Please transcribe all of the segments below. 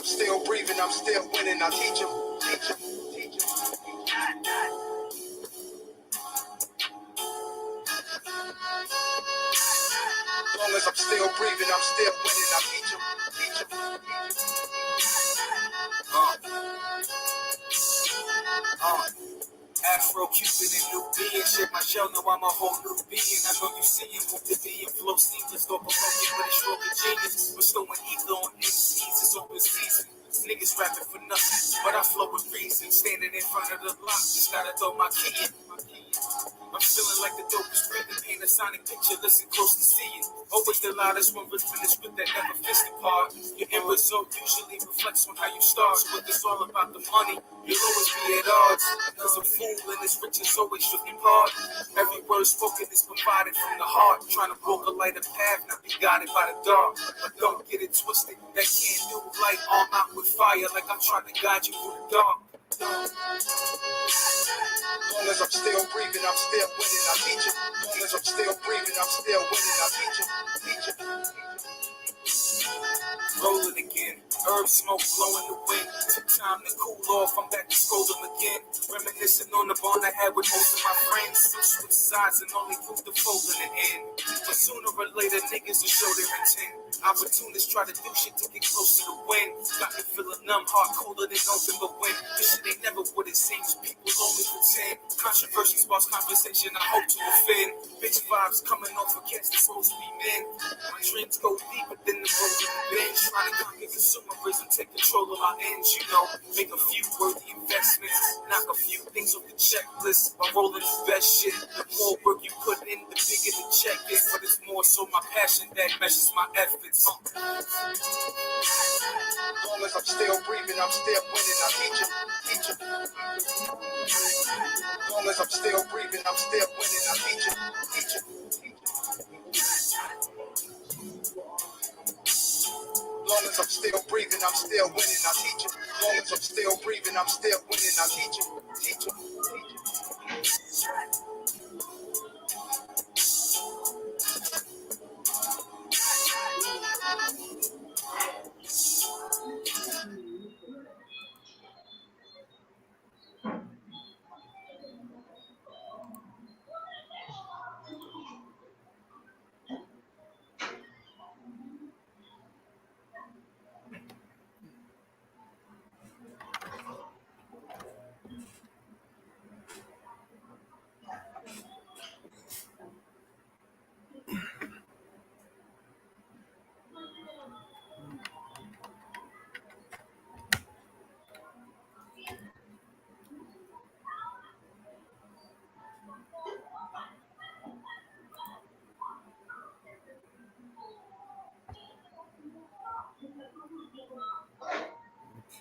I'm still breathing, I'm still winning. I teach them, teach them, teach them. As long as I'm still breathing, I'm still winning. I teach them, teach them. Afro Cupid and new being, shit my shell, know I'm a whole new being. I know you see it, move the being, flow seamless, thought provoking with a stroke of genius. Bestowing either on MCs, it's open season. Niggas rapping for nothing, but I flow with reason. Standing in front of the block, just gotta throw my key in. I'm feeling like the dopest breathing, paint a sonic picture, listen close to see it. Always the loudest one written in the script that never fits the part. Your end result usually reflects on how you start. So if it's all about the money, you'll always be at odds. Cause a fool and his riches always stripping apart. Every word spoken is provided from the heart. Trying to walk a lighter path, not be guided by the dark. But don't get it twisted, that can't do light arm out with fire. Like I'm trying to guide you through the dark. As long as I'm still breathing, I'm still winning. I teach them. As long as I'm still breathing, I'm still winning. I teach them, teach them. Rolling again, herb smoke blowing the wind. Took time to cool off, I'm back to scold them again. Reminiscing on the bond I had with most of my friends. Switch sides and only prove the fold in the end. But sooner or later, niggas will show their intent. Opportunists try to do shit to get close to the wind. Got me feeling numb, heart colder than open but wind. This shit ain't never what it seems, people only pretend. Controversy sparks conversation, I hope to offend. Bitch vibes coming off of cats that's supposed to be men. My dreams go deeper than the road of the bench. Trying to conquer consumerism, take control of our ends, you know. Make a few worthy investments, knock a few things off the checklist. By rolling the best shit, the more work you put in, the bigger the check is. But it's more so my passion that measures my efforts. As long as I'm still breathing, I'm still winning. I teach them, teach them. As long as I'm still breathing, I'm still winning. I teach them, teach them. As long as I'm still breathing, I'm still winning. I teach them. As long as I'm still breathing, I'm still winning. I teach them, teach them, teach them.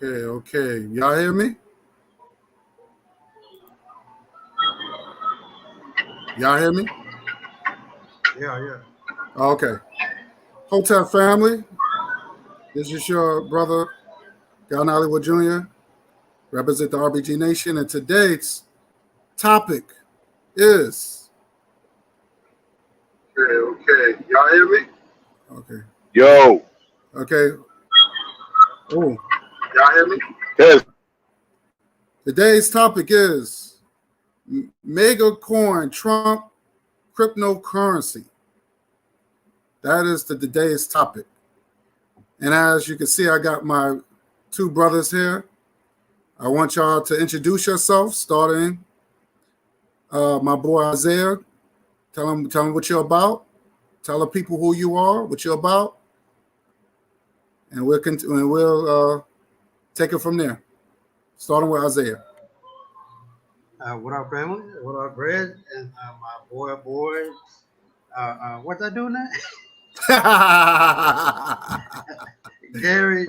Okay. Y'all hear me? Y'all hear me? Yeah. Okay. Hotel family, this is your brother, Gal Hollywood Jr., represent the RBG Nation, and today's topic is... Okay. Y'all hear me? Okay. Yo. Okay. Oh. Y'all hear me? Yes. Today's topic is Magacoin, Trump cryptocurrency. That is today's topic. And as you can see, I got my two brothers here. I want y'all to introduce yourself, starting my boy Isaiah. Tell him what you're about. Tell the people who you are, what you're about, and we'll take it from there. Starting with Isaiah. What up, family? What up, Red? And my boy. What's I doing now? Gary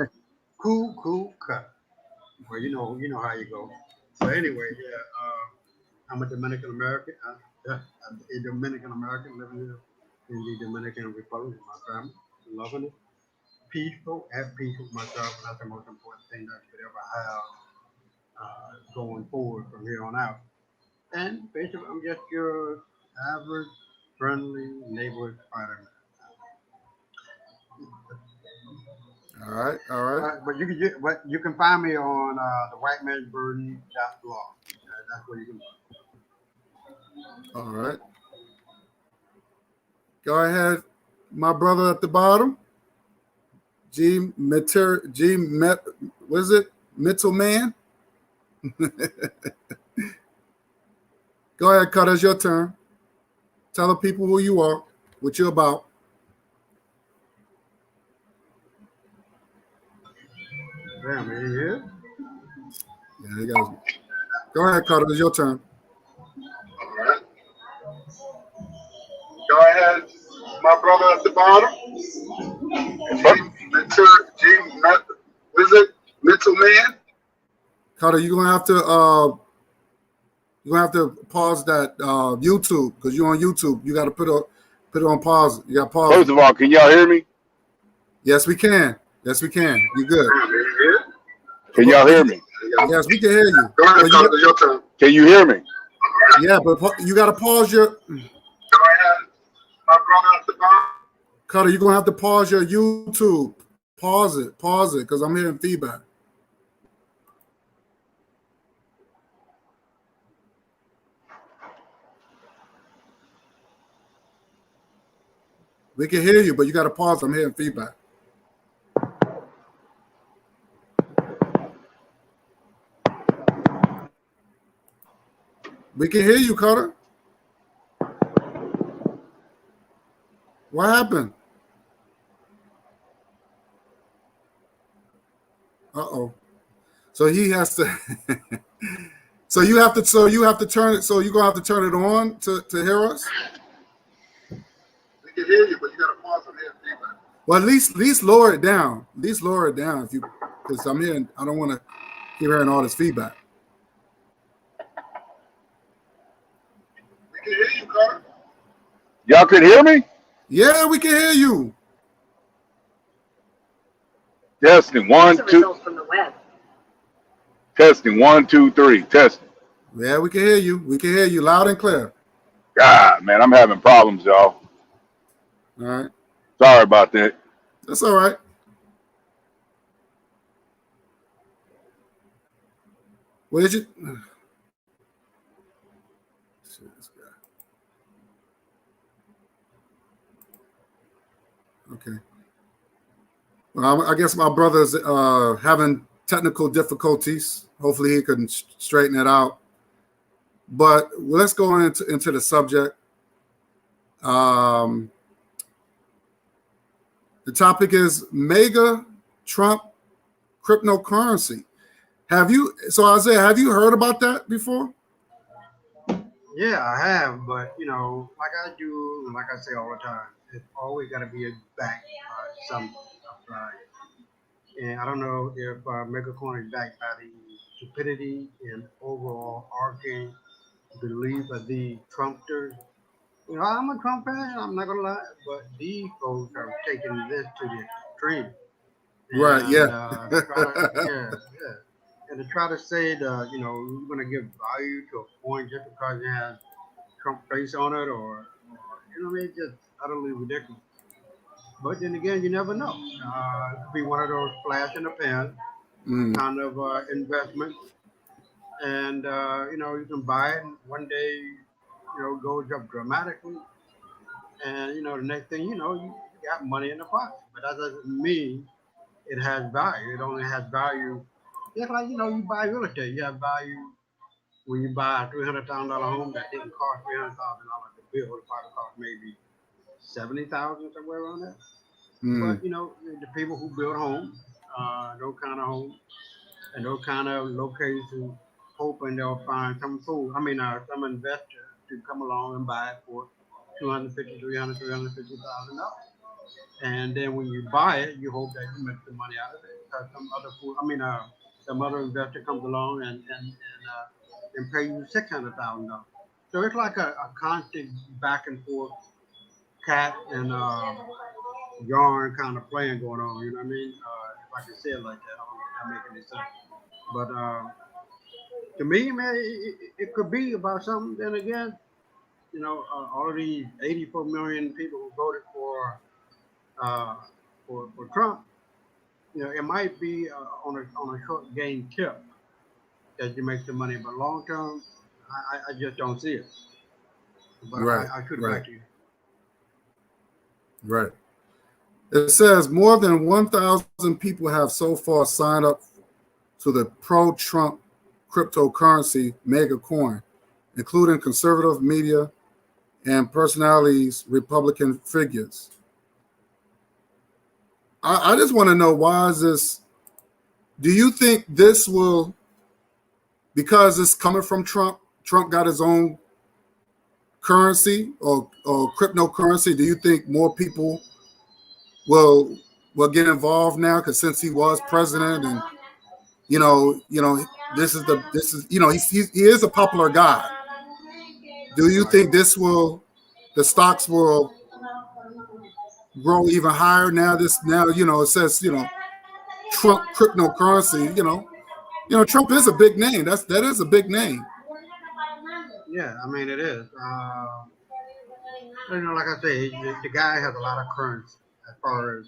Cool Cut. Well, you know how you go. So anyway, I'm a Dominican American. A Dominican American living here in the Dominican Republic with my family, loving it, peaceful, at peace with myself. That's the most important thing that I could ever have going forward from here on out. And basically, I'm just your average, friendly neighborhood Spider-Man. All right, all right, But you can find me on the whitemanburden.blog. That's where you can. all right. Go ahead, my brother at the bottom. What is it? Mental Man. Go ahead, Cutter. It's your turn. Tell the people who you are, what you're about. Damn, are you here? Yeah, you guys. Go ahead, Cutter. It's your turn. All right. Go ahead, my brother at the bottom. What is it? Mental Man. Cutter, you're gonna have to pause that YouTube because you're on YouTube. You got to put it on pause. You got to pause. First of all, can y'all hear me? Yes, we can. Yes, we can. You good? Can y'all hear me? Yes, we can hear you. Go ahead, Cutter, your turn. Can you hear me? Yeah, but you got to pause your. Go ahead, my brother at the bottom. Cutter, you're gonna have to pause your YouTube. Pause it, because I'm hearing feedback. We can hear you, but you got to pause. I'm hearing feedback. We can hear you, Cutter. What happened? Uh-oh. So he has to. So you have to turn it. So you're gonna have to turn it on to hear us. We can hear you, but you got to pause on hearing feedback. Well, at least lower it down. At least lower it down if you, because I'm hearing. I don't want to keep hearing all this feedback. We can hear you, Carter. Y'all can hear me? Yeah, we can hear you. Testing 1, 2. Results from the web. Testing 1, 2, 3. Testing. Yeah, we can hear you. We can hear you loud and clear. God, man, I'm having problems, y'all. All right. Sorry about that. That's all right. Where'd you? Okay. Well, I guess my brother's having technical difficulties. Hopefully, he can straighten it out. But let's go into the subject. The topic is mega Trump cryptocurrency. So Isaiah, have you heard about that before? Yeah, I have, but like I do, and like I say all the time, it's always got to be backed by some upside. And I don't know if Magacoin is backed by the stupidity and overall arcane belief of the Trumpsters. I'm a Trump fan, I'm not gonna lie, but these folks are taking this to the extreme. Right. And Yeah. to try to, yeah. And to try to say that, you're gonna give value to a coin just because it has Trump face on it, or it's just utterly ridiculous. But then again, you never know. It could be one of those flash in the pan kind of investments, and you can buy it, and one day, it goes up dramatically, and the next thing you got money in the pocket. But that doesn't mean it has value. It only has value just like you buy real estate. You have value when you buy a $300,000 home that didn't cost $300,000 to build. It probably cost maybe 70,000 somewhere around there. But the people who build homes, those kind of homes, and those kind of locations, hoping they'll find some fool. Some investor to come along and buy it for $250,000, $300,000, $350,000. And then when you buy it, you hope that you make the money out of it. Because some other investor comes along and pay you $600,000. So it's like a constant back and forth cat and yarn kind of playing going on. You know what I mean? If I can say it like that, I don't know if that makes any sense. But to me, man, it could be about something. Then again, all of these 84 million people who voted for Trump, it might be on a short game tip that you make the money, but long term, I just don't see it. But Right, I shoot it right, back to you. right. It says more than 1,000 people have so far signed up to the pro-Trump cryptocurrency Magacoin, including conservative media and personalities, Republican figures. I just want to know, why is this? Do you think this will, because it's coming from Trump? Trump got his own currency or cryptocurrency. Do you think more people will will get involved now? Because since he was president, and this is he is a popular guy. Do you Right. think the stocks will grow even higher now? It says Trump cryptocurrency. Trump is a big name. That is a big name. Yeah, I mean it is. Like I say, the guy has a lot of currency as far as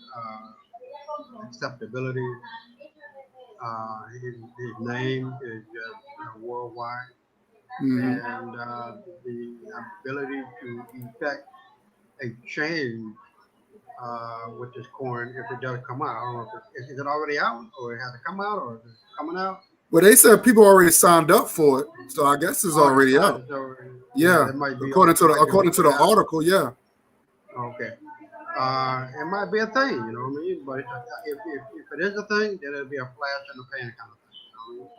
acceptability. His name is just worldwide, Hmm. and the ability to effect a change with this coin if it does come out. I don't know if is it already out, or it has to come out, or is it coming out? Well, they said people already signed up for it, so I guess it's Oh, they already signed out. it, so Yeah, it might be according to it the might be according on to the the path. article. Yeah. Okay. It might be a thing, you know what I mean? But if it is a thing, then it'll be a flash in the pan kind of thing, you know what I mean?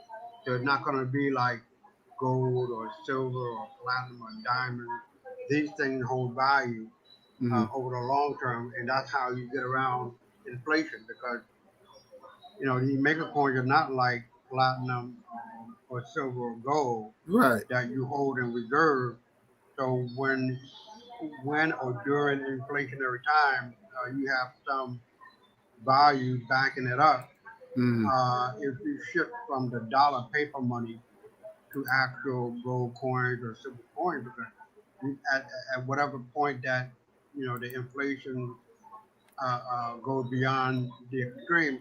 So it's not going to be like gold or silver or platinum or diamond. These things hold value Hmm. over the long term, and that's how you get around inflation because, these mega coins are not like platinum or silver or gold Right. that you hold in reserve. So when or during inflationary time, you have some value backing it up. Hmm. If you shift from the dollar paper money to actual gold coins or silver coins, because at whatever point that the inflation goes beyond the extreme,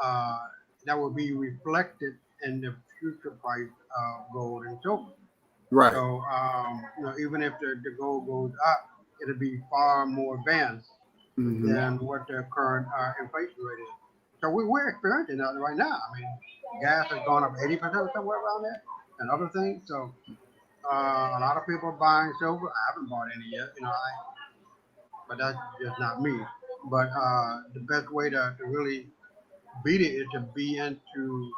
uh, that will be reflected in the future price of gold and silver. Right. So even if the gold goes up, it'll be far more advanced Hmm. than what the current inflation rate is. So we're experiencing that right now. I mean, gas has gone up 80% somewhere around there, and other things. So a lot of people are buying silver. I haven't bought any yet, but that's just not me. But the best way to really beat it is to be into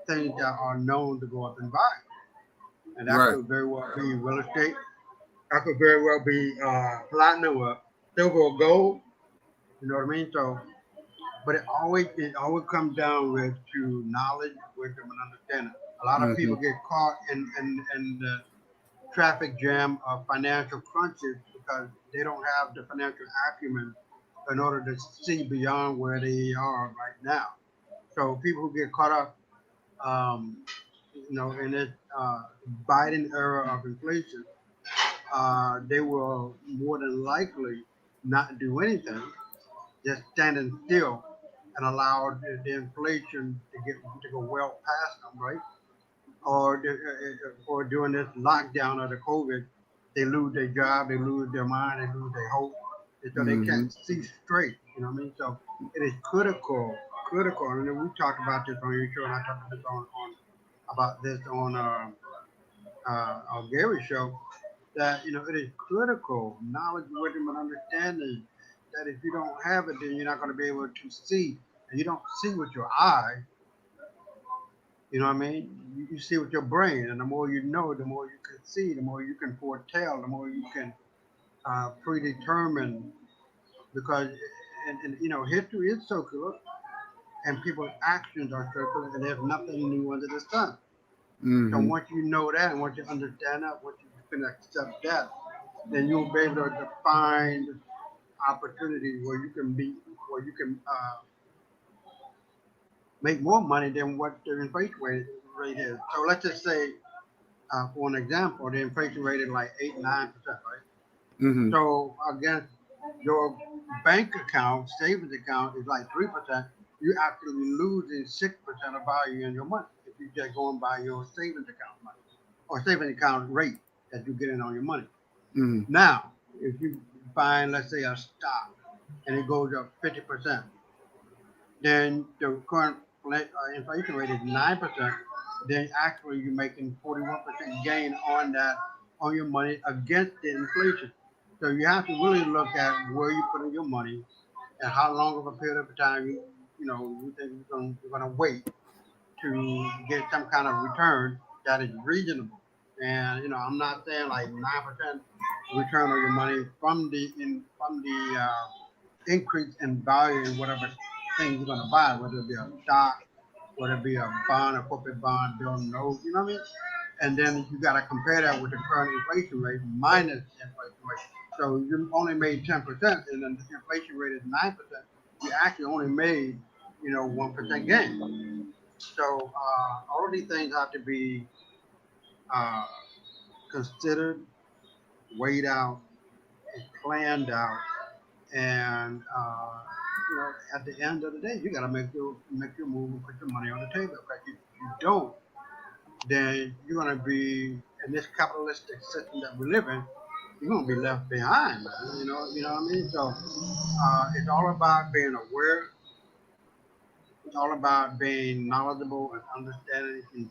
things that are known to go up in value, and that Right. could very well be real estate. That could very well be platinum or silver or gold. You know what I mean? So but it always comes down with to knowledge, wisdom, and understanding. A lot of Hmm. people get caught in the traffic jam of financial crunches because they don't have the financial acumen in order to see beyond where they are right now. So people who get caught up, um, in this Biden era of inflation, they will more than likely not do anything, just standing still and allow the inflation to go well past them, right? Or during this lockdown of the COVID, they lose their job, they lose their mind, they lose their hope, and so they Hmm. can't see straight. You know what I mean? So it is critical. And then we talked about this on your show, and I talked about this on Gary's show. That it is critical knowledge, wisdom, and understanding. That if you don't have it, then you're not going to be able to see, and you don't see with your eye. You know what I mean? You see with your brain, and the more you know, the more you can see, the more you can foretell, the more you can predetermine. Because, history is circular, and people's actions are circular, and there's nothing new under the sun. So Hmm. once you know that, and once you understand that, once you can accept that, then you'll be able to find opportunities where you can make more money than what the inflation rate is. So let's just say, for an example, the inflation rate is like 8, 9%, right? Hmm. So against your bank account, savings account is like 3%, you're actually losing 6% of value in your money if you just going by your savings account money or savings account rate that you're getting on your money. Mm. Now, if you find, let's say, a stock and it goes up 50%, then the current inflation rate is 9%, then actually you're making 41% gain on that, on your money against the inflation. So you have to really look at where you put in your money and how long of a period of time you think you're gonna wait to get some kind of return that is reasonable. And I'm not saying like 9% return on your money from the increase in value in whatever thing you're gonna buy, whether it be a stock, whether it be a bond, a corporate bond, bill, note, you know what I mean? And then you gotta compare that with the current inflation rate minus the inflation rate. So you only made 10%, and then the inflation rate is 9%. You actually only made 1% gain. So all of these things have to be uh, considered, weighed out, and planned out, and at the end of the day, you got to make your move and put your money on the table. Because if you don't, then you're gonna be in this capitalistic system that we live in. You're gonna be left behind, man. You know what I mean. So it's all about being aware. It's all about being knowledgeable and understanding and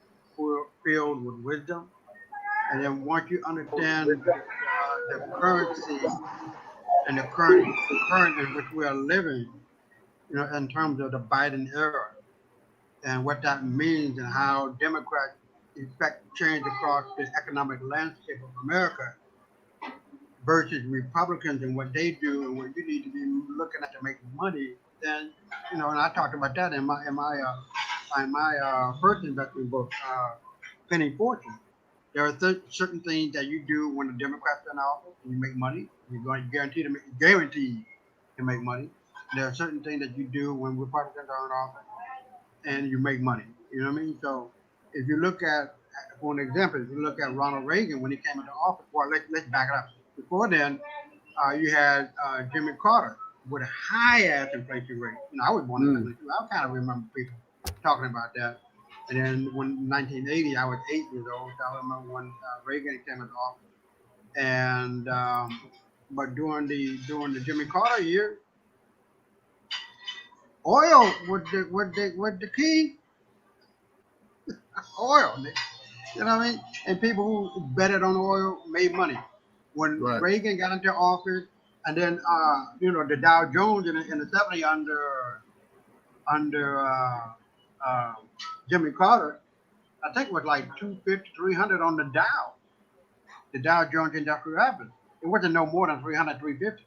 filled with wisdom. And then once you understand the currency and the current in which we are living, in terms of the Biden era and what that means and how Democrats effect change across the economic landscape of America versus Republicans and what they do and what you need to be looking at to make money, then and I talked about that in my first investment book, Penny Fortune. There are certain things that you do when the Democrats are in office and you make money. You're going to guaranteed to make money. There are certain things that you do when Republicans are in office and you make money. You know what I mean? So if you look at, for an example, if you look at Ronald Reagan when he came into office, well, let's back it up. Before then, you had Jimmy Carter with a high ass inflation rate. I was born in Mm. 72. I kind of remember people talking about that. And then when 1980, I was 8 years old. So I remember when Reagan came into office. And but during the Jimmy Carter year, oil was the key. Oil, you know what I mean? And people who betted on oil made money. When Right. Reagan got into office, and then the Dow Jones in the 70s under Jimmy Carter, I think it was like 250, 300 on the Dow Jones Industrial Average. It wasn't no more than 300, 350.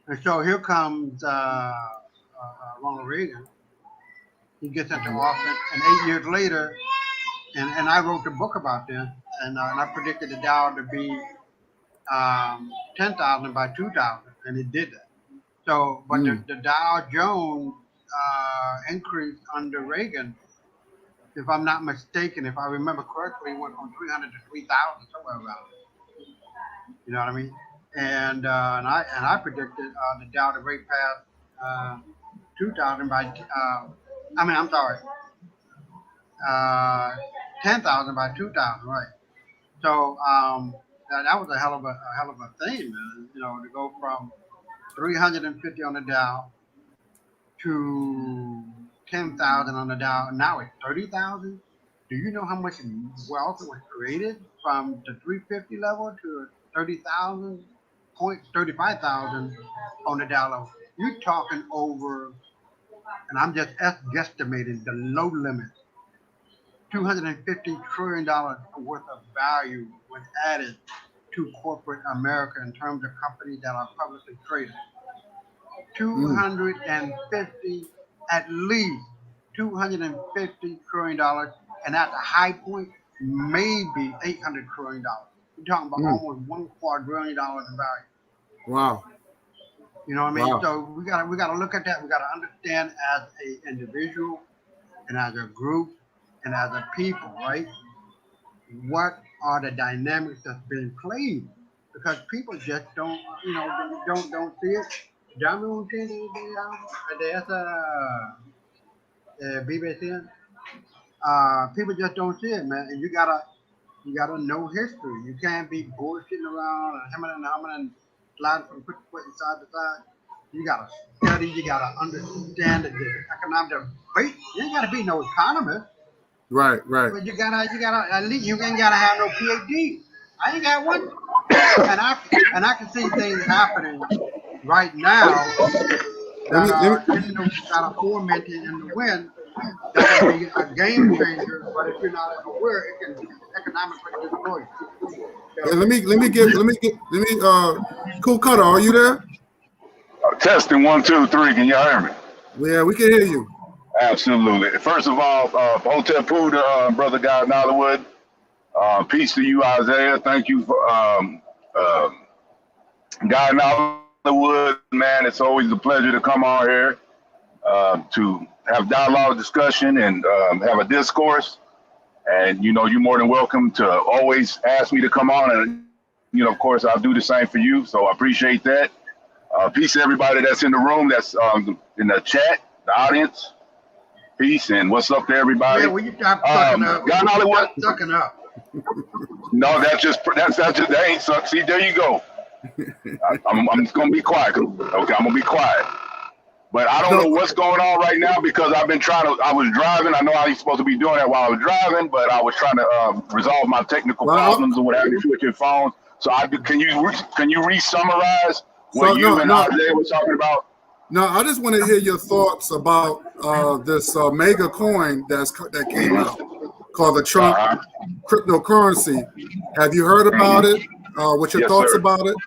And so here comes Ronald Reagan. He gets into office, and 8 years later, and I wrote the book about this, and I predicted the Dow to be 10,000 by 2,000, and it did that. So, but Mm. the Dow Jones increased under Reagan, if I'm not mistaken, if I remember correctly, it went from 300 to 3,000, somewhere around. You know what I mean? And I predicted the Dow to break past 2,000 by. I'm sorry, uh, 10,000 by 2,000, right? So that was a hell of a thing, man. To go from 350 on the Dow to 10,000 on the Dow. Now it's 30,000. Do you know how much wealth was created from the 350 level to 30,000 point 35,000 on the Dow level? You're talking over, and I'm just guesstimating the low limit. $250 trillion worth of value was added to corporate America in terms of companies that are publicly traded. Mm. 250, at least $250 trillion, and at the high point, maybe $800 trillion. You're talking about Mm. almost $1 quadrillion in value. Wow. You know what I mean? Wow. So we gotta look at that. We gotta understand as a individual and as a group and as a people, right? What are the dynamics that's being played? Because people just don't see it. Ya me unté de esa BBC. People just don't see it, man. And you gotta know history. You can't be bullshitting around and hemming and sliding from foot to side to side. You gotta study. You gotta understand the economic debate. You ain't gotta be no economist, Right, right. but you gotta at least you ain't gotta have no PhD. I ain't got one, and I can see things happening right now Let that me, are let me, that are fomented in the wind that can be a game changer, but if you're not aware, it can economically destroy you. yeah, So, let me, Cool Cutter, are you there? Testing 1, 2, 3. Can y'all hear me? Yeah, we can hear you. Absolutely. First of all, Hotel Poo to brother God in Hollywood. Peace to you, Isaiah. Thank you for God in Hollywood, man. It's always a pleasure to come on here to have dialogue, discussion, and have a discourse. And you're more than welcome to always ask me to come on, and of course, I'll do the same for you. So I appreciate that. Peace to everybody that's in the room, that's in the chat, the audience. Peace and what's up to everybody. yeah, will you stop sucking up? God in Hollywood. Stop sucking up. No, that's just that ain't suck. See, there you go. I'm just gonna be quiet. Okay, I'm gonna be quiet. But I don't know So, what's going on right now because I've been trying to. I was driving. I know I ain't supposed to be doing that while I was driving, but I was trying to resolve my technical well, problems or what have you with your phone. So can you re-summarize what you and no. Isaiah were talking about? No, I just want to hear your thoughts about this Magacoin that came out called the Trump Uh-huh. cryptocurrency. Have you heard about it? What's your Yes, thoughts sir. about it?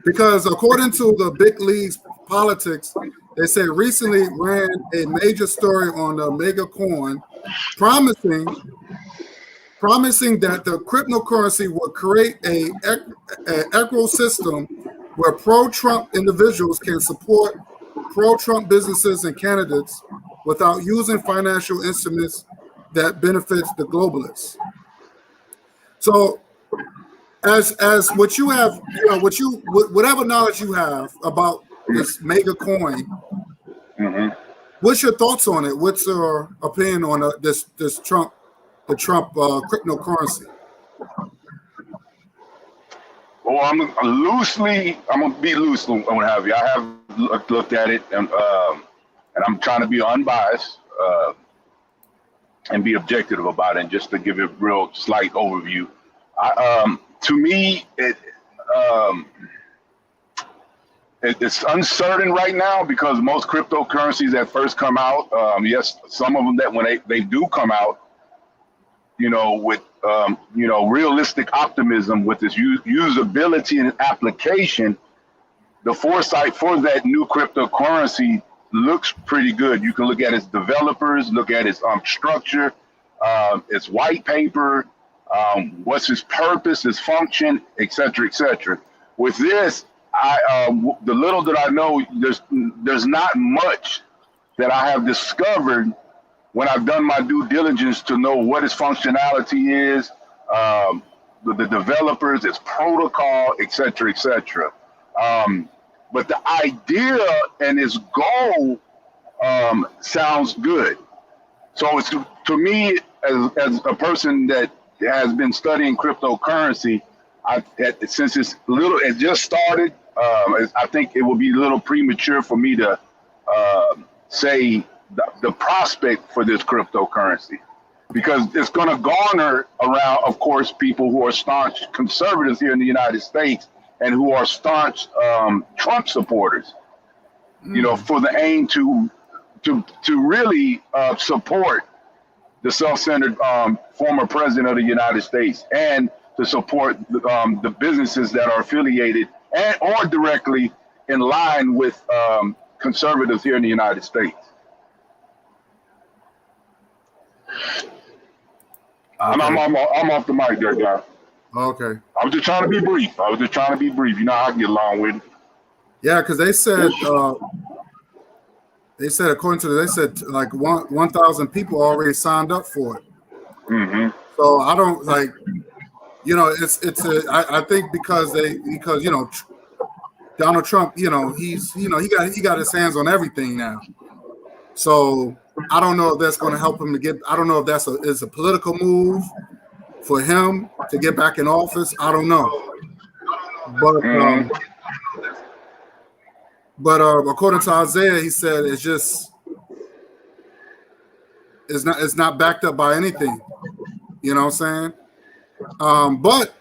Because according to the big leagues politics, they say recently ran a major story on the Magacoin, promising that the cryptocurrency would create a ecosystem where pro-Trump individuals can support pro-Trump businesses and candidates without using financial instruments that benefits the globalists. So, as what you have, whatever knowledge you have about this mega coin, what's your thoughts on it? What's your opinion on this Trump cryptocurrency? Well, I'm gonna be loose on what have you. I have looked at it, and I'm trying to be unbiased and be objective about it. And just to give it a real slight overview, to me, it's uncertain right now because most cryptocurrencies that first come out, yes, some of them that when they do come out, with realistic optimism with its usability and application, the foresight for that new cryptocurrency looks pretty good. You can look at its developers, look at its structure, its white paper, what's its purpose, its function, et cetera, et cetera. With this, the little that I know, there's not much that I have discovered when I've done my due diligence to know what its functionality is, the developers, its protocol, et cetera, et cetera. But the idea and its goal sounds good. So it's, to me, as a person that has been studying cryptocurrency, since it just started, I think it would be a little premature for me to say the prospect for this cryptocurrency, because it's going to garner around, of course, people who are staunch conservatives here in the United States and who are staunch Trump supporters, for the aim to really support the self-centered former president of the United States and to support the businesses that are affiliated and or directly in line with conservatives here in the United States. I'm off the mic there, guy. Okay. I was just trying to be brief. You know, I can get along with it. Yeah, because they said according to they said like 1,000 people already signed up for it. Mm-hmm. So I don't I think because Donald Trump, he got his hands on everything now. So I don't know if that's going to help him to get. I don't know if is a political move for him to get back in office. I don't know, but according to Isaiah, he said it's not backed up by anything. You know what I'm saying? But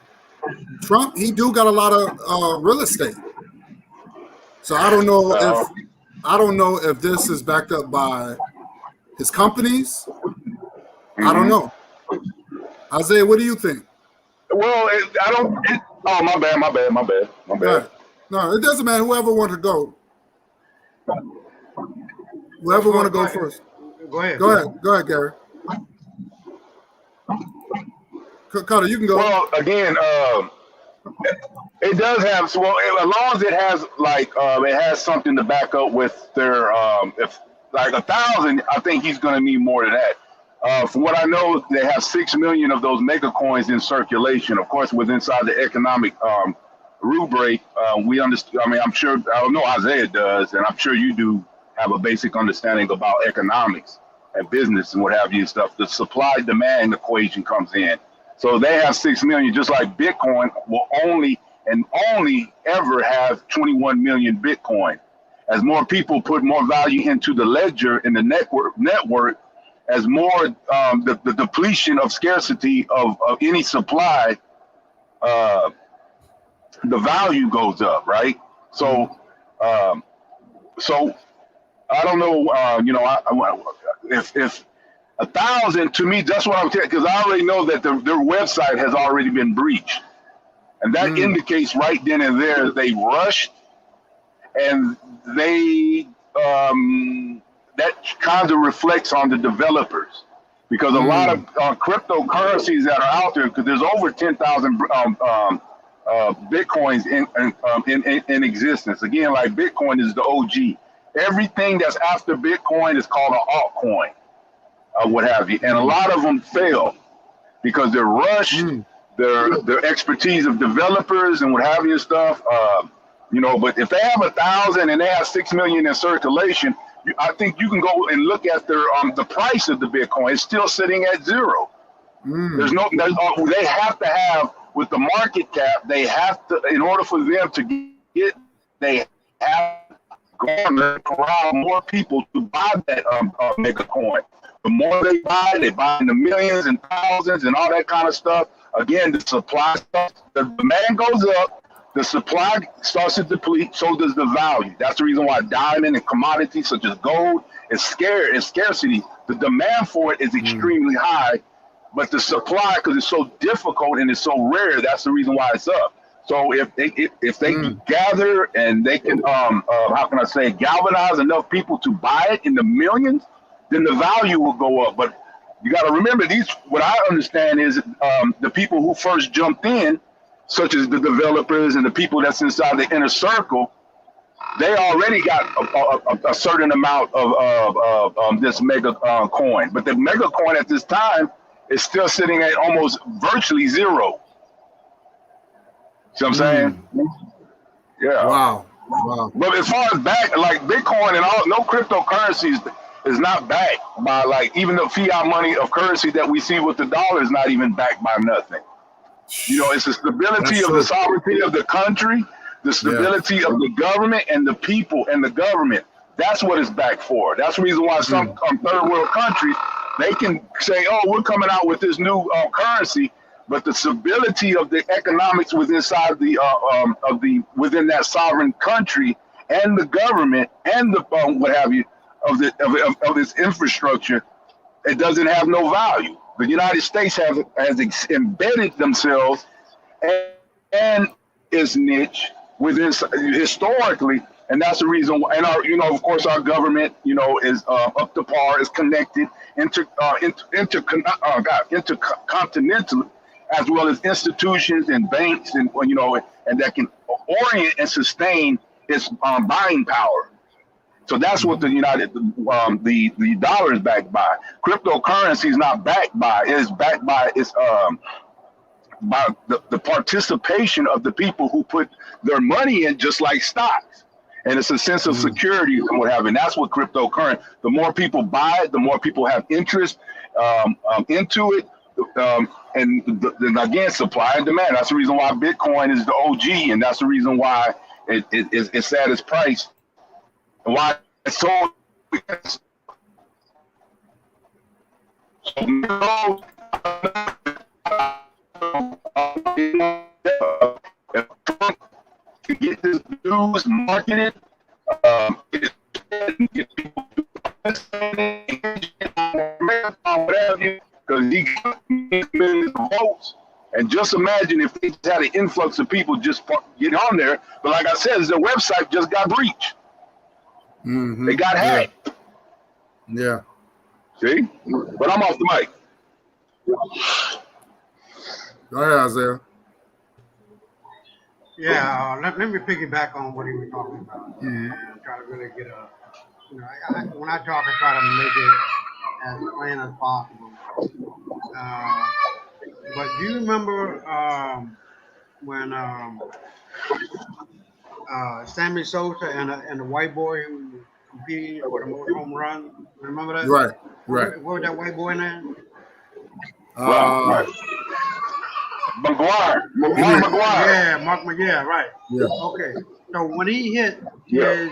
Trump, he do got a lot of real estate. So I don't know if this is backed up by his companies. I don't know. Isaiah, what do you think? Well, my bad. Right. No, it doesn't matter. Whoever wants to go. Whoever want to go first. Go ahead. Go ahead, Gary. Carter, you can go. Well, again, it does have. Well, as long as it has it has something to back up with their if like 1,000, I think he's going to need more than that. From what I know, they have 6 million of those Magacoins in circulation. Of course, within inside the economic rubric, we understand. I mean, I'm sure I know Isaiah does, and I'm sure you do have a basic understanding about economics and business and what have you and stuff. The supply demand equation comes in. So they have 6 million, just like Bitcoin will only ever have 21 million Bitcoin. As more people put more value into the ledger in the network, as more the depletion of scarcity of any supply, the value goes up, right? So, so I don't know, if 1,000 to me, that's what I'm saying, because I already know that their website has already been breached, and that indicates right then and there they rushed, and they that kind of reflects on the developers, because a lot of cryptocurrencies that are out there, because there's over 10,000 Bitcoins in existence. Again, like Bitcoin is the OG. Everything that's after Bitcoin is called an altcoin. What have you, and a lot of them fail because they're rushed, their expertise of developers and what have you and stuff. But if they have 1,000 and they have 6 million in circulation, I think you can go and look at their the price of the Bitcoin. It's still sitting at zero. They have to have, with the market cap, they have to, in order for them to get, they have to corral more people to buy that Magacoin. The more they buy in the millions and thousands and all that kind of stuff. Again, the supply stuff, the demand goes up, the supply starts to deplete, so does the value. That's the reason why diamond and commodities such as gold is scarcity. The demand for it is extremely high, but the supply, because it's so difficult and it's so rare, that's the reason why it's up. So if they gather and they can galvanize enough people to buy it in the millions, then the value will go up. But you got to remember, what I understand is the people who first jumped in, such as the developers and the people that's inside the inner circle, they already got a certain amount of this mega coin. But the mega coin at this time is still sitting at almost virtually zero. See what I'm saying? Yeah. Wow. But as far as back, like Bitcoin and all, no cryptocurrencies is not backed by, like, even the fiat money of currency that we see with the dollar is not even backed by nothing. It's the stability of the sovereignty of the country, the stability of the government and the people and the government. That's what it's backed for. That's the reason why some third world countries, they can say, oh, we're coming out with this new currency, but the stability of the economics within within that sovereign country and the government and the what have you of this infrastructure, it doesn't have no value. The United States has embedded themselves and its niche within historically, and that's the reason why. And of course, our government, is up to par, is connected intercontinental, as well as institutions and banks, and and that can orient and sustain its buying power. So that's what the the dollar is backed by. Cryptocurrency is not backed by. It is backed by its by the participation of the people who put their money in, just like stocks. And it's a sense of security and what have you. And that's what cryptocurrency. The more people buy it, the more people have interest into it. Then again, supply and demand. That's the reason why Bitcoin is the OG, and that's the reason why it's at its price, and why it's so. To get this news, market it, get people whatever, because he got millions of votes. And just imagine if they just had an influx of people just get on there. But like I said, their website just got breached. They got hacked. Yeah. See? But I'm off the mic. Go ahead, Isaiah. Yeah, let me piggyback on what he was talking about and try to really get when I talk, I try to make it as plain as possible. But do you remember when Sammy Sosa and the white boy who was competing for the most home runs? Remember that? Right. What was that white boy name? Right. McGuire. Mark McGuire. Yeah, Mark McGuire, right. Yeah. Okay. So when he hit his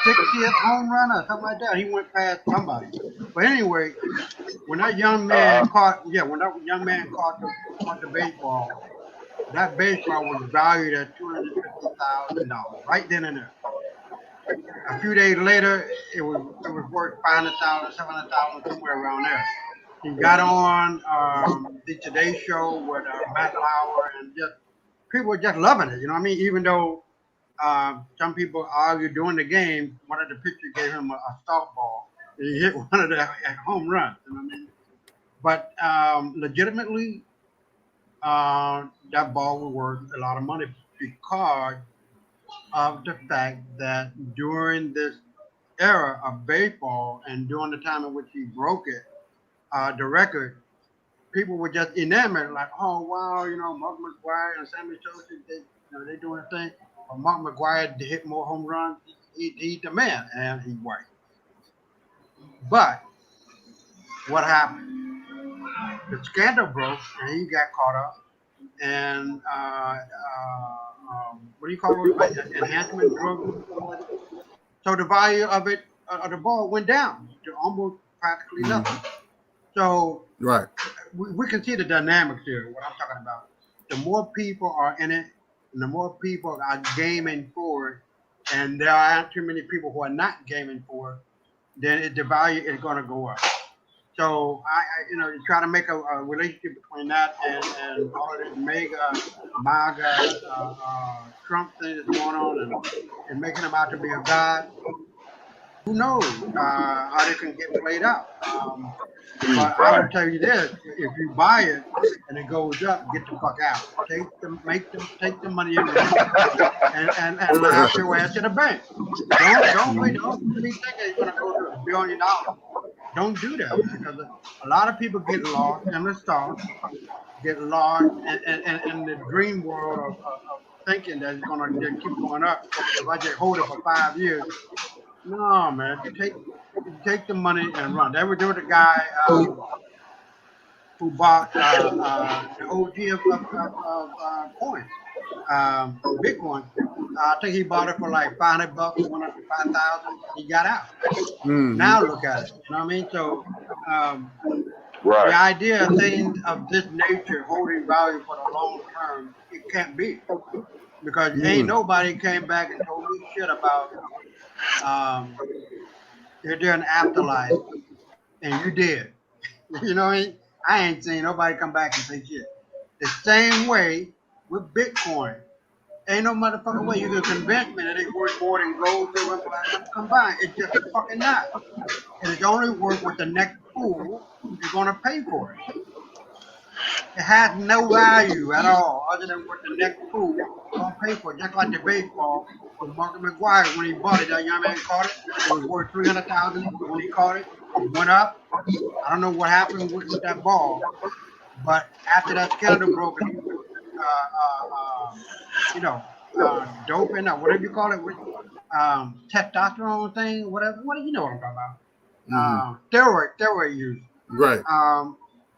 60th home run or something like that, he went past somebody. But anyway, when that young man caught the baseball, that baseball was valued at $250,000 right then and there. A few days later, it was worth $500,000, $700,000, somewhere around there. He got on the Today Show with Matt Lauer, and just people were just loving it. You know what I mean? Even though some people argued during the game, one of the pitchers gave him a softball, and he hit one of the home runs. You know what I mean? But legitimately, that ball was worth a lot of money because of the fact that during this era of baseball and during the time in which he broke it, the record, people were just enamored, like, oh wow, Mark McGuire and Sammy Sosa, they doing a thing. But Mark McGuire hit more home runs. He's the man, and he's white. But what happened? The scandal broke, and he got caught up. And what do you call it? Enhancement drug. So the value of the ball went down to almost practically nothing. So right, we can see the dynamics here. What I'm talking about. The more people are in it, and the more people are gaming for it, and there aren't too many people who are not gaming for it, then the value is going to go up. So you try to make a relationship between that and all of this MAGA, Trump thing that's going on, and making him out to be a god. Who knows how they can get played out? But I will tell you this: if you buy it and it goes up, get the fuck out. Take the money and laugh your ass to the bank. Don't be thinking you're gonna go to $1 billion. Don't do that, because a lot of people get lost in the stars, get lost in the dream world of thinking that it's gonna just keep going up. If I just hold it for 5 years. No, man. Take the money and run. There was the guy who bought the OG of coins, Bitcoin. I think he bought it for like $500, went up to 5,000. He got out. Now look at it. You know what I mean? So the idea of things of this nature holding value for the long term, it can't be, because ain't nobody came back and told me shit about. They're doing afterlife, and you did. You know what I mean? I ain't seen nobody come back and say shit. The same way with Bitcoin. Ain't no motherfucking way you can convince me that it's worth more than gold, silver, and platinum combined. It's just fucking not. And it's only worth what the next fool is going to pay for it. It has no value at all other than what the next fool is going to pay for it. Just like the baseball with Mark McGuire, when he bought it, that young man caught it. It was worth $300,000 when he caught it. It went up. I don't know what happened with that ball, But after that scandal broke, you know, doping or whatever you call it, with testosterone thing, whatever, what you know what I'm talking about? Hmm. Steroid use. Right.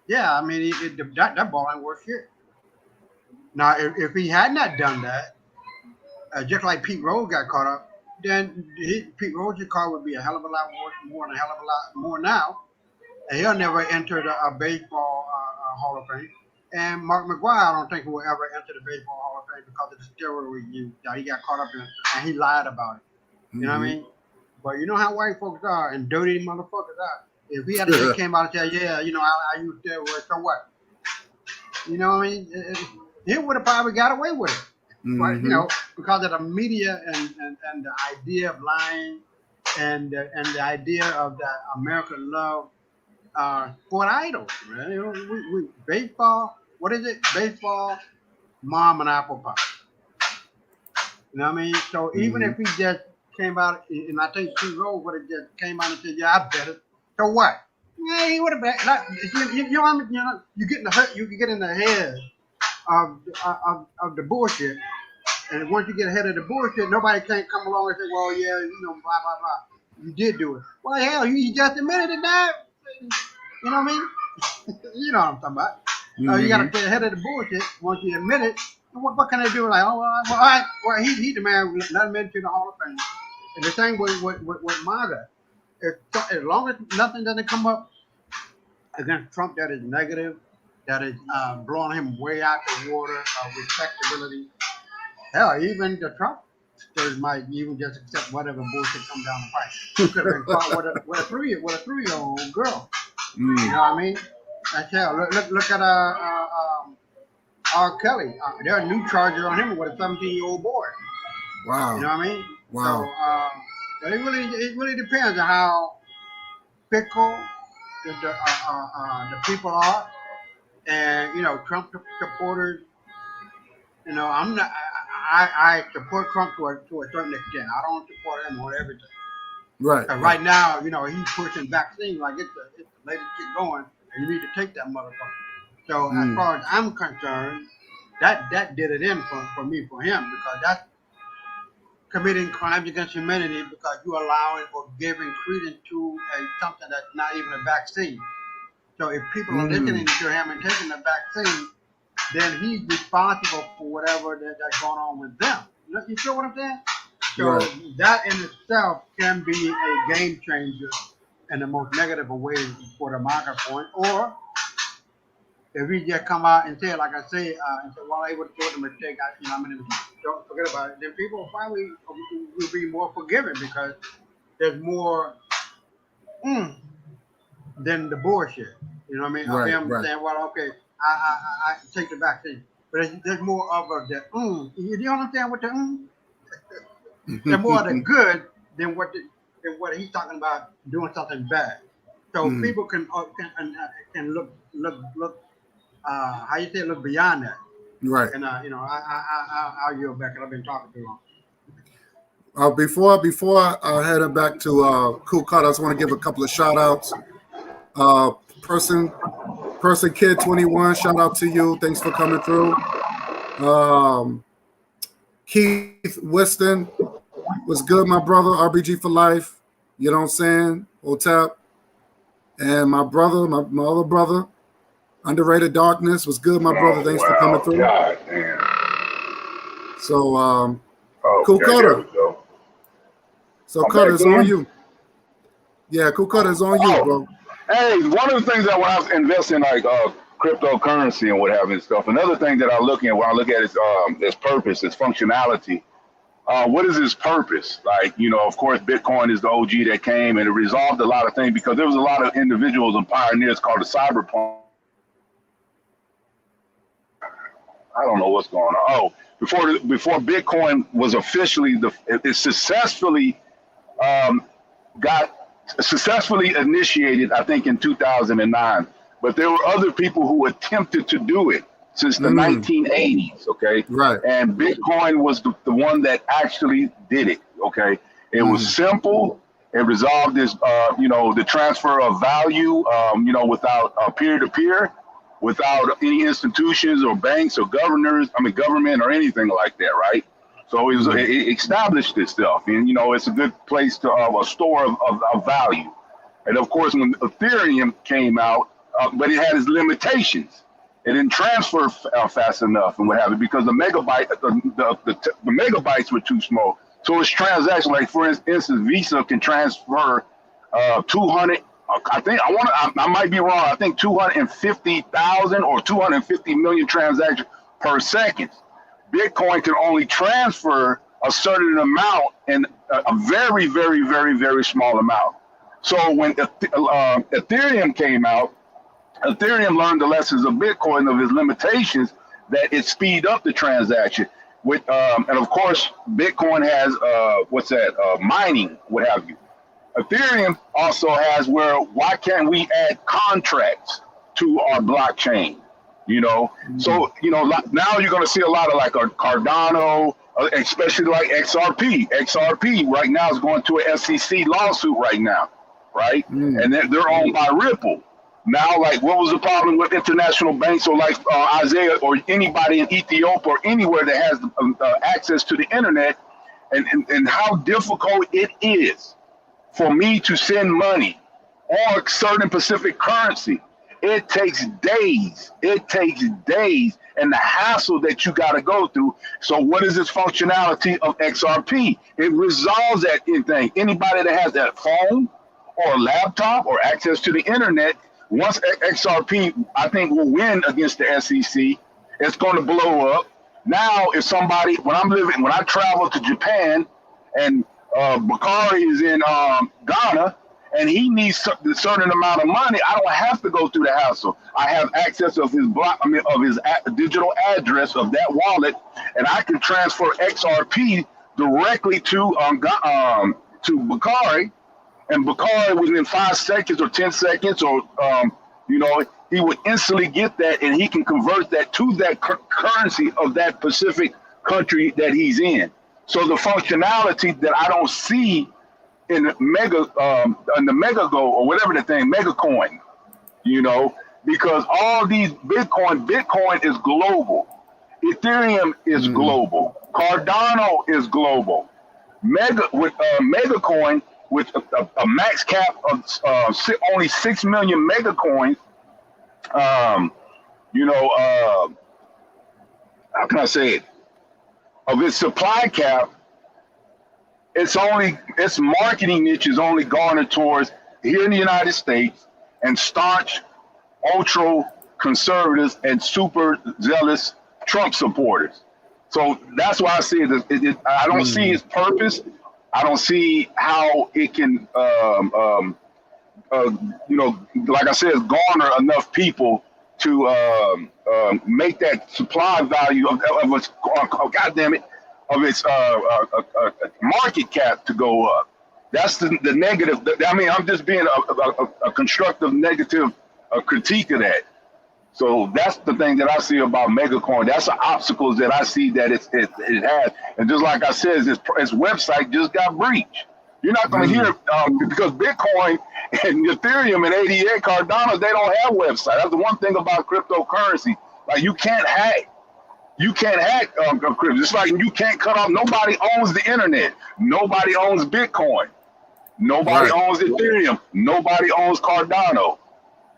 Yeah, I mean, that ball ain't worth shit. Now, if he had not done that, just like Pete Rose got caught up, then Pete Rose's car would be a hell of a lot more than a hell of a lot more now, and he'll never enter the baseball Hall of Fame. And Mark McGwire, I don't think will ever enter the Baseball Hall of Fame because of the steroid use that he got caught up in, and he lied about it. You know what I mean? But you know how white folks are and dirty motherfuckers are. If he had just came out and said, yeah, you know, I use steroids, so what? You know what I mean? He would have probably got away with it. But, you know, because of the media and the idea of lying and the idea of that America love sport idols, man. You know, we baseball. What is it? Baseball, mom, and apple pie. You know what I mean? So even if he just came out, and I think Pete Rose would have just came out and said, "Yeah, I bet it." So what? Yeah, he would have been. Like, you know, what I mean? You know, you get in the hurt, you get in the head of the bullshit, and once you get ahead of the bullshit, nobody can't come along and say, "Well, yeah, you know, blah blah blah." You did do it. Well, hell, you just admitted it now. You know what I mean? You know what I'm talking about. You got to stay ahead of the bullshit once you admit it. What can they do? Like, oh, well, all right, well, he the man. Let him into the Hall of Fame. And the same with MAGA. As long as nothing doesn't come up against Trump that is negative, that is blowing him way out the water, respectability. Hell, even the Trump might even just accept whatever bullshit comes down the pipe. He could have been caught with a 3-year-old girl. You know what I mean? That's hell. Look at R. Kelly. There are new charges on him with a 17-year-old boy. Wow. You know what I mean? Wow. So it really depends on how fickle the people are, and you know, Trump supporters. You know, I'm not. I support Trump to a certain extent. I don't support him on everything. Right. Right now, you know, he's pushing vaccine like it's the latest shit going, and you need to take that motherfucker. So as far as I'm concerned, that did it in for me, for him, because that's committing crimes against humanity because you're allowing or giving credence to something that's not even a vaccine. So if people are listening to him and taking the vaccine, then he's responsible for whatever that's going on with them. You feel what I'm saying? So that in itself can be a game changer in the most negative of ways for the Magacoin. Or if he just come out and say, like I say, and say, well, I would have told him to take, you know, I mean, don't forget about it, then people probably will be more forgiving because there's more than the bullshit. You know what I mean? Of him saying, well, okay, I take the vaccine. But there's more of the you understand what the There's more of the good than what he's talking about doing something bad. So people can look how you say, look beyond that. Right. And you know, I'll yield back. I've been talking too long. Before I head it back to Cool Cut, I just want to give a couple of shout outs. Person Kid 21, shout out to you. Thanks for coming through. Keith Weston was good, my brother. RBG for life. You know what I'm saying? OTAP. And my brother, my other brother, Underrated Darkness was good, my brother. Thanks for coming through. God damn. So, Cool Cutter. So, Cutter, it's on you. Yeah, Cool Cutter is on you, bro. Hey, one of the things that when I was investing like cryptocurrency and what have you and stuff, another thing that I look at when I look at its purpose, its functionality. What is its purpose? Like, you know, of course, Bitcoin is the OG that came and it resolved a lot of things because there was a lot of individuals and pioneers called the cyberpunk. I don't know what's going on. Oh, before Bitcoin was officially it successfully got successfully initiated, I think in 2009. But there were other people who attempted to do it since the 1980s. Okay, right. And Bitcoin was the one that actually did it. Okay, it was simple. It resolved this, you know, the transfer of value, you know, without peer to peer. without any institutions or banks or governors, government or anything like that, right? So it established itself, and it's a good place to a store of value. And of course, when Ethereum came out, but it had its limitations. It didn't transfer fast enough and what have you, because the megabytes were too small. So it's transaction, like for instance, Visa can transfer 200. I might be wrong. I think 250,000 or 250 million transactions per second. Bitcoin can only transfer a certain amount and a very, very, very, very small amount. So when Ethereum came out, Ethereum learned the lessons of Bitcoin, of its limitations, that it speed up the transaction. And of course, Bitcoin has mining, what have you. Ethereum also has why can't we add contracts to our blockchain? So now you're going to see a lot of like Cardano, especially like XRP. XRP right now is going to a SEC lawsuit right now, right? And they're owned by Ripple. Now, like, what was the problem with international banks or like Isaiah or anybody in Ethiopia or anywhere that has access to the internet, and how difficult it is for me to send money or a certain specific currency? It takes days. It takes days, and the hassle that you got to go through. So what is this functionality of XRP? It resolves that thing. Anybody that has that phone or a laptop or access to the internet, once XRP, I think, will win against the SEC, it's going to blow up. Now, if somebody, when I travel to Japan, and Bakari is in Ghana, and he needs a certain amount of money, I don't have to go through the hassle. I have access of his digital address of that wallet, and I can transfer XRP directly to Bakari, and Bakari within 5 seconds or 10 seconds, or he would instantly get that, and he can convert that to that currency of that specific country that he's in. So the functionality that I don't see in the Magago or whatever the thing, Magacoin, because all these Bitcoin is global. Ethereum is global. Cardano is global. Magacoin with a max cap of only 6 million Magacoins. How can I say it? Of its supply cap, its marketing niche is only garnered towards here in the United States and staunch, ultra conservatives and super zealous Trump supporters. So that's why I say it. I don't see its purpose. I don't see how it can, like I said, garner enough people to make that supply value of its, of its market cap to go up. That's the negative. I'm just being a constructive negative critique of that. So that's the thing that I see about Magacoin. That's the obstacles that I see that it has. And just like I said, its website just got breached. You're not going to hear because Bitcoin and Ethereum and ADA Cardano, they don't have websites. That's the one thing about cryptocurrency. Like you can't hack. You can't hack crypto. Just like you can't cut off. Nobody owns the internet. Nobody owns Bitcoin. Nobody owns Ethereum. Nobody owns Cardano.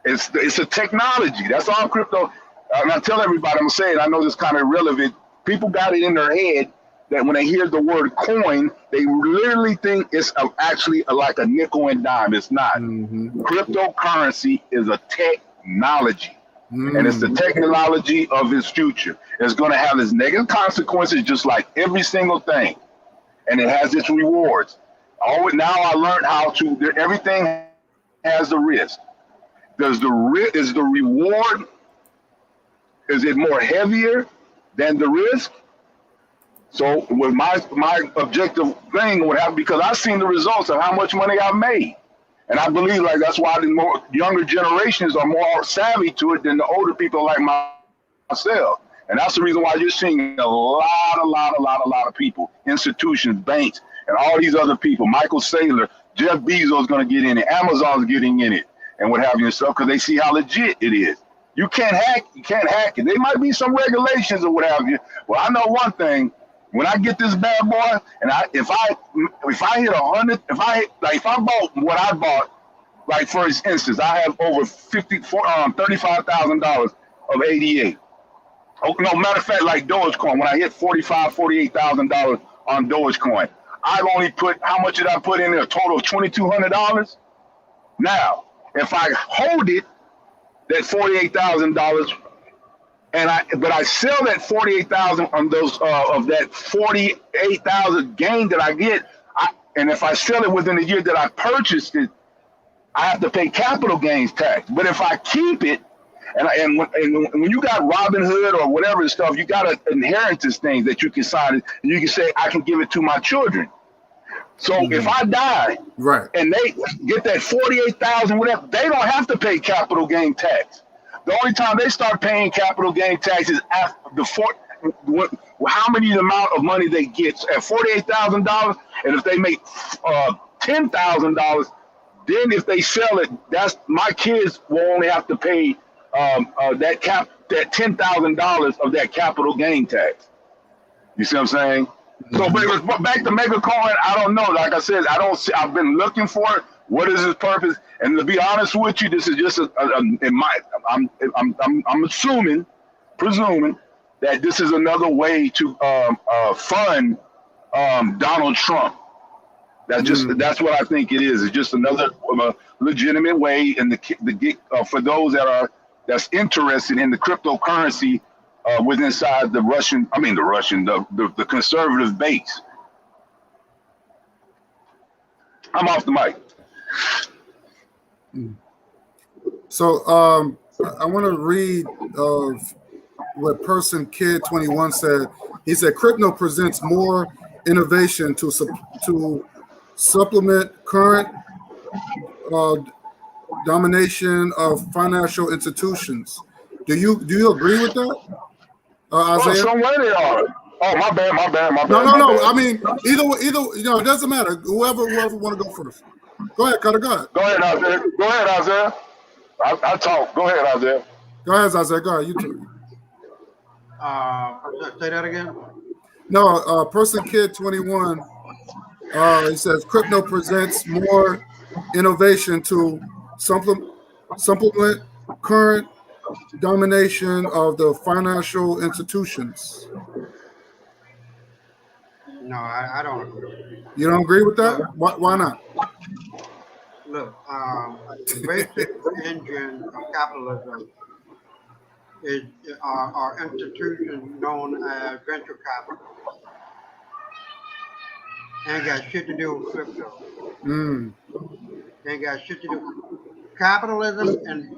It's a technology. That's all crypto. And I tell everybody, I'm saying, I know this kind of irrelevant. People got it in their head that when they hear the word coin, they literally think it's actually like a nickel and dime. It's not. Cryptocurrency is a technology. And it's the technology of its future. It's going to have its negative consequences just like every single thing. And it has its rewards. Now I learned how to, everything has a risk. Is the reward, is it more heavier than the risk? So with my objective thing would have, because I've seen the results of how much money I've made. And I believe like that's why the more younger generations are more savvy to it than the older people like myself. And that's the reason why you're seeing a lot of people, institutions, banks, and all these other people, Michael Saylor, Jeff Bezos is going to get in it, Amazon's getting in it, and what have you and stuff, because they see how legit it is. You can't hack. You can't hack it. There might be some regulations or what have you. Well, I know one thing. When I get this bad boy, and if I hit 100, if I bought what I bought, like for instance, I have over $35,000 of ADA. Oh, no, matter of fact, like Dogecoin, when I hit $48,000 on Dogecoin, I've only put, how much did I put in there? A total of $2,200. Now, if I hold it, that $48,000, but I sell that 48,000 on those of that 48,000 gain that I get, and if I sell it within the year that I purchased it, I have to pay capital gains tax. But if I keep it, and when you got Robinhood or whatever stuff, you got an inheritance thing that you can sign, and you can say I can give it to my children. So if I die, right, and they get that 48,000, whatever, they don't have to pay capital gain tax. The only time they start paying capital gain tax is after how many amount of money they get at $48,000, and if they make $10,000, then if they sell it, that's my kids will only have to pay that $10,000 of that capital gain tax. You see what I'm saying? So, but back to Magacoin, I don't know. Like I said, I don't see. I've been looking for it. What is its purpose? And to be honest with you, this is just I'm presuming that this is another way to fund Donald Trump. That's what I think it is. It's just another legitimate way, and for those that's interested in the cryptocurrency with inside the conservative base. I'm off the mic. So I want to read what Person Kid 21 said. He said, "Crypto presents more innovation to supplement current domination of financial institutions." Do you agree with that, Isaiah? Somewhere they are. Oh, my bad. No. I mean, either it doesn't matter. Whoever want to go first. Go ahead, Cutter. Go ahead, Isaiah. I talk. Go ahead, Isaiah. Go ahead, Isaiah. Go ahead. You too. Say that again. No, Person Kid 21. He says crypto presents more innovation to supplement current domination of the financial institutions. No, I don't agree. You don't agree with that? Why not? Look, the basic engine of capitalism are institutions known as venture capital. Ain't got shit to do with crypto. Ain't got shit to do with capitalism and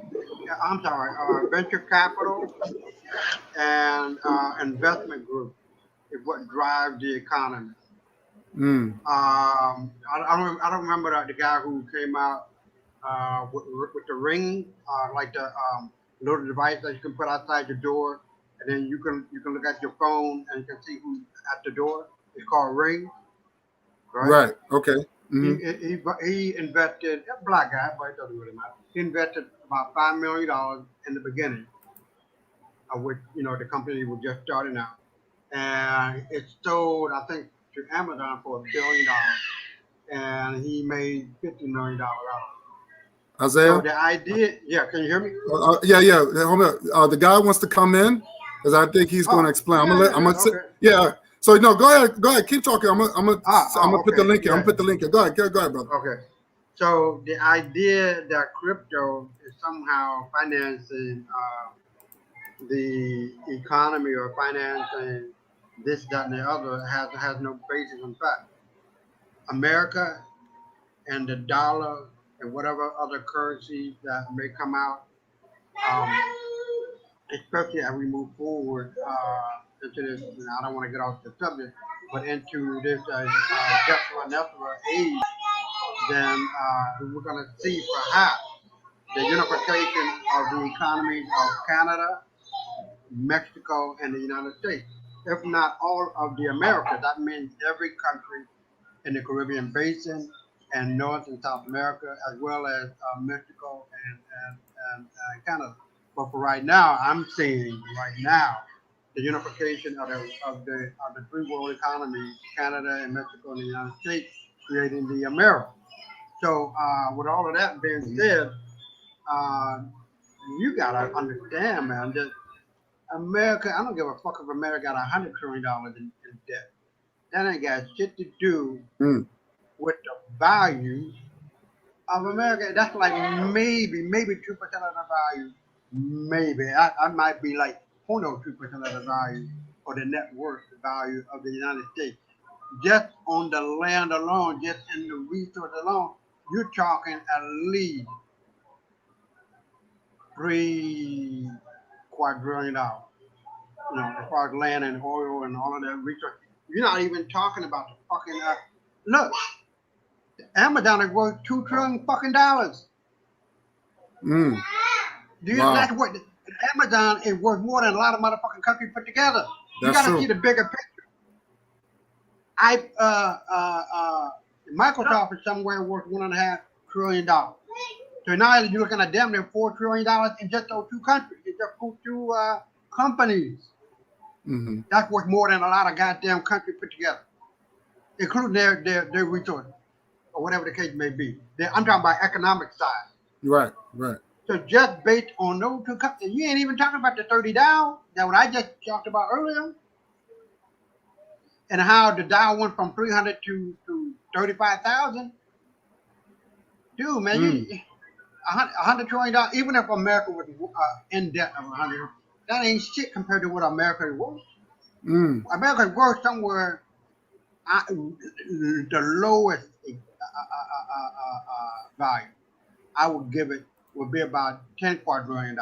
venture capital and investment group is what drives the economy. I don't remember the guy who came out with the ring, like the little device that you can put outside your door, and then you can look at your phone and you can see who's at the door. It's called Ring. Right. Okay. He invested, a black guy, but it doesn't really matter. He invested about $5 million in the beginning, of which the company was just starting out, and it sold, I think, to Amazon for $1 billion, and he made $50 million out of it. Isaiah? So the idea, yeah, can you hear me? Yeah. Hold on. The guy wants to come in because I think he's going to explain. Yeah. So no, go ahead. Keep talking. I'm gonna put the link here. I'm gonna put the link here. Go ahead, brother. Okay. So the idea that crypto is somehow financing the economy or financing this, that, and the other has no basis in fact. America and the dollar and whatever other currencies that may come out, especially as we move forward into this, I don't want to get off the subject, but into this Joshua age, then we're going to see perhaps the unification of the economies of Canada, Mexico, and the United States. If not all of the Americas, that means every country in the Caribbean basin and North and South America, as well as Mexico and Canada. But for right now, I'm saying right now, the unification of the three world economies, Canada and Mexico and the United States, creating the America. So with all of that being said, uh, you gotta understand, man, that America, I don't give a fuck if America got $100 trillion in debt. That ain't got shit to do Mm. with the value of America. That's like maybe 2% of the value. Maybe. I might be like 0.02% of the value or the net worth value of the United States. Just on the land alone, just in the resource alone, you're talking at least $3 quadrillion. As far as land and oil and all of that resource. You're not even talking about the fucking look. Amazon is worth $2 trillion fucking dollars. Mm. Wow. That's what Amazon is worth more than a lot of motherfucking countries put together. You got to see the bigger picture. Microsoft is somewhere worth $1.5 trillion. So now you're looking at them, they're $4 trillion in just those two countries, in just those two companies. Mm-hmm. That's worth more than a lot of goddamn countries put together, including their resources or whatever the case may be. I'm talking about economic side. Right. So just based on those two companies, you ain't even talking about the 30 Dow that what I just talked about earlier, and how the Dow went from 300 to 35,000. Dude, man, $100 trillion. Even if America was in debt of 100, that ain't shit compared to what America is worth. Mm. America is worth somewhere the lowest value. I would give it would be about $10 quadrillion.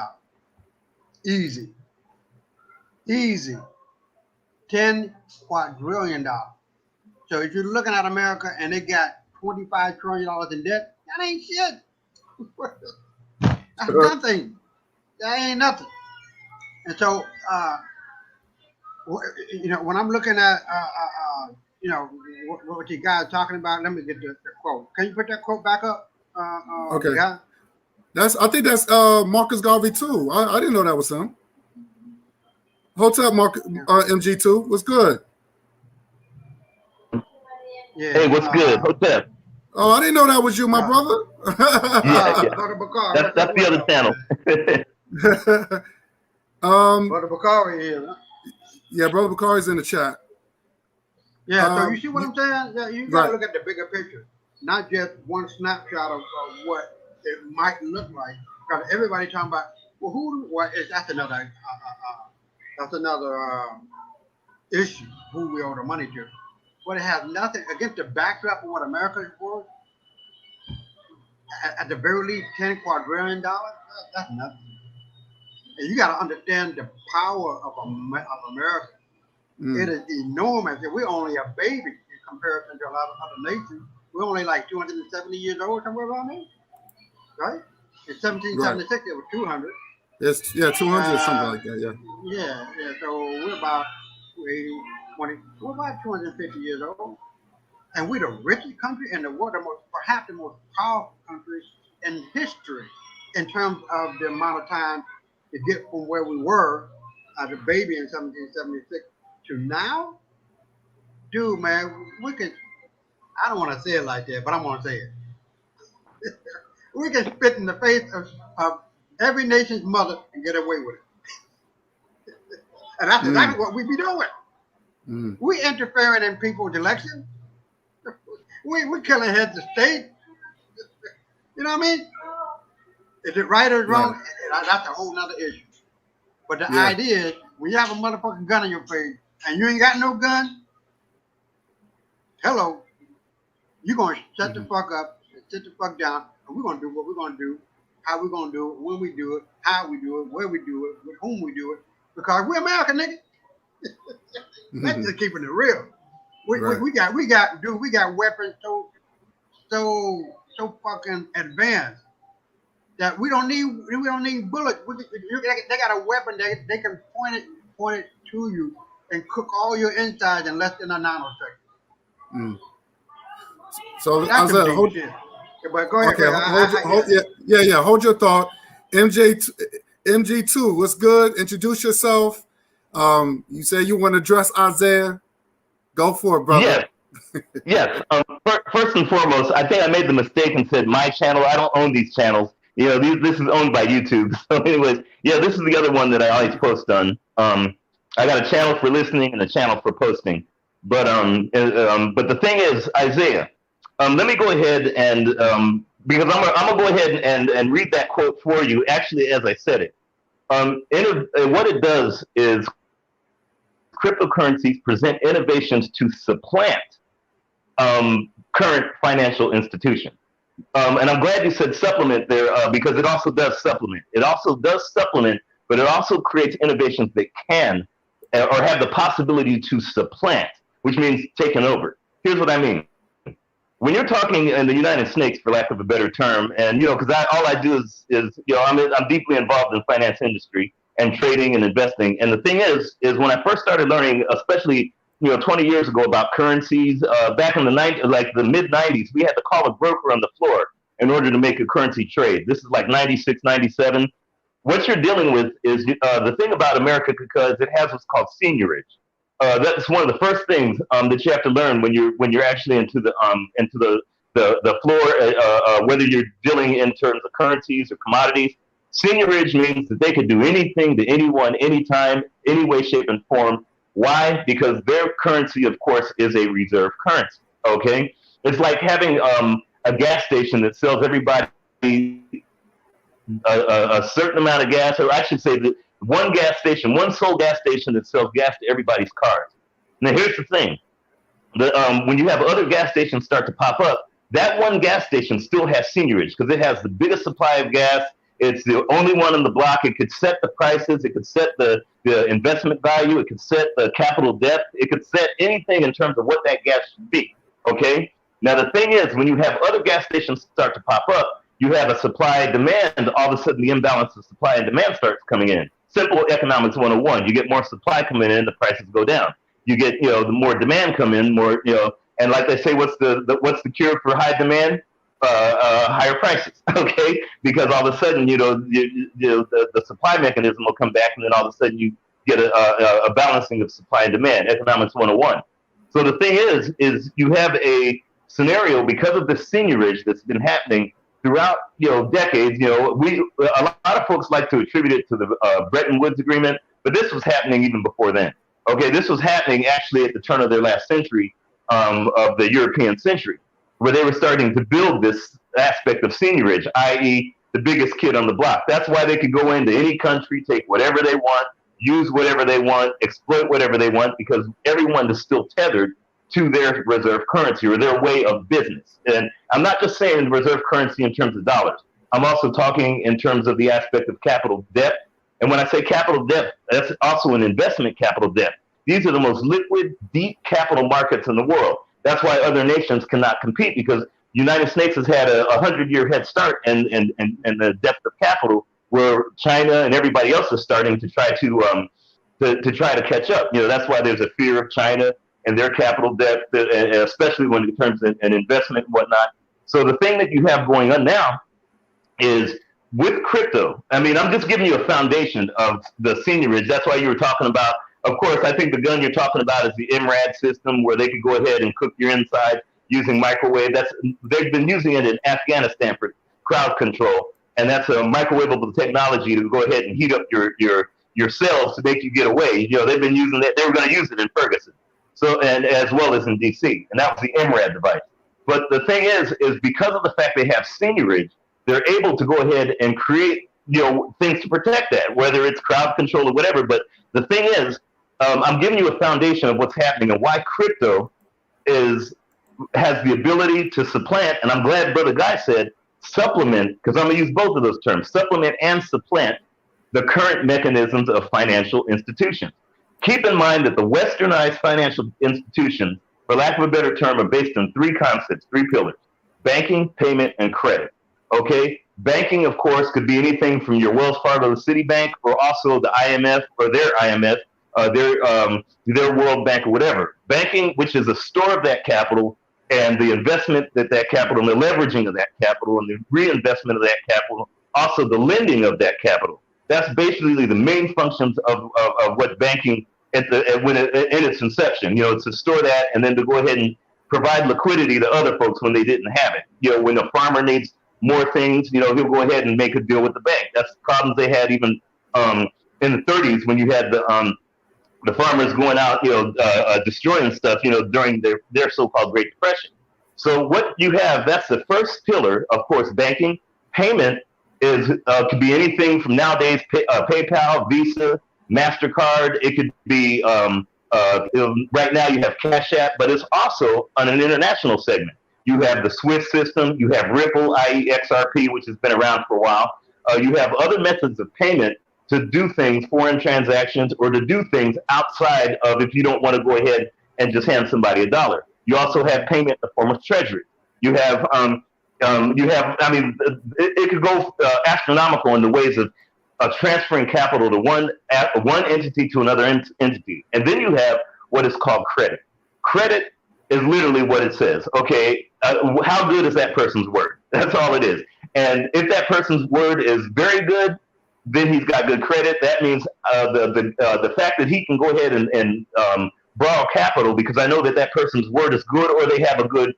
Easy. $10 quadrillion. So if you're looking at America and they got $25 trillion in debt, that ain't shit. That's nothing. That ain't nothing. And so, when I'm looking at, what you guys are talking about, let me get the quote. Can you put that quote back up? Okay. Guy? I think that's Marcus Garvey too. I didn't know that was him. Hotel MG2 was good. Yeah. Hey, what's good? Hotel. Oh, I didn't know that was you, my brother. Brother Bakari. That's the other channel. Brother Bakari here. Huh? Yeah, Brother Bakari's in the chat. Yeah, so you see what I'm saying? Yeah, you gotta look at the bigger picture, not just one snapshot of what it might look like. Because everybody talking about, that's another issue, who we owe the money to. But it has nothing against the backdrop of what America is worth. At the very least, $10 quadrillion. That's nothing. And you got to understand the power of America. It is enormous. We're only a baby in comparison to a lot of other nations. We're only like 270 years old, somewhere around there, right? In 1776, it was 200. It's 200 or something like that. Yeah. So we're about 250 years old, and we're the richest country in the world, perhaps the most powerful country in history, in terms of the amount of time to get from where we were as a baby in 1776 to now. Dude, man, we could. I don't want to say it like that, but I'm gonna say it. We can spit in the face of every nation's mother and get away with it. And that's exactly what we be doing. We interfering in people's elections. We killing heads of state. You know what I mean? Is it right or wrong? That's a whole nother issue. But the idea is, when you have a motherfucking gun in your face and you ain't got no gun, hello, you're going to shut the fuck up, sit the fuck down, and we're going to do what we're going to do, how we're going to do it, when we do it, how we do it, where we do it, with whom we do it, because we're American, nigga. That's just keeping it real. We got weapons so fucking advanced that we don't need bullets. They got a weapon they can point it to you and cook all your insides in less than a nanosecond. So I said, but go ahead. Okay, hold your thought. MG2, what's good? Introduce yourself. You say you want to address Isaiah. Go for it, brother. Yes. Yes. First and foremost, I think I made the mistake and said my channel. I don't own these channels. This is owned by YouTube. So, anyways, yeah, this is the other one that I always post on. I got a channel for listening and a channel for posting. But the thing is, Isaiah, let me go ahead and because I'm gonna go ahead and read that quote for you. Actually, as I said it, what it does is cryptocurrencies present innovations to supplant current financial institutions. And I'm glad you said supplement there because it also does supplement. It also does supplement, but it also creates innovations that can or have the possibility to supplant, which means taking over. Here's what I mean. When you're talking in the United States, for lack of a better term, and because all I do is I'm deeply involved in the finance industry and trading and investing. And the thing is when I first started learning, especially 20 years ago, about currencies, back in the mid 90s, we had to call a broker on the floor in order to make a currency trade. This is like 96, 97. What you're dealing with is the thing about America, because it has what's called seigniorage. That's one of the first things that you have to learn when you're actually into the floor, whether you're dealing in terms of currencies or commodities. Seigniorage means that they could do anything to anyone, anytime, any way, shape, and form. Why? Because their currency, of course, is a reserve currency. Okay, it's like having a gas station that sells everybody a certain amount of gas, or I should say that one sole gas station that sells gas to everybody's cars. Now, here's the thing. When you have other gas stations start to pop up, that one gas station still has seigniorage because it has the biggest supply of gas. It's the only one on the block. It could set the prices. It could set the investment value. It could set the capital depth. It could set anything in terms of what that gas should be. Okay? Now, the thing is, when you have other gas stations start to pop up, you have a supply-demand. All of a sudden, the imbalance of supply and demand starts coming in. Simple economics 101. You get more supply coming in, the prices go down. You get, the more demand come in, more, and like they say, what's the cure for high demand? Higher prices, okay? Because all of a sudden, the supply mechanism will come back, and then all of a sudden you get a balancing of supply and demand. Economics 101. So the thing is you have a scenario because of the seigniorage that's been happening throughout decades. A lot of folks like to attribute it to the Bretton Woods Agreement, but this was happening even before then. Okay, this was happening actually at the turn of their last century, of the European century, where they were starting to build this aspect of seigniorage, i.e. the biggest kid on the block. That's why they could go into any country, take whatever they want, use whatever they want, exploit whatever they want, because everyone is still tethered to their reserve currency or their way of business. And I'm not just saying reserve currency in terms of dollars. I'm also talking in terms of the aspect of capital depth. And when I say capital depth, that's also an investment capital depth. These are the most liquid, deep capital markets in the world. That's why other nations cannot compete, because the United States has had a 100-year head start in the depth of capital, where China and everybody else is starting to try to catch up. That's why there's a fear of China and their capital depth, especially when it comes to an investment and whatnot. So the thing that you have going on now is with crypto. I mean, I'm just giving you a foundation of the seigniorage. That's why you were talking about. Of course, I think the gun you're talking about is the MRAD system, where they could go ahead and cook your inside using microwave. They've been using it in Afghanistan for crowd control, and that's a microwavable technology to go ahead and heat up your cells to make you get away. They've been using that. They were going to use it in Ferguson, so and as well as in D.C., and that was the MRAD device. But the thing is because of the fact they have seigniorage, they're able to go ahead and create things to protect that, whether it's crowd control or whatever. But the thing is, I'm giving you a foundation of what's happening and why crypto has the ability to supplant, and I'm glad Brother Guy said supplement, because I'm going to use both of those terms, supplement and supplant the current mechanisms of financial institutions. Keep in mind that the westernized financial institutions, for lack of a better term, are based on three concepts, three pillars: banking, payment, and credit. Okay? Banking, of course, could be anything from your Wells Fargo Citibank, or also the IMF or their IMF, their World Bank or whatever. Banking, which is a store of that capital, and the investment that capital, and the leveraging of that capital, and the reinvestment of that capital, also the lending of that capital. That's basically the main functions of what banking in its inception. It's to store that and then to go ahead and provide liquidity to other folks when they didn't have it. When a farmer needs more things, he'll go ahead and make a deal with the bank. That's the problems they had even in the 30s when you had the farmers going out, destroying stuff, during their so-called Great Depression. So what you have, that's the first pillar, of course, banking. Payment could be anything from nowadays, PayPal, Visa, MasterCard. It could be, right now you have Cash App, but it's also on an international segment. You have the SWIFT system, you have Ripple, i.e. XRP, which has been around for a while. You have other methods of payment to do things, foreign transactions, or to do things outside of if you don't want to go ahead and just hand somebody a dollar. You also have payment in the form of treasury. You have, it could go astronomical in the ways of transferring capital to one entity to another entity. And then you have what is called credit. Credit is literally what it says. Okay, how good is that person's word? That's all it is. And if that person's word is very good, then he's got good credit. That means the fact that he can go ahead and borrow capital because I know that person's word is good, or they have a good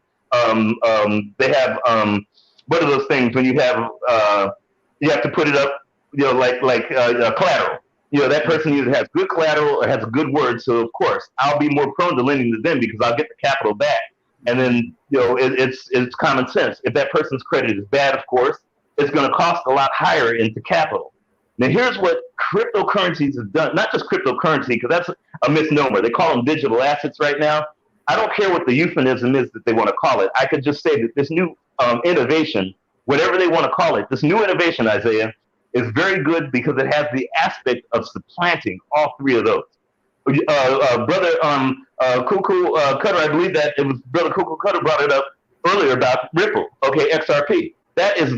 what are those things when you have to put it up, like collateral. That person either has good collateral or has a good word. So of course I'll be more prone to lending to them because I'll get the capital back. And then it's common sense. If that person's credit is bad, of course, it's going to cost a lot higher into capital. Now, here's what cryptocurrencies have done. Not just cryptocurrency, because that's a misnomer. They call them digital assets right now. I don't care what the euphemism is that they want to call it. I could just say that this new innovation, whatever they want to call it, this new innovation, Isaiah, is very good because it has the aspect of supplanting all three of those. Brother Cuckoo Cutter, I believe that it was Brother Cuckoo Cutter brought it up earlier about Ripple, XRP. That was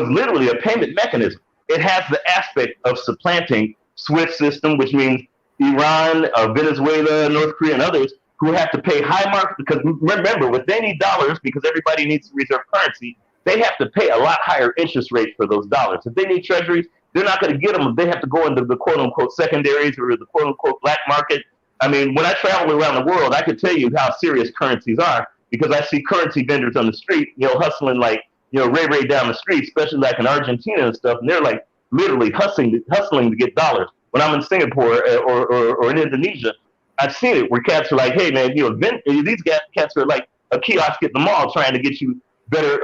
literally a payment mechanism. It has the aspect of supplanting SWIFT system, which means Iran, Venezuela, North Korea, and others who have to pay high marks because remember, when they need dollars because everybody needs reserve currency, they have to pay a lot higher interest rate for those dollars. If they need treasuries, they're not going to get them. They have to go into the quote-unquote secondaries or the quote-unquote black market. I mean, when I travel around the world, I could tell you how serious currencies are because I see currency vendors on the street, hustling like, Ray down the street, especially like in Argentina and stuff, and they're like literally hustling to get dollars. When I'm in Singapore or in Indonesia, I've seen it where cats are like, hey man, these cats are like a kiosk at the mall trying to get you better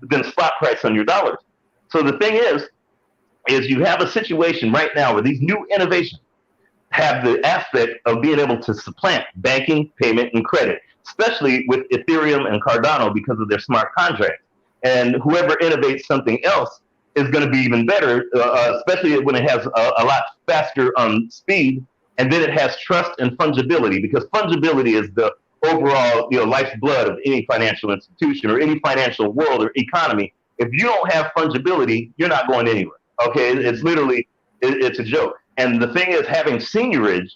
than spot price on your dollars. So the thing is you have a situation right now where these new innovations have the aspect of being able to supplant banking, payment, and credit, especially with Ethereum and Cardano because of their smart contracts. And whoever innovates something else is going to be even better, especially when it has a lot faster speed. And then it has trust and fungibility because fungibility is the overall lifeblood of any financial institution or any financial world or economy. If you don't have fungibility, you're not going anywhere. Okay, it's literally it's a joke. And the thing is, having seigniorage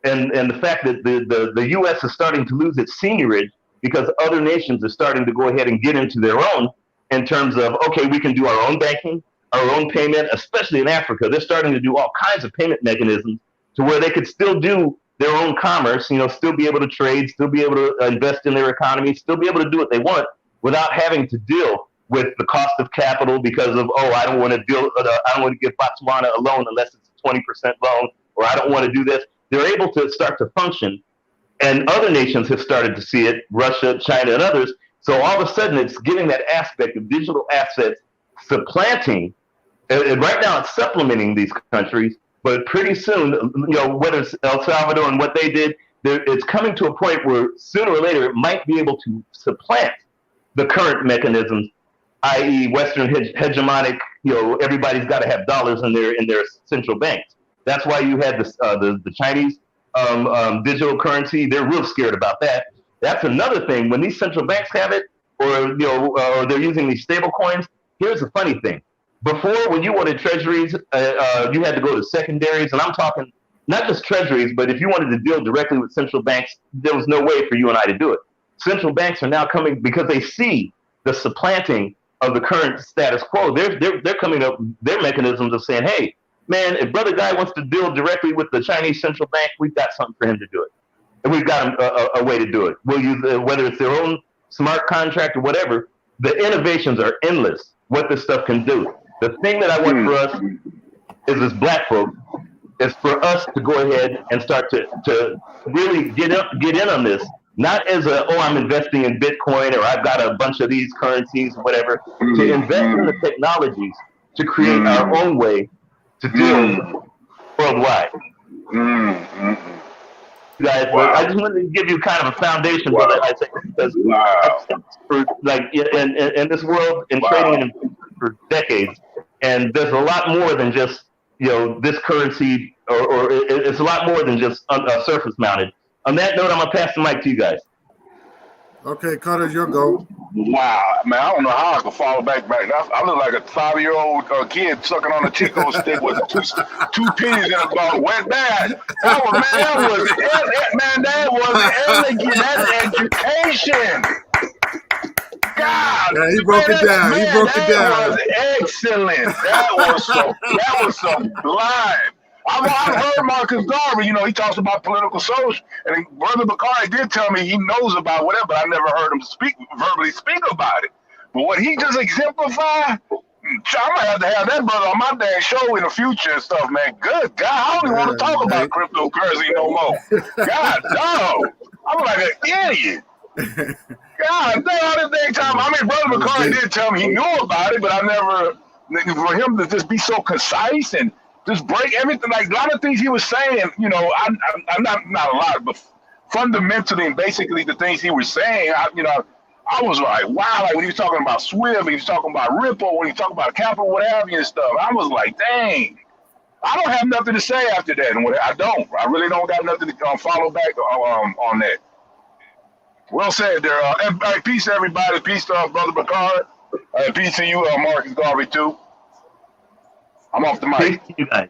and the fact that the U.S. is starting to lose its seigniorage because other nations are starting to go ahead and get into their own in terms of, okay, we can do our own banking, our own payment, especially in Africa. They're starting to do all kinds of payment mechanisms to where they could still do their own commerce, still be able to trade, still be able to invest in their economy, still be able to do what they want without having to deal with the cost of capital because of, I don't want to give Botswana a loan unless it's a 20% loan, or I don't want to do this. They're able to start to function, and other nations have started to see it, Russia, China, and others. So all of a sudden, it's giving that aspect of digital assets supplanting, and right now it's supplementing these countries, but pretty soon, whether it's El Salvador and what they did, it's coming to a point where sooner or later it might be able to supplant the current mechanisms, i.e. Western hegemonic, everybody's got to have dollars in their central banks. That's why you had the Chinese digital currency. They're real scared about that. That's another thing. When these central banks have it, or they're using these stable coins, here's the funny thing. Before, when you wanted treasuries, you had to go to secondaries, and I'm talking not just treasuries, but if you wanted to deal directly with central banks, there was no way for you and I to do it. Central banks are now coming because they see the supplanting of the current status quo. They're coming up with their mechanisms of saying, hey, man, if brother guy wants to deal directly with the Chinese central bank, we've got something for him to do it. And we've got a way to do it. We'll use whether it's their own smart contract or whatever. The innovations are endless. What this stuff can do. The thing that I want for us is as black folk is for us to go ahead and start to really get in on this. Not as I'm investing in Bitcoin or I've got a bunch of these currencies or whatever. To invest in the technologies to create our own way to deal worldwide. Guys, but I just wanted to give you kind of a foundation, brother Isaac, because for like in this world, in trading and for decades, and there's a lot more than just this currency, or it's a lot more than just surface mounted. On that note, I'm gonna pass the mic to you guys. Okay, Cutter, your go. Wow, man, I don't know how I could follow back. I look like a 5-year-old kid sucking on a Chico stick with two pennies in a bottle. Went bad. That was elegant. That's education. God, yeah, he broke it down. He broke it down. That was excellent. That was sublime. I've heard Marcus Garvey, he talks about political social, and Brother Bakari did tell me he knows about whatever, but I never heard him verbally speak about it. But what he just exemplified, I might have to have that brother on my dang show in the future and stuff, man. Good God, I don't even want to talk about cryptocurrency no more. God, no. I'm like an idiot. God, all this dang time. I mean, Brother Bakari did tell me he knew about it, but I never, for him to just be so concise and just break everything, like a lot of things he was saying, I'm not a lot, but fundamentally and basically the things he was saying, I was like, wow, like when he was talking about Swift, he was talking about Ripple, when he was talking about capital, what have you and stuff, I was like, dang, I don't have nothing to say after that, and I really don't got nothing to follow back on that. Well said there. Peace to everybody, peace to Brother Bakari, peace to you, Marcus Garvey too. I'm off the mic. You guys.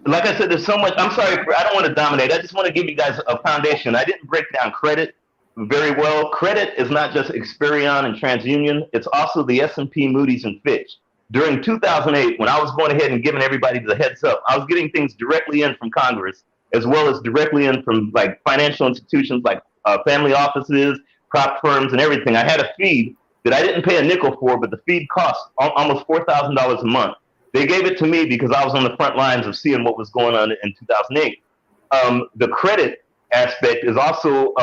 Like I said, there's so much. I'm sorry, I don't want to dominate. I just want to give you guys a foundation. I didn't break down credit very well. Credit is not just Experian and TransUnion. It's also the S&P, Moody's, and Fitch. During 2008, when I was going ahead and giving everybody the heads up, I was getting things directly in from Congress, as well as directly in from like financial institutions like family offices, prop firms, and everything. I had a feed that I didn't pay a nickel for, but the feed cost almost $4,000 a month. They gave it to me because I was on the front lines of seeing what was going on in 2008. The credit aspect is also,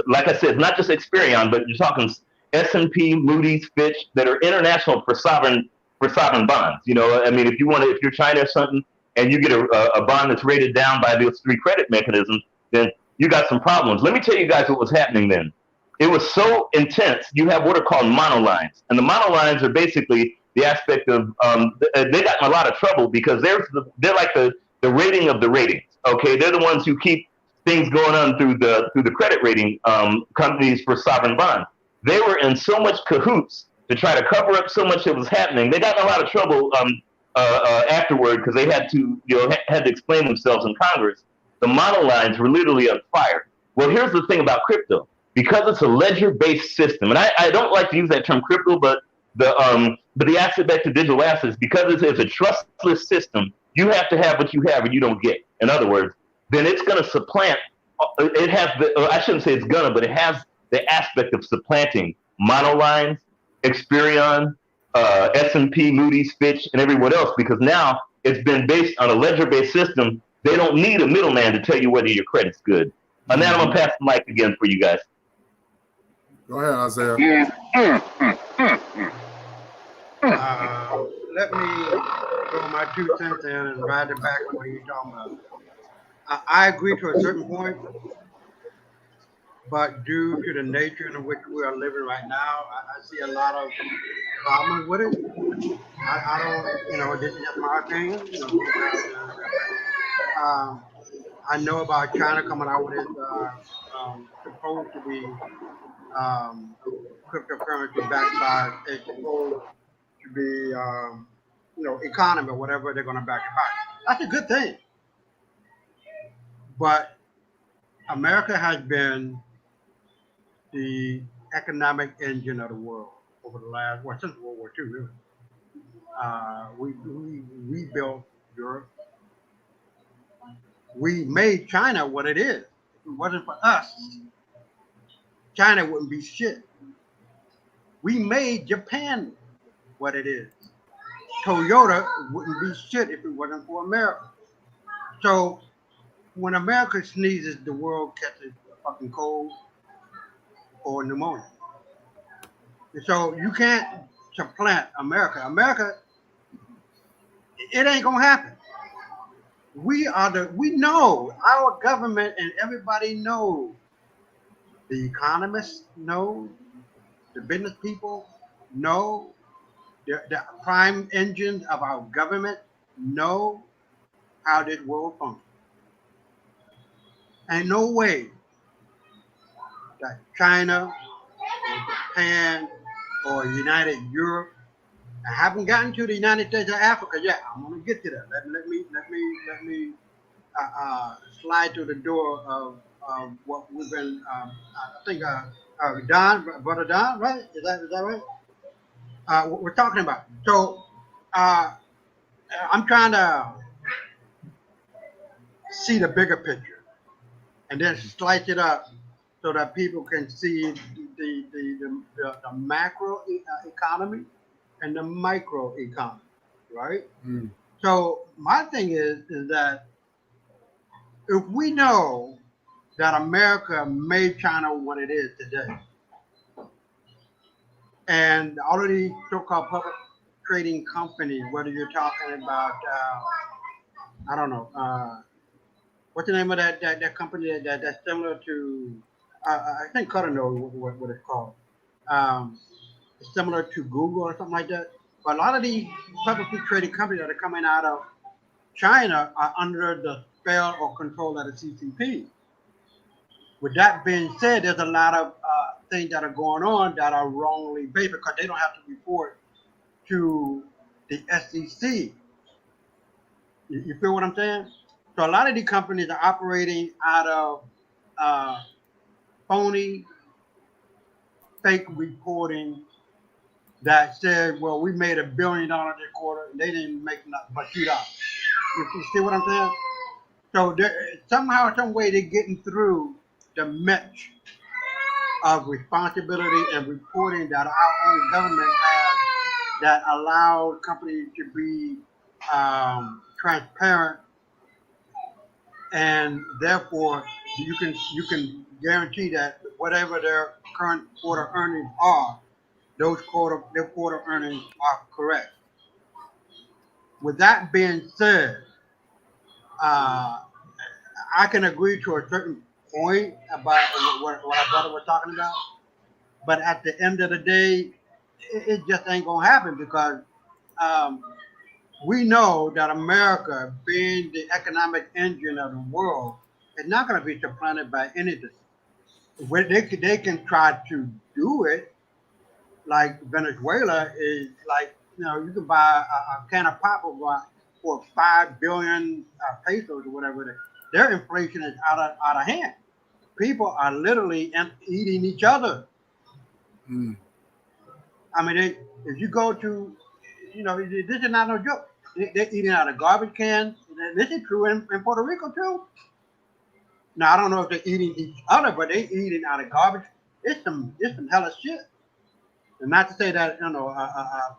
like I said, not just Experian, but you're talking S&P, Moody's, Fitch, that are international for sovereign bonds. If you're China or something, and you get a bond that's rated down by those three credit mechanisms, then you got some problems. Let me tell you guys what was happening then. It was so intense. You have what are called monolines, and the monolines are basically the aspect of they got in a lot of trouble because they're like the rating of the ratings. Okay, they're the ones who keep things going on through the credit rating companies for sovereign bonds. They were in so much cahoots to try to cover up so much that was happening. They got in a lot of trouble afterward because they had to explain themselves in Congress. The monolines were literally on fire. Well, here's the thing about crypto. Because it's a ledger-based system, and I don't like to use that term crypto, but the asset back to digital assets, because it's a trustless system, you have to have what you have or you don't get. In other words, then it's going to supplant. It has I shouldn't say it's gonna, but it has the aspect of supplanting monolines, Experian, S&P, Moody's, Fitch, and everyone else, because now it's been based on a ledger-based system. They don't need a middleman to tell you whether your credit's good. And now I'm gonna pass the mic again for you guys. Go ahead, Isaiah. Let me throw my 2 cents in and ride it back on what you're talking about. I agree to a certain point, but due to the nature in which we are living right now, I see a lot of problems with it. I don't, this is just my opinion. I know about China coming out with its supposed to be cryptocurrency backed by it's supposed to be economy or whatever they're going to back it by. That's a good thing. But America has been the economic engine of the world. over the last, well, since World War II, really. We rebuilt Europe. We made China what it is. If it wasn't for us, China wouldn't be shit. We made Japan what it is. Toyota wouldn't be shit if it wasn't for America. So when America sneezes, the world catches a fucking cold or pneumonia. And so you can't supplant America. America, it ain't gonna happen. We know, our government and everybody knows. The economists know, the business people know, the prime engines of our government know how this world functions. Ain't no way that China or Japan or United Europe. I haven't gotten to the United States of Africa yet. I'm gonna get to that. Let me slide through the door of what we've been. I think Don, brother Don, right? Is that right? What we're talking about. So I'm trying to see the bigger picture and then slice it up so that people can see the macro economy and the micro economy, right? Mm. So my thing is that if we know that America made China what it is today, and all of these so-called public trading companies, whether you're talking about, I don't know, what's the name of that company that's similar to, I think Cutter knows what it's called. It's similar to Google or something like that. But a lot of these publicly traded companies that are coming out of China are under the spell or control of the CCP. With that being said, there's a lot of things that are going on that are wrongly based because they don't have to report to the SEC. You feel what I'm saying? So a lot of these companies are operating out of phony, fake reporting that said, well, we made $1 billion this quarter, and they didn't make nothing but $2. You see what I'm saying? So somehow, some way, they're getting through the mesh of responsibility and reporting that our own government has that allows companies to be transparent, and therefore you can guarantee that whatever their current quarter earnings are, their quarter earnings are correct. With that being said, I can agree to a certain point about what our brother was talking about, but at the end of the day, it just ain't gonna happen because we know that America, being the economic engine of the world, is not going to be supplanted by anything. They can try to do it, like Venezuela is like, you can buy a can of pop for 5 billion pesos or whatever. Their inflation is out of hand. People are literally eating each other. Mm. I mean, if you go to, this is not no joke. They're eating out of garbage cans. This is true in Puerto Rico too. Now I don't know if they're eating each other, but they're eating out of garbage. It's some hella shit. And not to say that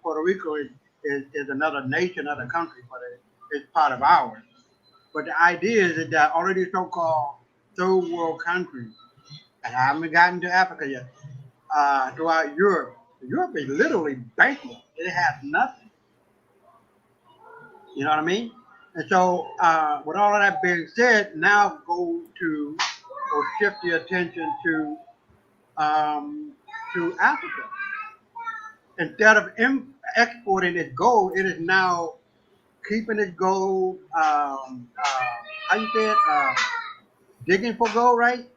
Puerto Rico is another nation, another country, but it's part of ours. But the idea is that all of these so-called third world countries, and I haven't gotten to Africa yet, throughout Europe. Europe is literally bankrupt. It has nothing. You know what I mean? And so, with all of that being said, now go to or shift the attention to Africa. Instead of exporting its gold, it is now keeping its gold. How you say it? Digging for gold, right?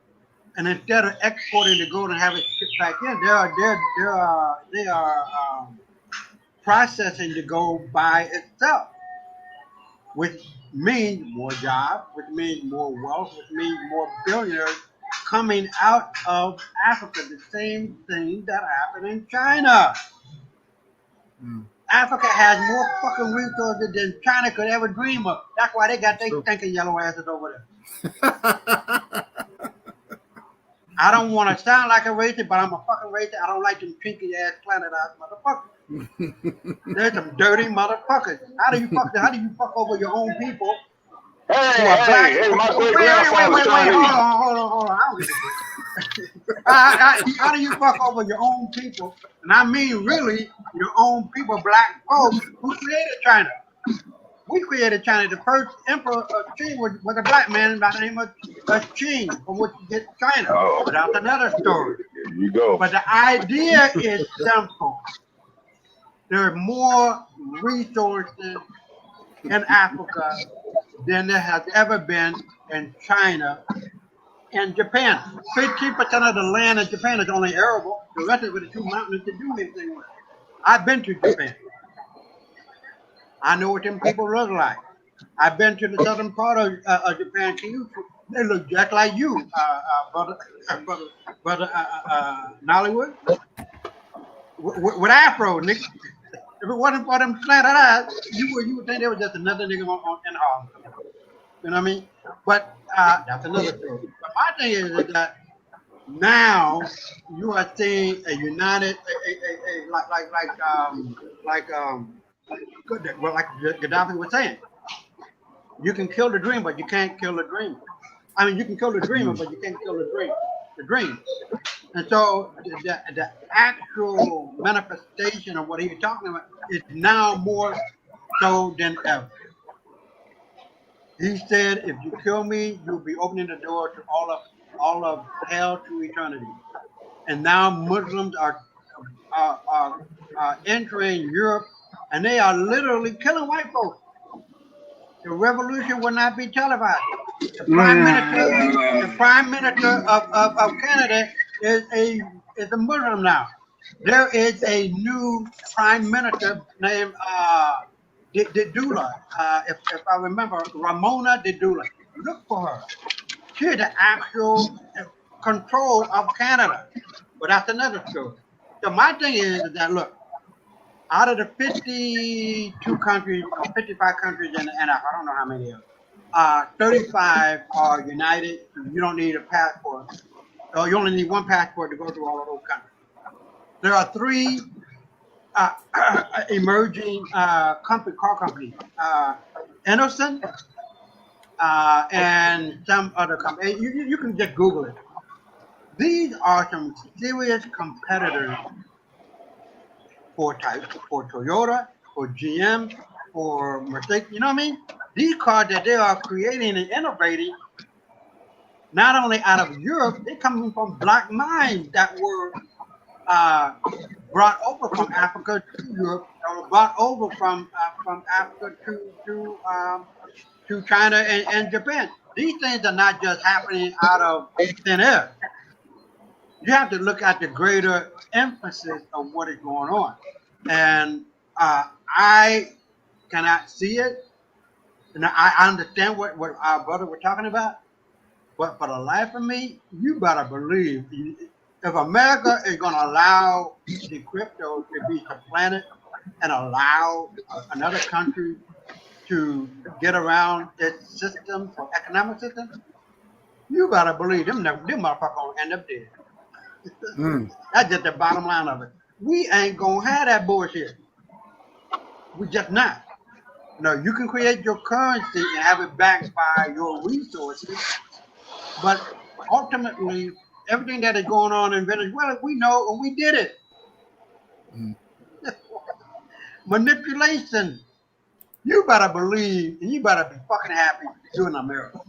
And instead of exporting the gold and having it shipped back in, they are processing the gold by itself, which means more jobs, which means more wealth, which means more billionaires coming out of Africa. The same thing that happened in China. Africa has more fucking resources than China could ever dream of. That's why they got their stinking yellow asses over there. I don't want to sound like a racist, but I'm a fucking racist. I don't like them pinky ass planet ass motherfuckers. They're some dirty motherfuckers. How do you fuck over your own people Hey, who are black? hey, my great Wait, grandfather was Chinese. hold on. I don't get it. How do you fuck over your own people? And I mean really your own people, black folks who created China. We created China. The first emperor of Qing was a black man by the name of Qing, from which you get China. Oh. But that's another story. There you go. But the idea is simple. There are more resources in Africa than there has ever been in China and Japan. 15% of the land in Japan is only arable. The rest of it is too mountainous to do anything with. I've been to Japan. I know what them people look like. I've been to the southern part of Japan. They look just like you, brother Nollywood. With afro, nigga. If it wasn't for them slanted eyes, you would think they were just another nigga in Harlem. You know what I mean? But that's another story. But my thing is that now you are seeing a united, like Gaddafi was saying, you can kill the dream, but you can't kill the dreamer. I mean, you can kill the dreamer, but you can't kill the dream. And so the actual manifestation of what he was talking about is now more so than ever. He said, if you kill me, you'll be opening the door to all of hell to eternity. And now Muslims are entering Europe, and they are literally killing white folks. The revolution will not be televised. The prime minister of Canada is a Muslim now. There is a new prime minister named Didula. If I remember, Ramona Didula. Look for her. She's the actual control of Canada. But that's another story. So my thing is that, look, out of the 52 countries, or 55 countries, and I don't know how many of them, 35 are united. You don't need a passport. Or you only need one passport to go through all of those countries. There are three emerging car companies, Innocent and some other companies. You can just Google it. These are some serious competitors for Toyota, for GM, for Mercedes. You know what I mean? These cars that they are creating and innovating, not only out of Europe, they're coming from black minds that were brought over from Africa to Europe, or brought over from Africa to China and Japan. These things are not just happening out of thin air. You have to look at the greater emphasis of what is going on. And I cannot see it. And I understand what our brother was talking about. But for the life of me, you better believe, if America is going to allow the crypto to be supplanted and allow another country to get around its system or economic system, you better believe them motherfuckers going to end up dead. That's just the bottom line of it. We ain't going to have that bullshit. We just not. No, you can create your currency and have it backed by your resources, but ultimately, everything that is going on in Venezuela, we know and we did it. Manipulation. You better believe and you better be fucking happy you're in America.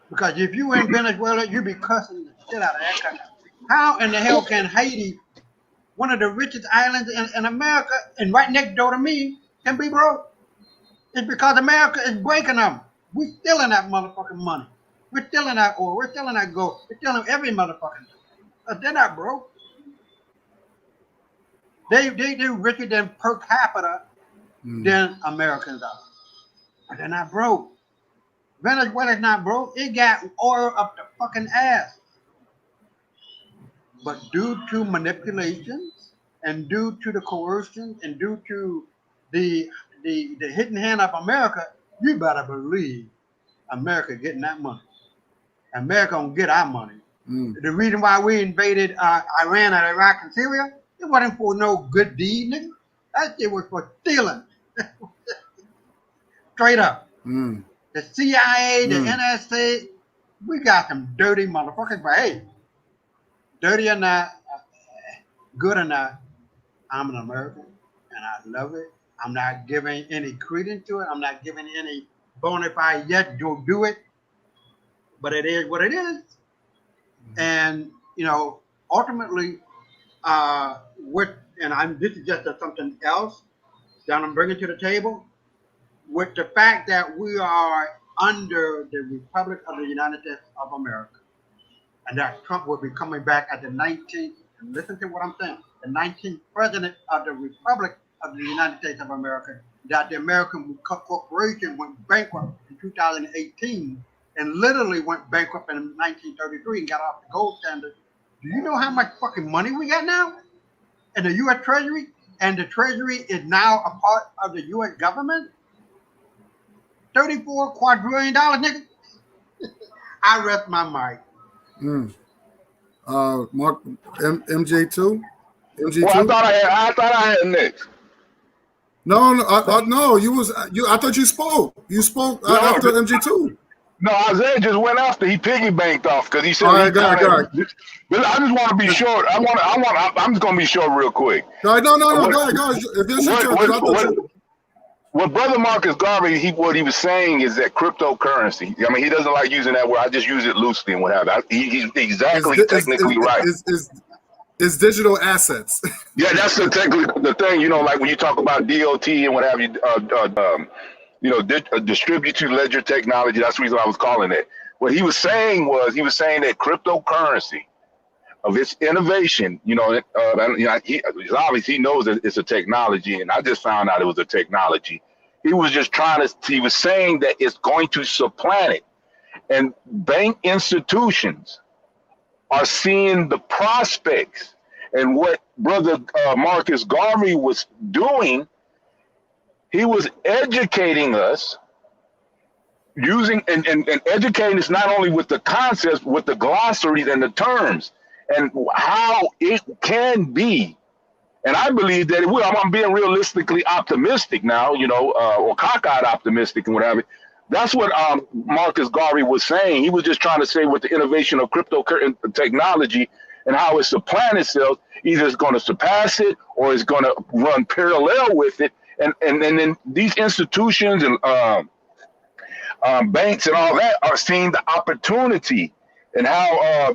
Because if you in Venezuela, you be cussing the shit out of that country. How in the hell can Haiti, one of the richest islands in America, and right next door to me, can be broke? It's because America is breaking them. We're stealing that motherfucking money. We're stealing that oil. We're stealing that gold. We're stealing every motherfucking thing. They're not broke. They're richer than per capita than Americans are. But they're not broke. Venezuela's not broke. It got oil up the fucking ass. But due to manipulations and due to the coercion and due to the the hidden hand of America, you better believe America getting that money. America gonna get our money. Mm. The reason why we invaded Iran and Iraq and Syria, it wasn't for no good deed, nigga. That shit was for stealing. Straight up. Mm. The CIA, the Mm. NSA, we got some dirty motherfuckers, but hey, dirty or not, good or not, I'm an American and I love it. I'm not giving any credence to it. I'm not giving any bona fide yet. You'll do it, but it is what it is. And ultimately, what and I'm this is just something else that I'm bringing to the table with the fact that we are under the Republic of the United States of America, and that Trump will be coming back at the 19th. And listen to what I'm saying: the 19th president of the Republic of the United States of America. That the American corporation went bankrupt in 2018 and literally went bankrupt in 1933 and got off the gold standard. Do you know how much fucking money we got now in the U.S. Treasury? And the Treasury is now a part of the U.S. government. $34 quadrillion, nigga. I rest my mic. Mm. Mark MJ2. Well, I MG2. thought I had next. No, no, you. I thought you spoke. You spoke No, after MG2. no, Isaiah just went after. He piggybanked off because he said All he right, go kind ahead. of. I just want to be short. I'm just gonna be short real quick. No, What, go ahead. If it's your what, turn, 'cause I what, thought what, you. what Brother Marcus Garvey, what he was saying is that cryptocurrency. I mean, he doesn't like using that word. I just use it loosely and what have you. He's exactly technically right. Is digital assets. Yeah, that's the thing. Like when you talk about DOT and what have you, distributed ledger technology. That's the reason I was calling it. What he was saying that cryptocurrency of its innovation, he obviously he knows that it's a technology, and I just found out it was a technology. He was saying that it's going to supplant it, and bank institutions are seeing the prospects. And what Brother Marcus Garvey was doing, he was educating us using and educating us not only with the concepts, with the glossaries and the terms and how it can be. And I believe that it will. I'm being realistically optimistic now, or cockeyed optimistic and whatever. That's what Marcus Garvey was saying. He was just trying to say with the innovation of crypto technology and how it supplant itself, either it's going to surpass it or it's going to run parallel with it. And then these institutions and banks and all that are seeing the opportunity and how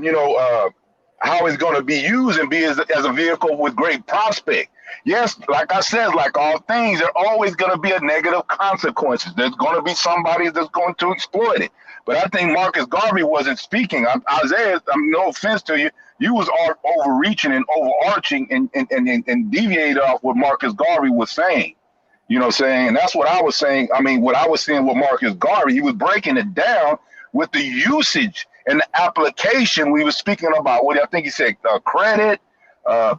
it's going to be used and be as a vehicle with great prospect. Yes, like I said, like all things, there are always going to be a negative consequences. There's going to be somebody that's going to exploit it. But I think Marcus Garvey wasn't speaking. Isaiah, no offense to you, you was overreaching and overarching and deviated off what Marcus Garvey was saying. You know what I'm saying? And that's what I was saying. I mean, what I was saying with Marcus Garvey, he was breaking it down with the usage and the application. We were speaking about what I think he said, credit,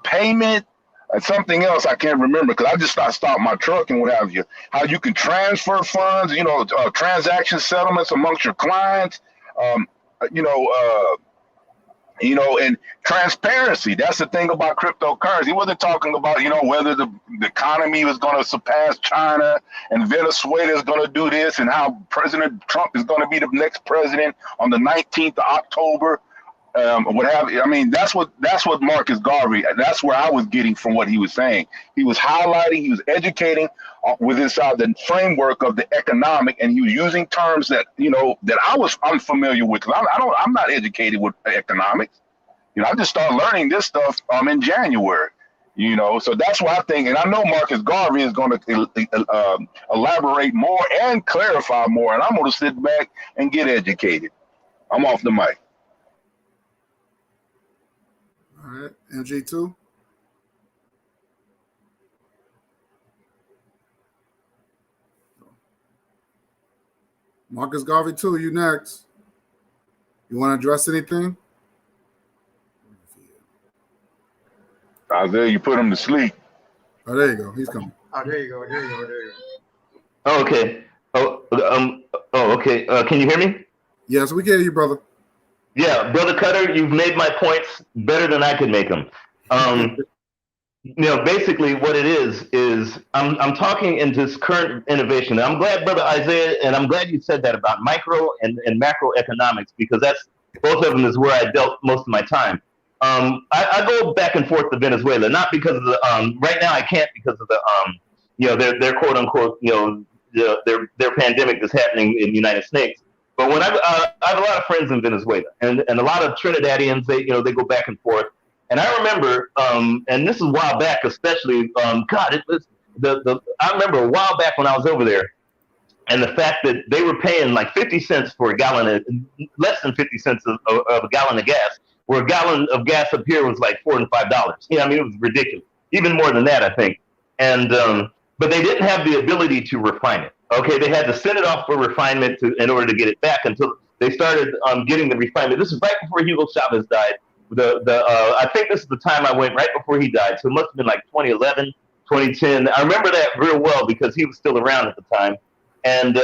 payment, and something else I can't remember because I just stopped my truck and what have you. How you can transfer funds, transaction settlements amongst your clients, and transparency. That's the thing about cryptocurrency. He wasn't talking about, whether the economy was going to surpass China and Venezuela is going to do this and how President Trump is going to be the next president on the 19th of October. What have you. I mean, that's what Marcus Garvey, that's where I was getting from what he was saying. He was highlighting, he was educating within the framework of the economic, and he was using terms that, that I was unfamiliar with. I'm not educated with economics. I just started learning this stuff in January. So that's why I think, and I know Marcus Garvey is going to elaborate more and clarify more, and I'm going to sit back and get educated. I'm off the mic. All right, MG2. Marcus Garvey, too, you next. You want to address anything? Isaiah, you put him to sleep. Oh, there you go. He's coming. Oh, there you go. There you go. There you go. Oh, okay. Okay. Can you hear me? Yes, we can hear you, brother. Yeah, Brother Cutter, you've made my points better than I could make them. Basically what it is I'm talking into this current innovation. And I'm glad, Brother Isaiah, and I'm glad you said that about micro and macroeconomics, because that's both of them is where I dealt most of my time. I go back and forth to Venezuela, not because of the right now I can't because of the their quote unquote their pandemic that's happening in the United States. But when I have a lot of friends in Venezuela and a lot of Trinidadians, they go back and forth. And I remember, and this is a while back, especially, God, I remember a while back when I was over there, and the fact that they were paying like 50 cents for a gallon, less than 50 cents of a gallon of gas, where a gallon of gas up here was like $4 and $5. I mean, it was ridiculous. Even more than that, I think. And but they didn't have the ability to refine it. Okay, they had to send it off for refinement in order to get it back until they started getting the refinement. This is right before Hugo Chavez died. I think this is the time I went right before he died, so it must have been like 2011, 2010. I remember that real well because he was still around at the time. And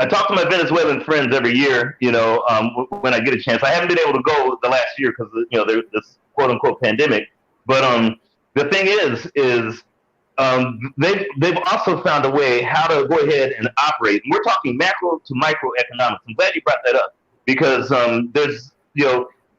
I talk to my Venezuelan friends every year, when I get a chance. I haven't been able to go the last year because there's this quote unquote pandemic. But the thing is they've also found a way how to go ahead and operate. And we're talking macro to microeconomics. I'm glad you brought that up because there's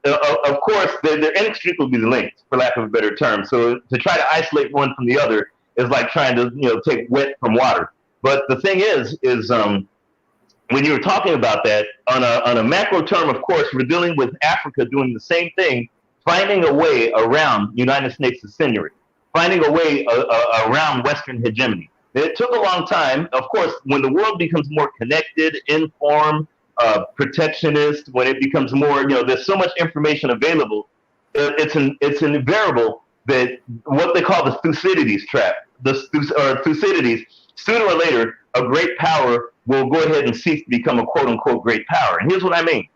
of course, they're inextricably linked, for lack of a better term. So to try to isolate one from the other is like trying to, take wet from water. But the thing is when you were talking about that on a macro term, of course, we're dealing with Africa doing the same thing, finding a way around United States ascendancy, finding a way around Western hegemony. It took a long time. Of course, when the world becomes more connected, informed, protectionist, when it becomes more, there's so much information available, it's invariable that what they call the Thucydides trap, Thucydides, sooner or later, a great power will go ahead and cease to become a quote unquote great power. And here's what I mean.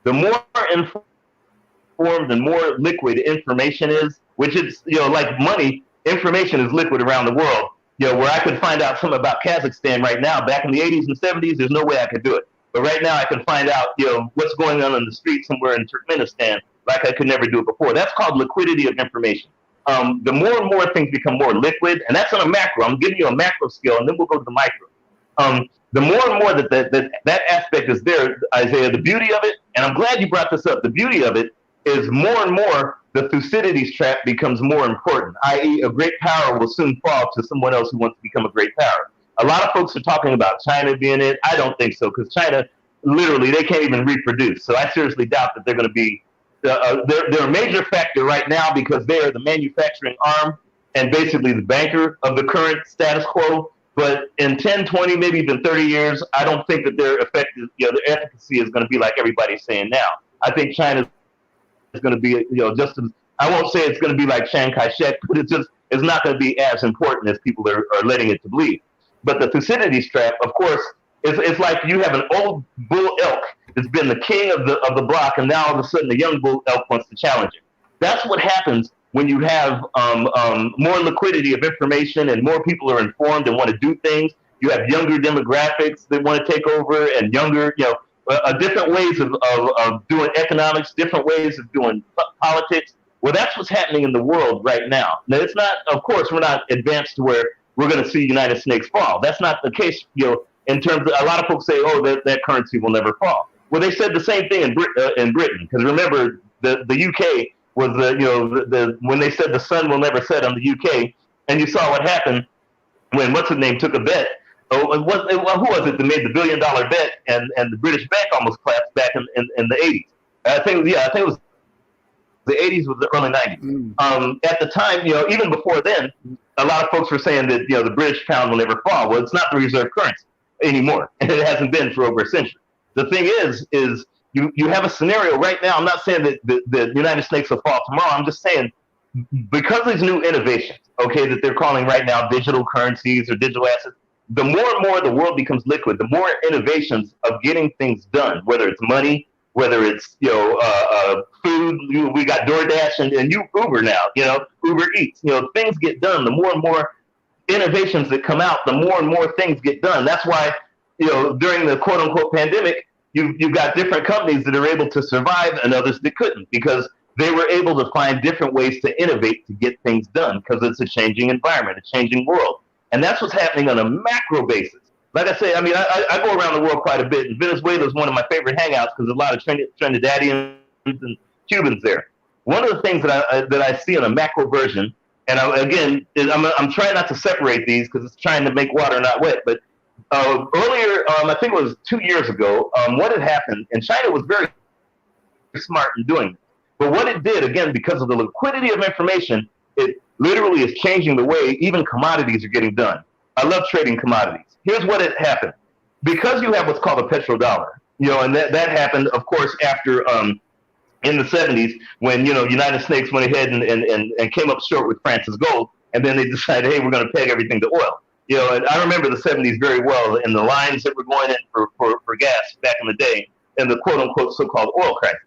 The more informed and more liquid information is, which is, like money, information is liquid around the world. Where I could find out something about Kazakhstan right now, back in the 80s and 70s, there's no way I could do it. But right now I can find out, what's going on in the street somewhere in Turkmenistan like I could never do it before. That's called liquidity of information. The more and more things become more liquid, and that's on a macro. I'm giving you a macro scale, and then we'll go to the micro. The more and more that aspect is there, Isaiah, the beauty of it, and I'm glad you brought this up, the beauty of it is more and more the Thucydides trap becomes more important, i.e. a great power will soon fall to someone else who wants to become a great power. A lot of folks are talking about China being it. I don't think so, because China, literally, they can't even reproduce. So I seriously doubt that they're going to be, they're a major factor right now because they are the manufacturing arm and basically the banker of the current status quo. But in 10, 20, maybe even 30 years, I don't think that their effective, their efficacy is going to be like everybody's saying now. I think China is going to be, just as, I won't say it's going to be like Chiang Kai-shek, but it's not going to be as important as people are letting it to believe. But the Thucydides trap, of course, it's like you have an old bull elk that's been the king of the block, and now all of a sudden the young bull elk wants to challenge it. That's what happens when you have more liquidity of information and more people are informed and want to do things. You have younger demographics that want to take over and younger, different ways of doing economics, different ways of doing politics. Well, that's what's happening in the world right now. Now, it's not, of course, we're not advanced to where we're going to see United Snakes fall. That's not the case, in terms of, a lot of folks say, oh, that currency will never fall. Well, they said the same thing in Britain, because remember, the UK was when they said the sun will never set on the UK, and you saw what happened when what's-his-name took a bet. Who was it that made the $1 billion bet, and the British bank almost collapsed back in the 80s? I think it was the 80s was the early 90s. At the time, even before then, a lot of folks were saying that, the British pound will never fall. Well, it's not the reserve currency anymore. It hasn't been for over a century. The thing is you have a scenario right now. I'm not saying that the United States will fall tomorrow. I'm just saying because of these new innovations, okay, that they're calling right now digital currencies or digital assets, the more and more the world becomes liquid, the more innovations of getting things done, whether it's money, whether it's food. We got DoorDash and Uber now. Uber Eats. Things get done. The more and more innovations that come out, the more and more things get done. That's why during the quote unquote pandemic, you've got different companies that are able to survive and others that couldn't, because they were able to find different ways to innovate to get things done, because it's a changing environment, a changing world. And that's what's happening on a macro basis. Like I say, I go around the world quite a bit, and Venezuela is one of my favorite hangouts because there's a lot of Trinidadians and Cubans there. One of the things that I see in a macro version, and I'm trying not to separate these because it's trying to make water not wet, but earlier, I think it was 2 years ago, what had happened, and China was very smart in doing it. But what it did, again, because of the liquidity of information, it literally is changing the way even commodities are getting done. I love trading commodities. Here's what had happened. Because you have what's called a petrodollar, and that happened, of course, after in the 70s when, United States went ahead and came up short with France's gold, and then they decided, hey, we're going to peg everything to oil. And I remember the 70s very well, and the lines that were going in for gas back in the day, and the quote-unquote so-called oil crisis.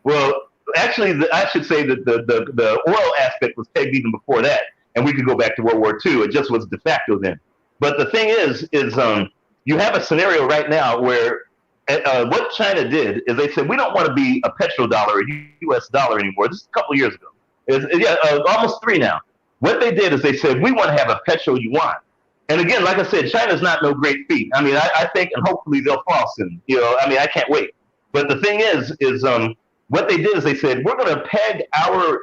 Well, actually, I should say that the oil aspect was pegged even before that, and we could go back to World War II. It just was de facto then. But the thing is you have a scenario right now where what China did is they said, we don't want to be a petrodollar or U.S. dollar anymore. This is a couple of years ago. Almost 3 now. What they did is they said, we want to have a petro yuan. And again, like I said, China's not no great feat. I think, and hopefully they'll fall soon. I can't wait. But the thing is what they did is they said, we're going to peg our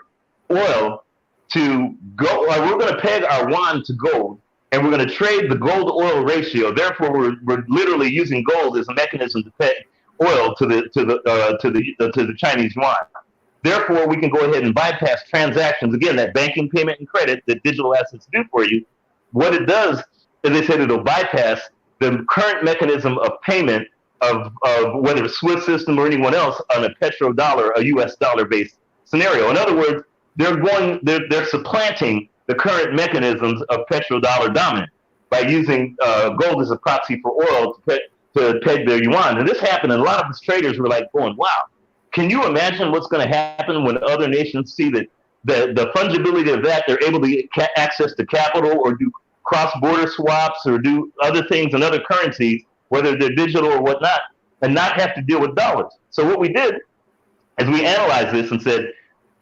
oil to gold, or we're going to peg our yuan to gold, and we're going to trade the gold-oil ratio. Therefore, we're literally using gold as a mechanism to peg oil to the Chinese yuan. Therefore, we can go ahead and bypass transactions. Again, that banking, payment, and credit that digital assets do for you. What it does is they said it'll bypass the current mechanism of payment of whether it's Swift system or anyone else on a petrodollar, a U.S. dollar-based scenario. In other words, they're supplanting the current mechanisms of petrodollar dominance by using gold as a proxy for oil to peg their yuan. And this happened, and a lot of these traders were like going, wow, can you imagine what's going to happen when other nations see that the fungibility of that, they're able to get access to capital or do cross-border swaps or do other things in other currencies, whether they're digital or whatnot, and not have to deal with dollars. So what we did is we analyzed this and said,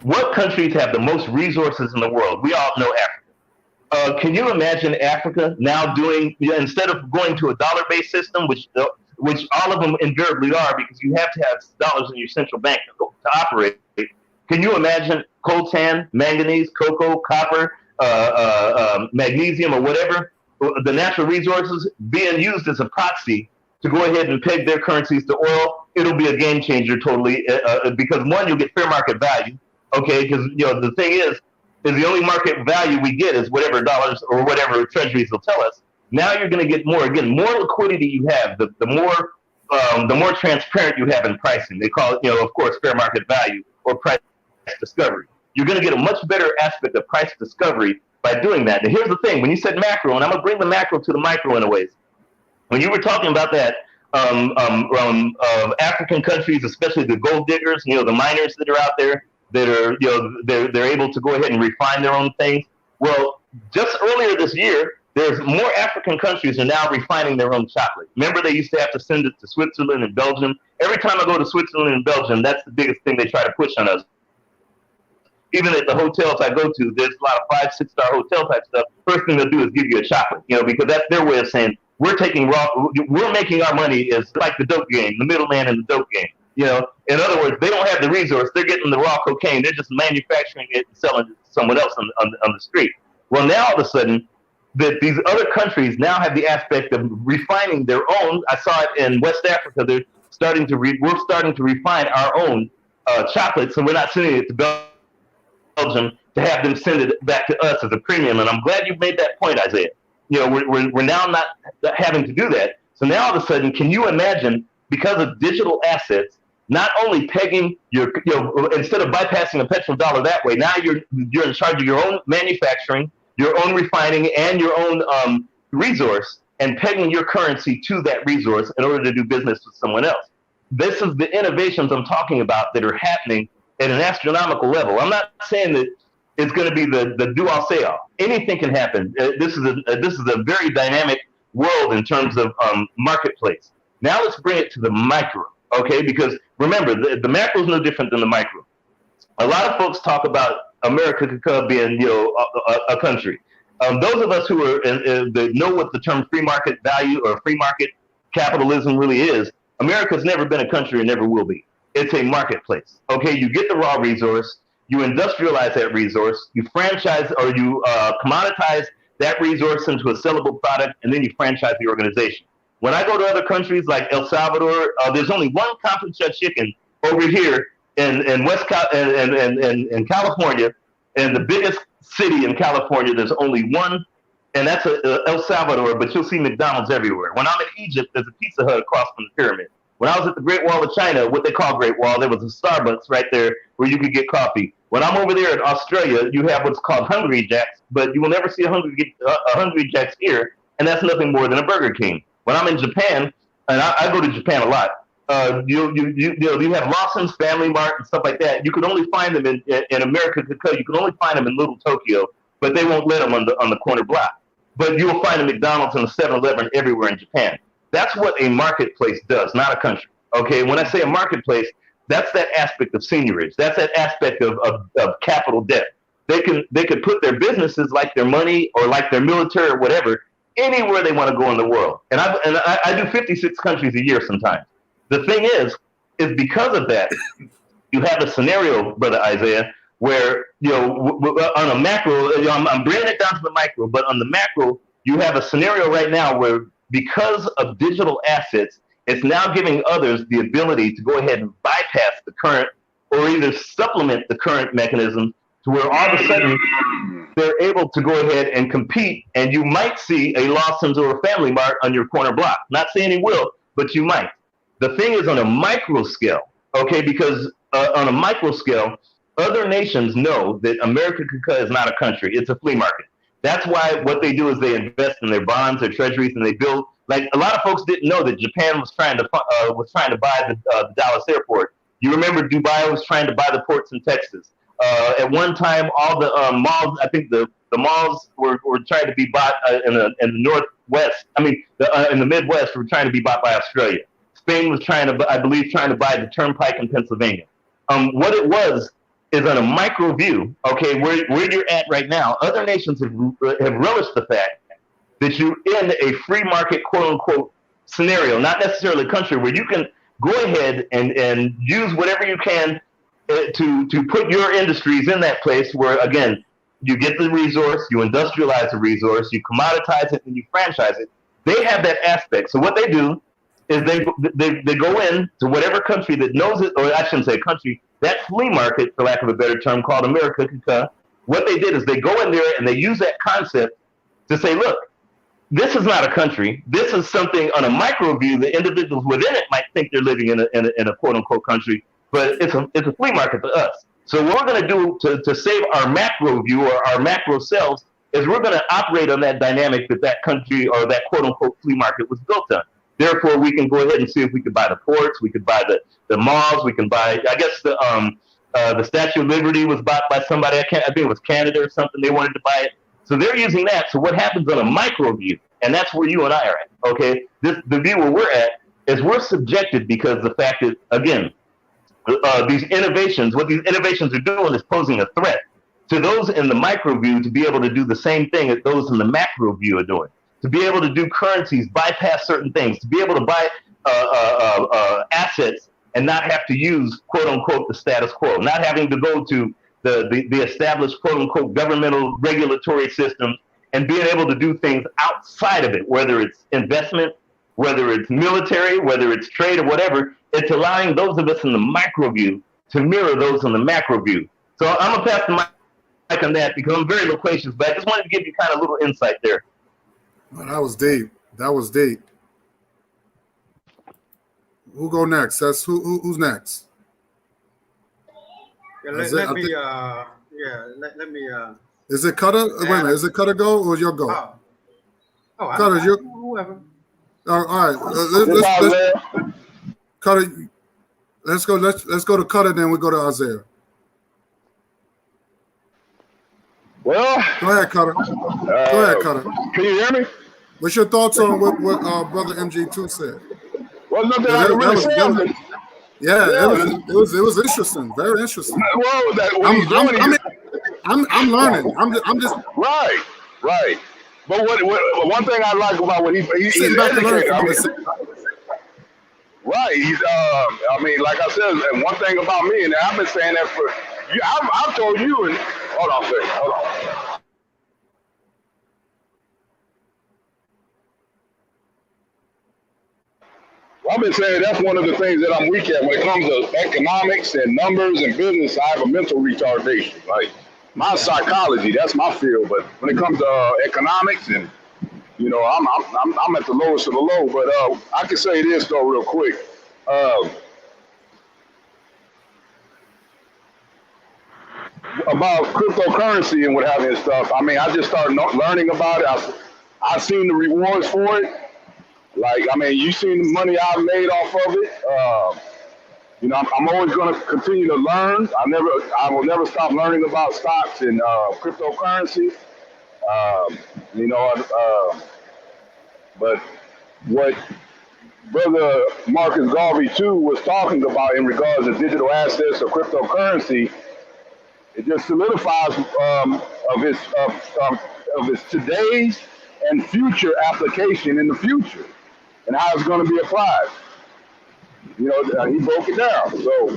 what countries have the most resources in the world? We all know Africa. Can you imagine Africa now doing, instead of going to a dollar-based system, which all of them invariably are because you have to have dollars in your central bank to operate, can you imagine coltan, manganese, cocoa, copper, magnesium, or whatever, the natural resources being used as a proxy to go ahead and peg their currencies to oil? It'll be a game changer totally because, one, you'll get fair market value. Okay, because the thing is the only market value we get is whatever dollars or whatever treasuries will tell us. Now you're going to get more liquidity you have, the more transparent you have in pricing. They call it, of course, fair market value or price discovery. You're going to get a much better aspect of price discovery by doing that. And here's the thing: when you said macro, and I'm going to bring the macro to the micro in a ways. When you were talking about that African countries, especially the gold diggers, the miners that are out there, that are, they're able to go ahead and refine their own things. Well, just earlier this year, there's more African countries are now refining their own chocolate. Remember, they used to have to send it to Switzerland and Belgium. Every time I go to Switzerland and Belgium, that's the biggest thing they try to push on us. Even at the hotels I go to, there's a lot of 5-6-star hotel type stuff. First thing they'll do is give you a chocolate, because that's their way of saying we're making our money is like the dope game, the middleman in the dope game. In other words, they don't have the resource. They're getting the raw cocaine. They're just manufacturing it and selling it to someone else on the street. Well, now all of a sudden, that these other countries now have the aspect of refining their own. I saw it in West Africa. We're starting to refine our own chocolate, so we're not sending it to Belgium to have them send it back to us as a premium. And I'm glad you made that point, Isaiah. We're now not having to do that. So now all of a sudden, can you imagine, because of digital assets, not only pegging your, instead of bypassing a petrodollar that way, now you're in charge of your own manufacturing, your own refining, and your own resource and pegging your currency to that resource in order to do business with someone else. This is the innovations I'm talking about that are happening at an astronomical level. I'm not saying that it's going to be the do all say all. Anything can happen. This is a very dynamic world in terms of marketplace. Now let's bring it to the micro, okay? Because remember, the macro is no different than the micro. A lot of folks talk about America being, a country. Those of us who are that know what the term free market value or free market capitalism really is, America's never been a country and never will be. It's a marketplace. Okay, you get the raw resource, you industrialize that resource, you franchise or you commoditize that resource into a sellable product, and then you franchise the organization. When I go to other countries like El Salvador, there's only one Compton chicken over here in California, and the biggest city in California, there's only one, and that's El Salvador, but you'll see McDonald's everywhere. When I'm in Egypt, there's a Pizza Hut across from the pyramid. When I was at the Great Wall of China, what they call Great Wall, there was a Starbucks right there where you could get coffee. When I'm over there in Australia, you have what's called Hungry Jacks, but you will never see a Hungry Jacks here, and that's nothing more than a Burger King. When I'm in Japan, and I go to Japan a lot, you have Lawson's, Family Mart, and stuff like that. You can only find them in America. You can only find them in Little Tokyo, but they won't let them on the corner block. But you'll find a McDonald's and a 7-Eleven everywhere in Japan. That's what a marketplace does, not a country. Okay, when I say a marketplace, that's that aspect of seigniorage. That's that aspect of capital debt. They could put their businesses, like their money or like their military or whatever, anywhere they want to go in the world. And I do 56 countries a year sometimes. The thing is because of that, you have a scenario, Brother Isaiah, where, on a macro, I'm bringing it down to the micro, but on the macro, you have a scenario right now where because of digital assets, it's now giving others the ability to go ahead and bypass the current or either supplement the current mechanism to where all of a sudden they're able to go ahead and compete, and you might see a Lawson's or a Family Mart on your corner block. Not saying it will, but you might. The thing is on a micro scale, okay, because on a micro scale, other nations know that America is not a country. It's a flea market. That's why what they do is they invest in their bonds, their treasuries, and they build. Like a lot of folks didn't know that Japan was trying to buy the Dallas airport. You remember Dubai was trying to buy the ports in Texas. At one time, all the malls, I think the malls were trying to be bought in the Northwest. I mean, in the Midwest, were trying to be bought by Australia. Spain was trying to buy the Turnpike in Pennsylvania. What it was is on a micro view, okay, where you're at right now, other nations have relished the fact that you're in a free market, quote unquote, scenario, not necessarily a country, where you can go ahead and use whatever you can to put your industries in that place where, again, you get the resource, you industrialize the resource, you commoditize it, and you franchise it. They have that aspect. So what they do is they go in to whatever country that knows it, or I shouldn't say country, that flea market, for lack of a better term, called America. What they did is they go in there and they use that concept to say, look, this is not a country. This is something on a micro view. The individuals within it might think they're living in a quote unquote country, but it's a flea market for us. So what we're going to do to save our macro view or our macro selves is we're going to operate on that dynamic that country or that quote unquote flea market was built on. Therefore, we can go ahead and see if we could buy the ports, we could buy the malls, we can buy. I guess the Statue of Liberty was bought by somebody. I think it was Canada or something. They wanted to buy it, so they're using that. So what happens on a micro view, and that's where you and I are at. Okay, the view where we're at is we're subjected because the fact that, again, these innovations, what these innovations are doing is posing a threat to those in the micro view to be able to do the same thing that those in the macro view are doing. To be able to do currencies, bypass certain things, to be able to buy assets and not have to use, quote unquote, the status quo, not having to go to the established, quote unquote, governmental regulatory systems, and being able to do things outside of it, whether it's investment, whether it's military, whether it's trade or whatever. It's allowing those of us in the micro view to mirror those in the macro view. So I'm going to pass the mic on that because I'm very loquacious, but I just wanted to give you kind of a little insight there. Well, that was deep. That was deep. Who go next? That's who's next? Yeah, let me. Is it Cutter? Wait a minute. Is it Cutter go or your go? Oh, Cutter, you whoever. all right. This Let's Isaiah. Cutter. Let's go to Cutter, then we go to Isaiah. Well, Go ahead, Cutter. Go ahead, Cutter. can you hear me? What's your thoughts on what Brother MG2 said? Well, nothing I That, can that really was, say. that was yeah, Yeah. it was interesting, very interesting. Well, what he's doing, I'm learning. I'm just right. But what one thing I like about what he's sitting back and learning educated. from I him. mean, right. He's I mean, like I said, and one thing about me, and I've been saying that for you. I've told you, and hold on a second, hold on. I've been saying that's one of the things that I'm weak at when it comes to economics and numbers and business. I have a mental retardation. Like my psychology, that's my field. But when it comes to economics and I'm at the lowest of the low. But I can say this though, real quick. About cryptocurrency and what have you and stuff. I mean, I just started learning about it. I've seen the rewards for it. Like, I mean, you seen the money I've made off of it. I'm always going to continue to learn. I will never stop learning about stocks and cryptocurrency. But what Brother Marcus Garvey too was talking about in regards to digital assets or cryptocurrency, it just solidifies of his today's and future application in the future and how it's going to be applied. He broke it down. So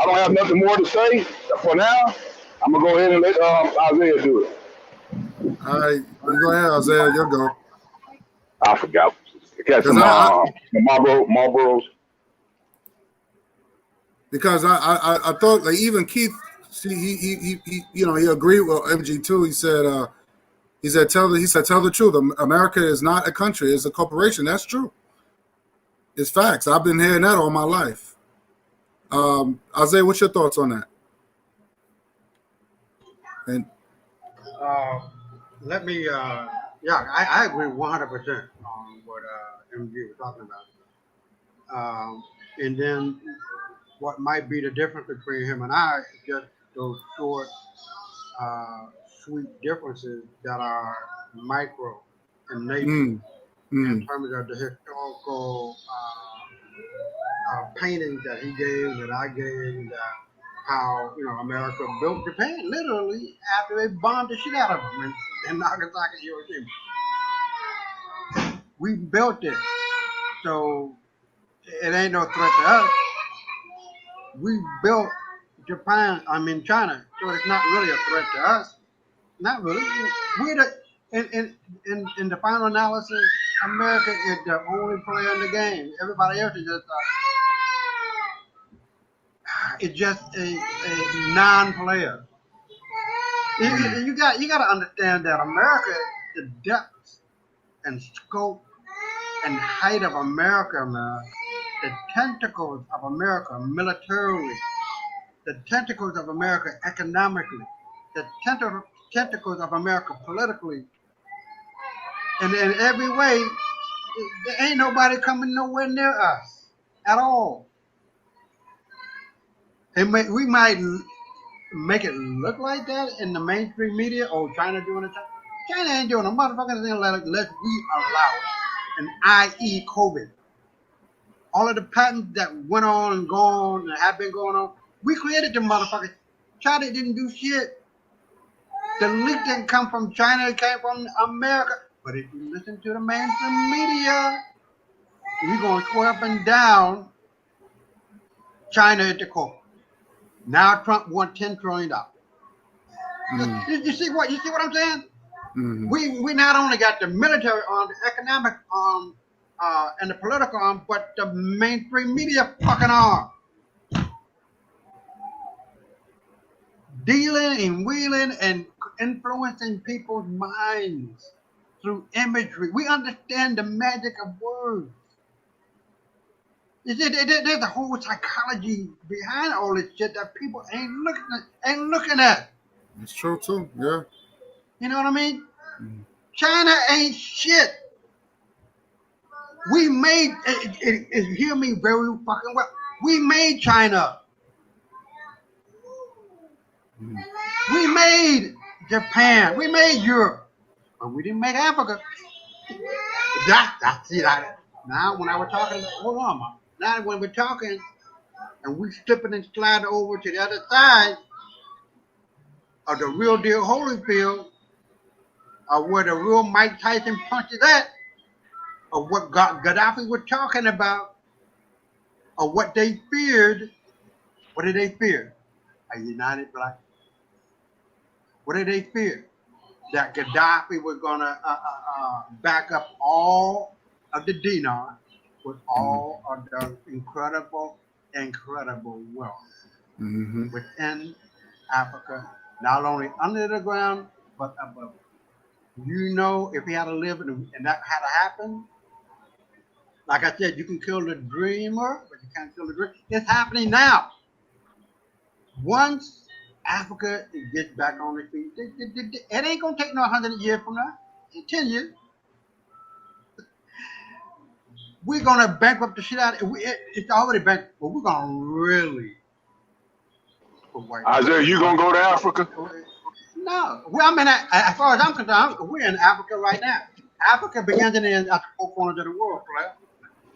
I don't have nothing more to say for now. I'm gonna go ahead and let Isaiah do it. All right, you go ahead, Isaiah. You go. I forgot. Catch some Marlboros. Because I thought like even Keith, he agreed with MG2. He said tell the truth. America is not a country; it's a corporation. That's true. It's facts. I've been hearing that all my life. Isaiah, what's your thoughts on that? And Let me. I agree 100% on what MG was talking about. And then what might be the difference between him and I is just those short, sweet differences that are micro in nature in terms of the historical paintings that he gave, that I gave, that how America built Japan literally after they bombed the shit out of them in Nagasaki, Hiroshima. We built it, so it ain't no threat to us. We built China, so it's not really a threat to us. Not really. In the final analysis, America is the only player in the game. Everybody else is just a non-player. You got to understand that America, the depth and scope and height of America, man, the tentacles of America militarily, the tentacles of America economically, the tentacles of America politically, and in every way, there ain't nobody coming nowhere near us at all. And we might make it look like that in the mainstream media. Oh, China doing it. China ain't doing a motherfucking thing unless we allow it. And i.e. COVID. All of the patents that went on and gone and have been going on, we created the motherfuckers. China didn't do shit. The leak didn't come from China, it came from America. But if you listen to the mainstream media, you're going to swear up and down China at the core. Now Trump won $10 trillion. You see what I'm saying? Mm-hmm. We not only got the military arm, the economic arm, and the political arm, but the mainstream media fucking arm. Dealing and wheeling and influencing people's minds through imagery. We understand the magic of words. There's a whole psychology behind all this shit that people ain't looking at. It's true too, yeah. You know what I mean? Mm-hmm. China ain't shit. We made, hear me very fucking well. We made China. We made Japan. We made Europe. But we didn't make Africa. See that. Now when I was talking, hold on, man. Now when we're talking and we slipping and sliding over to the other side of the real deal Holyfield, of where the real Mike Tyson punches at, of what Gaddafi was talking about, of what they feared. What did they fear? A united black. What did they fear? That Gaddafi was going to back up all of the dinar with all of the incredible wealth within Africa, not only under the ground, but above. You know, if he had to live and that had to happen, like I said, you can kill the dreamer, but you can't kill the dream. It's happening now. Once Africa gets back on its feet, it ain't going to take no 100 years from now. 10 years. We're going to bankrupt the shit out of it. It's already bankrupt, but we're going to really put white. Isaiah, you going to go to Africa? No. Well, I mean, as far as I'm concerned, we're in Africa right now. Africa begins and ends at the four corners of the world, player.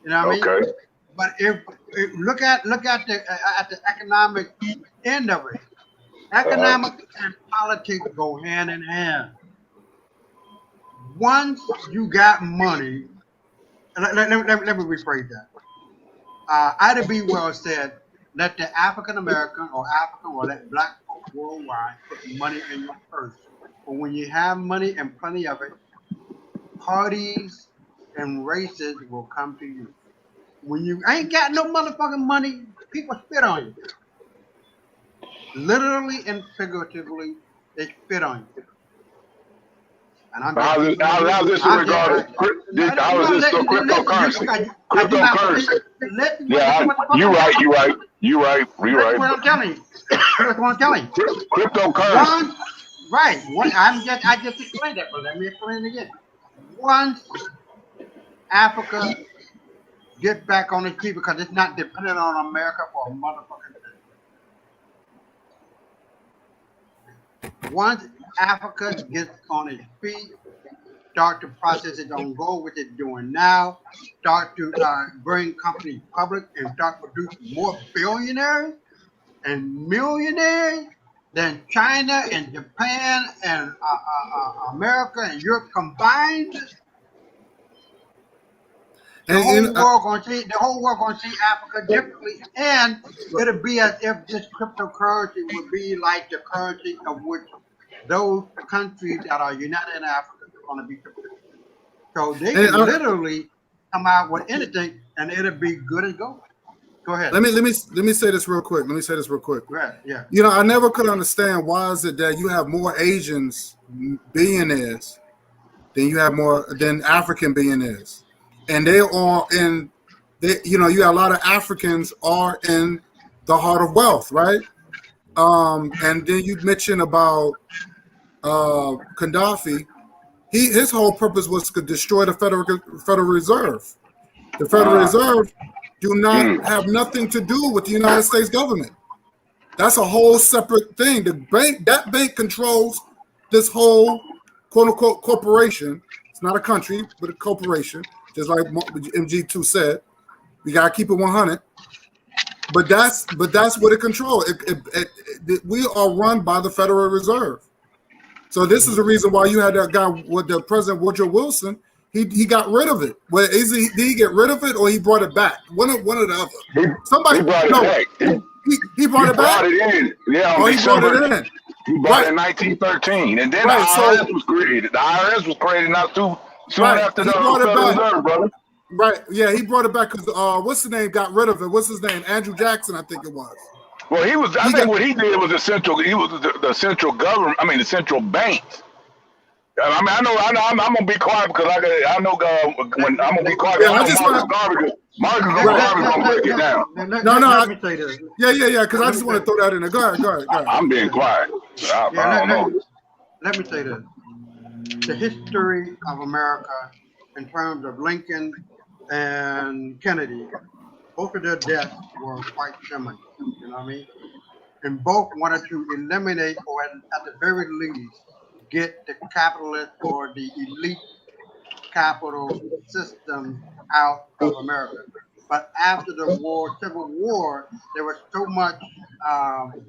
You know what I mean? But if look at the economic end of it. Economics and politics go hand in hand. Once you got money, let me rephrase that. Ida B. Wells said, let the African American or African or let black folk worldwide put money in your purse. But when you have money and plenty of it, parties and races will come to you. When you ain't got no motherfucking money, people spit on you. Literally and figuratively, they spit on you. And I'm How's this in regard to cryptocurrency? Cryptocurrency. Yeah, you're right. That's what I'm telling you. That's what I'm telling you. Cryptocurrency. I just explained that, but let me explain it again. Once Africa gets back on its feet, because it's not dependent on America for a motherfucking thing. Once Africa gets on its feet, start to process its own gold, which it's doing now, start to bring companies public and start producing more billionaires and millionaires than China and Japan and America and Europe combined. The whole world gonna see Africa differently, and it'll be as if this cryptocurrency would be like the currency of which those countries that are united in Africa are going to be crypto. So they can literally come out with anything, and it'll be good as gold. Go ahead. Let me say this real quick. Right. Yeah. You know, I never could understand why is it that you have more Asians billionaires than African billionaires. And they are you have a lot of Africans are in the heart of wealth, right? And then you mentioned about Gaddafi. His whole purpose was to destroy the Federal Reserve. The Federal Reserve do not have nothing to do with the United States government. That's a whole separate thing. That bank controls this whole quote unquote corporation. It's not a country, but a corporation. Just like MG2 said, we gotta keep it 100. But that's what it controls. We are run by the Federal Reserve. So this is the reason why you had that guy with the President Woodrow Wilson. He got rid of it. Well, did he get rid of it or he brought it back? One or the other. He brought it back. He brought it back. He brought it in. Yeah, he brought it in. He brought it in 1913, and then the IRS was created. The IRS was created not too soon after the Federal Reserve, brother. Right. Yeah, he brought it back because what's the name? Got rid of it. What's his name? Andrew Jackson, I think it was. Well, I think what he did was the central government. I mean, the central banks. I mean, I know. I'm gonna be quiet because I know when I'm gonna be quiet. Yeah, I just want Marcus Garvey's gonna break it down. Let me say this. Yeah. Because I just want to throw that in there. Go ahead. I'm being quiet. I don't know. Let me say this. The history of America in terms of Lincoln and Kennedy, both of their deaths were quite similar. You know what I mean? And both wanted to eliminate, or at the very least, get the capitalist or the elite capital system out of America. But after the war, Civil War, there was so much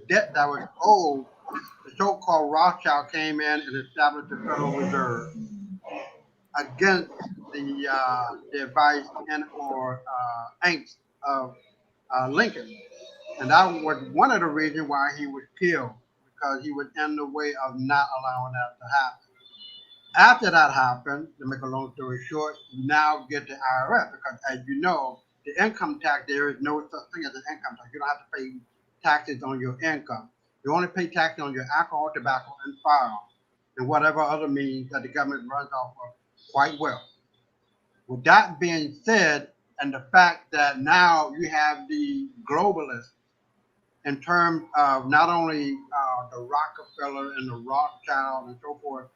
debt that was owed. The so-called Rothschild came in and established the Federal Reserve against the advice and or angst of Lincoln. And that was one of the reasons why he was killed, because he was in the way of not allowing that to happen. After that happened, to make a long story short, you now get the IRS, because as you know, the income tax, there is no such thing as an income tax. You don't have to pay taxes on your income. You only pay taxes on your alcohol, tobacco, and firearms, and whatever other means that the government runs off of quite well. With that being said, and the fact that now you have the globalists in terms of not only the Rockefeller and the Rothschild and so forth,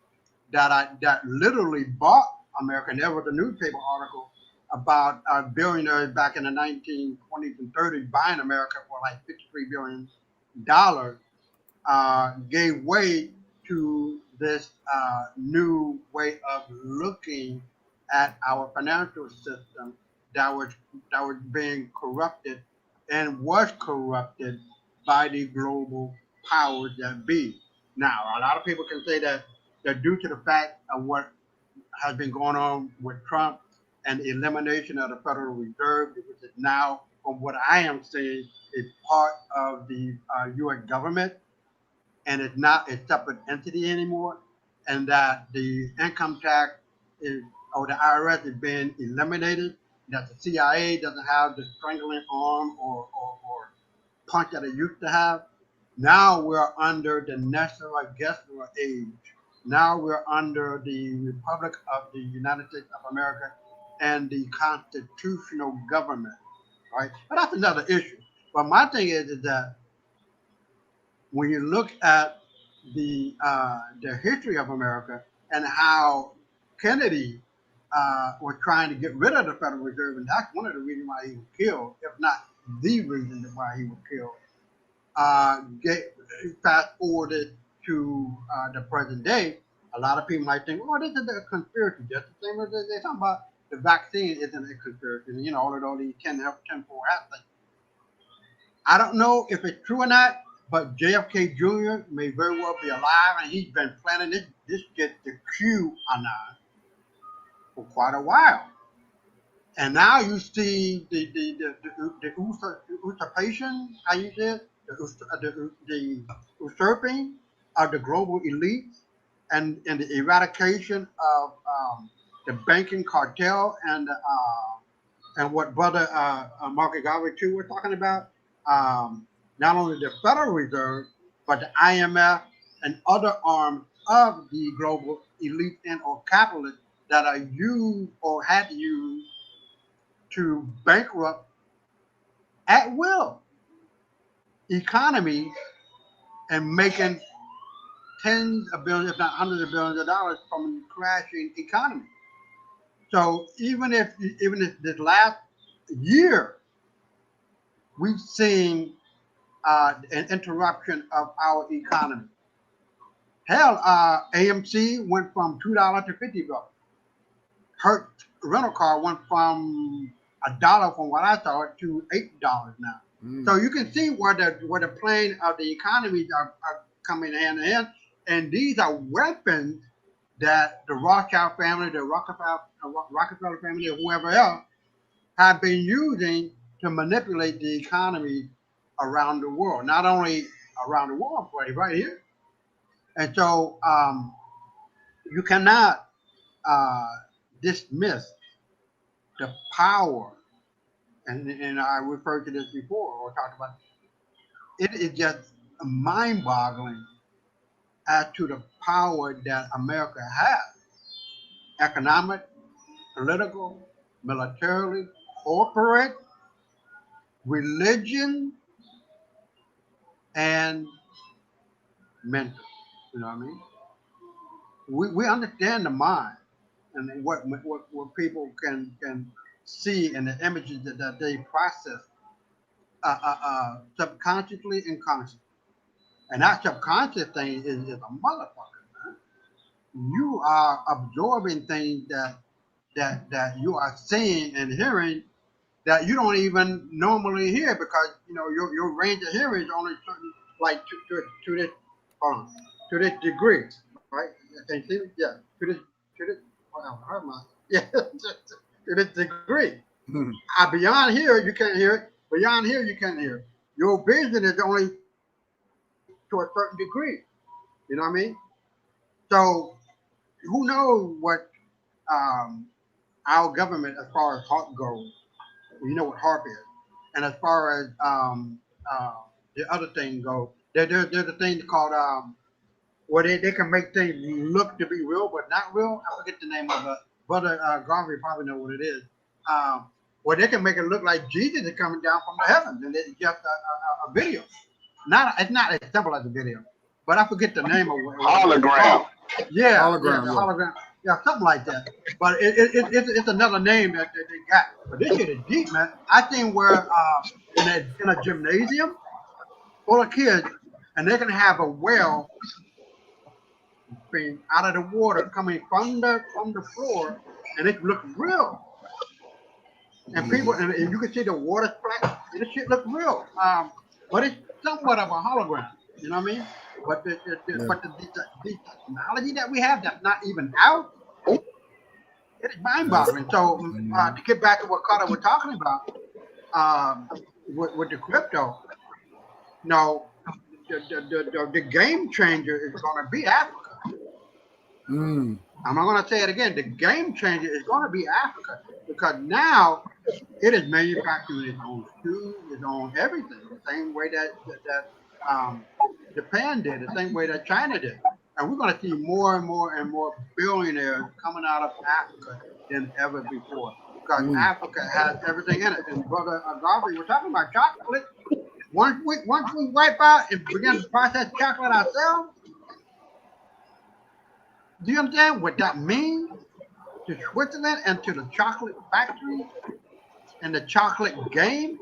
that literally bought America. And there was a newspaper article about billionaires back in the 1920s and 30s buying America for like $53 billion, gave way to this new way of looking at our financial system that was being corrupted and was corrupted by the global powers that be. Now, a lot of people can say that due to the fact of what has been going on with Trump and the elimination of the Federal Reserve, which is now, from what I am seeing, is part of the U.S. government, and it's not a separate entity anymore, and that the income tax is, or the IRS is being eliminated, that the CIA doesn't have the strangling arm or punch that it used to have. Now we're under the National Guerrilla age. Now we're under the Republic of the United States of America and the constitutional government, right? But that's another issue. But my thing is that when you look at the history of America and how Kennedy was trying to get rid of the Federal Reserve, and that's one of the reasons why he was killed, if not the reason why he was killed. Get fast forwarded to the present day, a lot of people might think, "Oh, this is a conspiracy." Just the same as they're talking about the vaccine isn't a conspiracy. You know, all of these 10-4 aspects. I don't know if it's true or not, but JFK Jr. may very well be alive, and he's been planning this get the QAnon for quite a while. And now you see the usurpation, how you did, the usurping of the global elites, and the eradication of the banking cartel, and what Brother Market Garvey too was talking about. Not only the Federal Reserve, but the IMF and other arms of the global elite and or capitalists that are used or had used to bankrupt at will economies and making tens of billions, if not hundreds of billions of dollars from a crashing economy. So even if this last year we've seen an interruption of our economy. Hell, AMC went from $2 to $50. Her rental car went from $1, from what I saw, to $8 now. So you can see where the plane of the economies are coming hand in hand, and these are weapons that the Rothschild family, the Rockefeller family, or whoever else have been using to manipulate the economy around the world. Not only around the world, but right here. And so you cannot dismiss the power, and I referred to this before or talked about it. It is just mind-boggling as to the power that America has: economic, political, militarily, corporate, religion, and mental. You know what I mean? We understand the mind and what people can see and the images that they process subconsciously and consciously. And that subconscious thing is a motherfucker, man. You are absorbing things that you are seeing and hearing that you don't even normally hear because your range of hearing is only certain like to this to this degree, right? Can you see me? Yeah, to this yeah to this degree. Beyond here you can't hear it. Beyond here you can't hear it. Your vision is only to a certain degree. You know what I mean? So who knows what our government as far as HARP goes? You know what HARP is, and as far as the other thing goes, there's a thing called where they can make things look to be real but not real. I forget the name of it. Brother Garvey probably know what it is. Where they can make it look like Jesus is coming down from the heavens, and it's just a video. It's not as simple as a video, but I forget the name of it. Hologram. Yeah, Hologram, yeah, yeah. hologram. Yeah, something like that. But it's another name that they got. But this shit is deep, man. I seen where in a gymnasium full of kids, and they're gonna have a well being out of the water coming from the floor, and it looks real. And people, and you can see the water splash. And this shit looks real. But it's somewhat of a hologram. You know what I mean? But the technology that we have that's not even out, it's mind-boggling. So to get back to what Carter was talking about with the crypto, no, the game changer is going to be Africa. I'm not going to say it again. The game changer is going to be Africa because now it is manufacturing its own shoes, its own everything, the same way that Japan did, the same way that China did. And we're going to see more and more and more billionaires coming out of Africa than ever before because Africa has everything in it. And Brother Garvey, we're talking about chocolate. Once we wipe out and begin to process chocolate ourselves, do you understand what that means to Switzerland and to the chocolate factory and the chocolate game?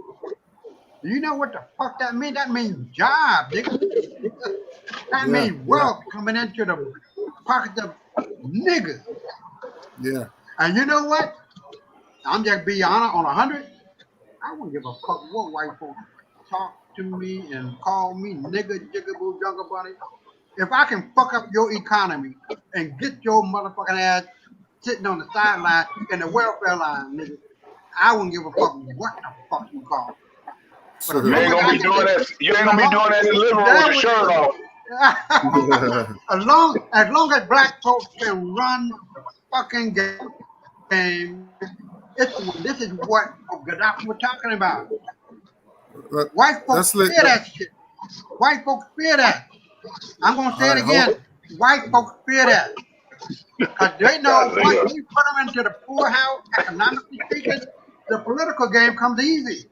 Do you know what the fuck that means? That means jobs, nigga. That means wealth coming into the pockets of niggas. Yeah. And you know what? I'm just be honest on 100. I wouldn't give a fuck what white folks talk to me and call me nigga, jiggaboo, jungle bunny. If I can fuck up your economy and get your motherfucking ass sitting on the sideline in the welfare line, nigga, I wouldn't give a fuck what the fuck you call it. So You ain't gonna be doing that. You ain't gonna be doing that in Liberal with your shirt off. as long as black folks can run the fucking game, this is what Gaddafi was talking about. White folks fear that shit. White folks fear that. I'm gonna say it again. White folks fear that. Because they know once you put them into the poorhouse, economically speaking, the political game comes easy.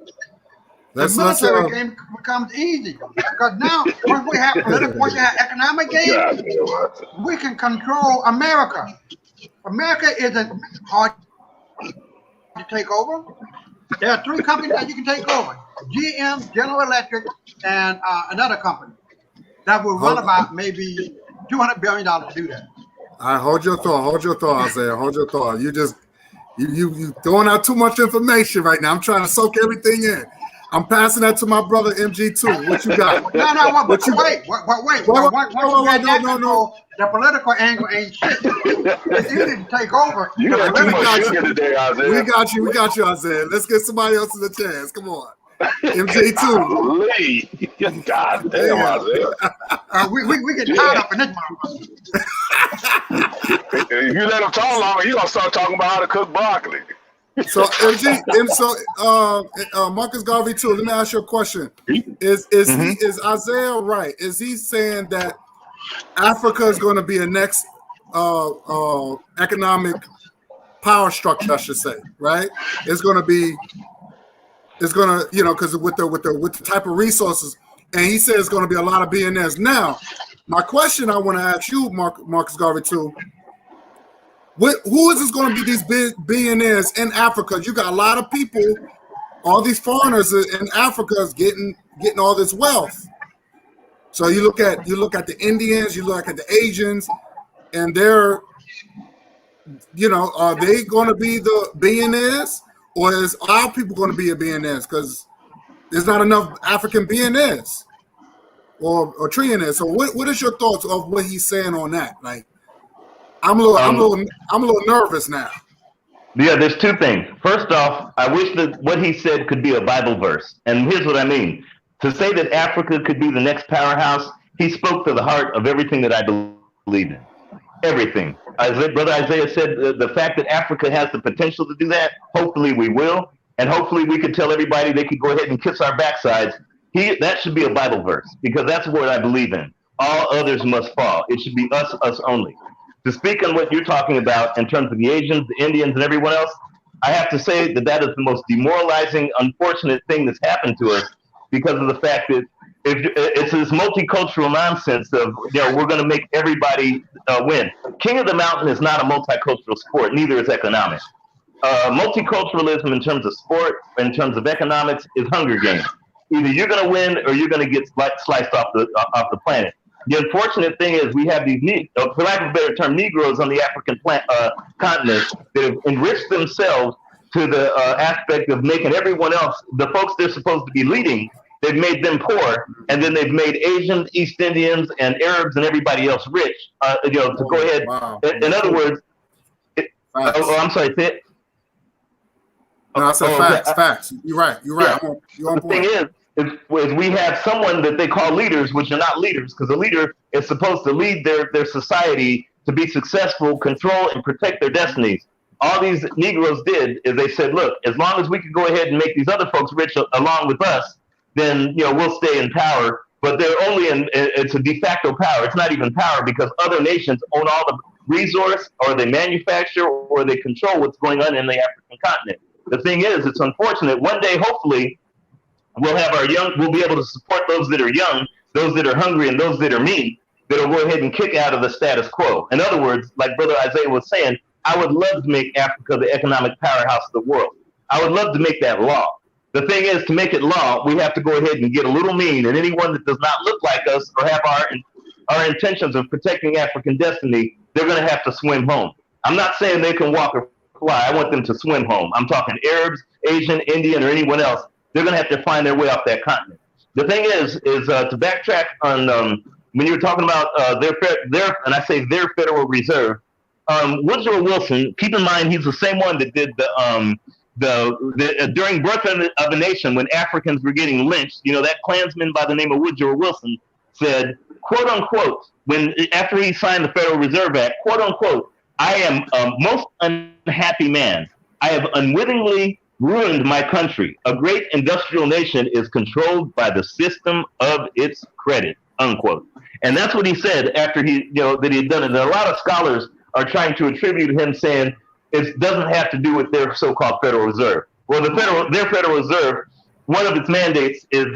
The military game becomes easy. Because now, once we have political, once you have economic game, we can control America. America isn't hard to take over. There are 3 companies that you can take over. GM, General Electric, and another company that will run about maybe $200 billion to do that. All right, hold your thought, Isaiah. Hold your thought. You throwing out too much information right now. I'm trying to soak everything in. I'm passing that to my brother MG2. What you got? No. Wait. The political angle ain't shit. It's easy to take over. You got too much sugar today, Isaiah. We got you, Isaiah. Let's get somebody else in the chance. Come on. MJ2. Lee. God damn, Isaiah. We get tied up in this motherfucker. If you let him talk longer, he's gonna start talking about how to cook broccoli. So Marcus Garvey too. Let me ask you a question. Is Isaiah right? Is he saying that Africa is going to be a next economic power structure? I should say, right? It's going to, because with the type of resources, and he said it's going to be a lot of billionaires. Now, my question I want to ask you, Marcus Garvey too. Who is this going to be these big billionaires in Africa? You got a lot of people, all these foreigners in Africa is getting all this wealth. So you look at the Indians, you look at the Asians, and they're, are they going to be the billionaires, or is our people going to be a billionaires? Because there's not enough African billionaires or trillionaires. So what is your thoughts of what he's saying on that? Like, I'm a little nervous now. Yeah, there's two things. First off, I wish that what he said could be a Bible verse. And here's what I mean. To say that Africa could be the next powerhouse, he spoke to the heart of everything that I believe in. Everything. Brother Isaiah said the fact that Africa has the potential to do that, hopefully we will. And hopefully we could tell everybody they could go ahead and kiss our backsides. That should be a Bible verse, because that's what I believe in. All others must fall. It should be us only. To speak on what you're talking about in terms of the Asians, the Indians, and everyone else, I have to say that is the most demoralizing, unfortunate thing that's happened to us, because of the fact that it's this multicultural nonsense of, we're going to make everybody win. King of the Mountain is not a multicultural sport. Neither is economics. Multiculturalism in terms of sport, in terms of economics, is Hunger Games. Either you're going to win or you're going to get sliced off the planet. The unfortunate thing is we have these, for lack of a better term, Negroes on the African continent that have enriched themselves to the aspect of making everyone else, the folks they're supposed to be leading, they've made them poor, and then they've made Asians, East Indians, and Arabs and everybody else rich. To go ahead. Wow. In other words, I'm sorry, say it. No, I said facts. You're right. Yeah. You're on point. The thing is we have someone that they call leaders, which are not leaders, because a leader is supposed to lead their society to be successful, control, and protect their destinies. All these Negroes did is they said, look, as long as we can go ahead and make these other folks rich along with us, then we'll stay in power. But they're only it's a de facto power. It's not even power, because other nations own all the resource, or they manufacture, or they control what's going on in the African continent. The thing is, it's unfortunate. One day, hopefully, we'll be able to support those that are young, those that are hungry, and those that are mean, that'll go ahead and kick out of the status quo. In other words, like Brother Isaiah was saying, I would love to make Africa the economic powerhouse of the world. I would love to make that law. The thing is, to make it law, we have to go ahead and get a little mean, and anyone that does not look like us or have our intentions of protecting African destiny, they're going to have to swim home. I'm not saying they can walk or fly. I want them to swim home. I'm talking Arabs, Asian, Indian, or anyone else. They're going to have to find their way off that continent. The thing is to backtrack on when you were talking about their, and I say their Federal Reserve, Woodrow Wilson. Keep in mind, he's the same one that did during Birth of a Nation, when Africans were getting lynched. That Klansman by the name of Woodrow Wilson said, quote unquote, after he signed the Federal Reserve Act, quote unquote, I am a most unhappy man. I have unwittingly ruined my country. A great industrial nation is controlled by the system of its credit, unquote. And that's what he said after that he had done it. And a lot of scholars are trying to attribute him saying it doesn't have to do with their so-called Federal Reserve. Well, their Federal Reserve, one of its mandates is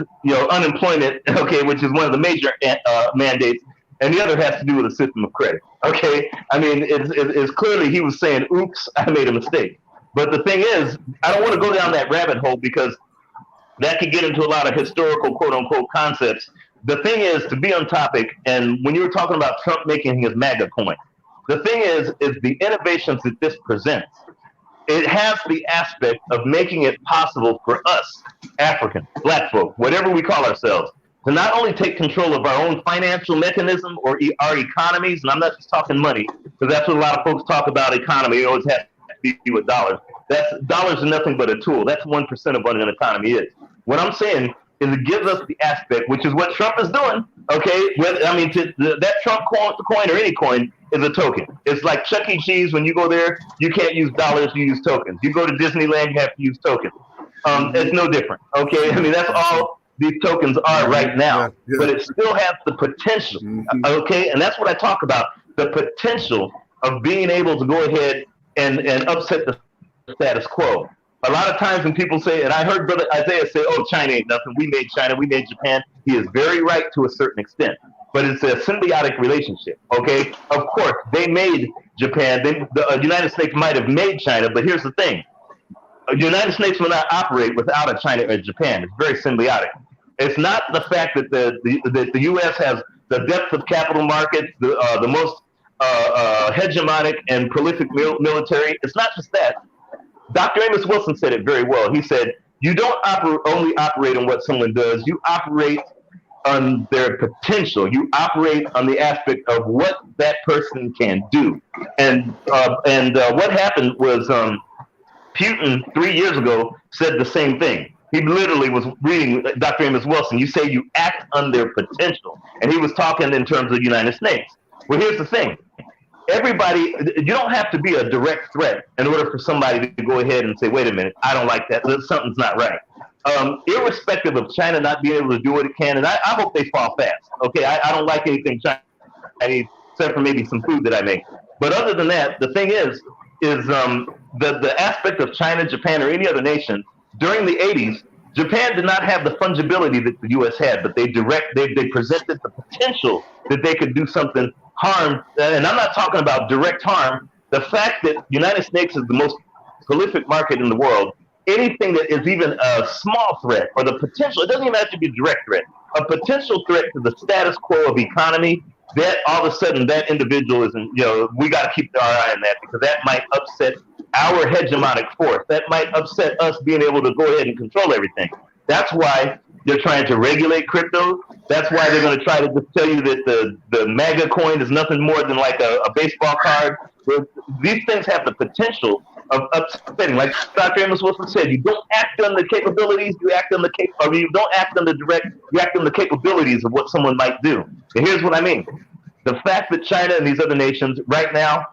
unemployment, okay, which is one of the major mandates, and the other has to do with a system of credit. Okay, I mean, it's clearly he was saying, "Oops, I made a mistake." But the thing is, I don't want to go down that rabbit hole, because that could get into a lot of historical quote-unquote concepts. The thing is, to be on topic, and when you were talking about Trump making his Magacoin, the thing is the innovations that this presents. It has the aspect of making it possible for us, Africans, Black folk, whatever we call ourselves, to not only take control of our own financial mechanism or our economies, and I'm not just talking money, because that's what a lot of folks talk about economy. It always has to be with dollars. Dollars are nothing but a tool. That's 1% of what an economy is. What I'm saying is it gives us the aspect, which is what Trump is doing, okay? That Trump coin or any coin is a token. It's like Chuck E. Cheese. When you go there, you can't use dollars, you use tokens. You go to Disneyland, you have to use tokens. It's no different, okay? I mean, that's all these tokens are right now. Yeah. But it still has the potential, okay? And that's what I talk about, the potential of being able to go ahead and upset the status quo. A lot of times when people say, and I heard Brother Isaiah say, oh, China ain't nothing. We made China. We made Japan. He is very right to a certain extent. But it's a symbiotic relationship, okay? Of course, they made Japan. The United States might have made China, but here's the thing: the United States will not operate without a China or Japan. It's very symbiotic. It's not the fact that the U.S. has the depth of capital markets, the most hegemonic and prolific military. It's not just that. Dr. Amos Wilson said it very well. He said, you don't only operate on what someone does, you operate on their potential. You operate on the aspect of what that person can do. And what happened was Putin 3 years ago said the same thing. He literally was reading Dr. Amos Wilson. You say you act on their potential. And he was talking in terms of the United States. Well, here's the thing. Everybody, you don't have to be a direct threat in order for somebody to go ahead and say, wait a minute, I don't like that. Something's not right. Irrespective of China not being able to do what it can, and I hope they fall fast. Okay, I don't like anything Chinese, except for maybe some food that I make. But other than that, the thing is the aspect of China, Japan, or any other nation, during the 80s, Japan did not have the fungibility that the U.S. had, but they presented the potential that they could do something harm. And I'm not talking about direct harm. The fact that the United States is the most prolific market in the world, anything that is even a small threat or the potential, it doesn't even have to be a direct threat, a potential threat to the status quo of economy, that all of a sudden that individual isn't, we got to keep our eye on that, because that might upset our hegemonic force. That might upset us being able to go ahead and control everything. That's why they're trying to regulate crypto. That's why they're going to try to just tell you that the Magacoin is nothing more than like a baseball card. These things have the potential of upsetting. Like Dr. Amos Wilson said, you don't act on the capabilities, you act on you don't act on the direct, you act on the capabilities of what someone might do. And here's what I mean. The fact that China and these other nations right now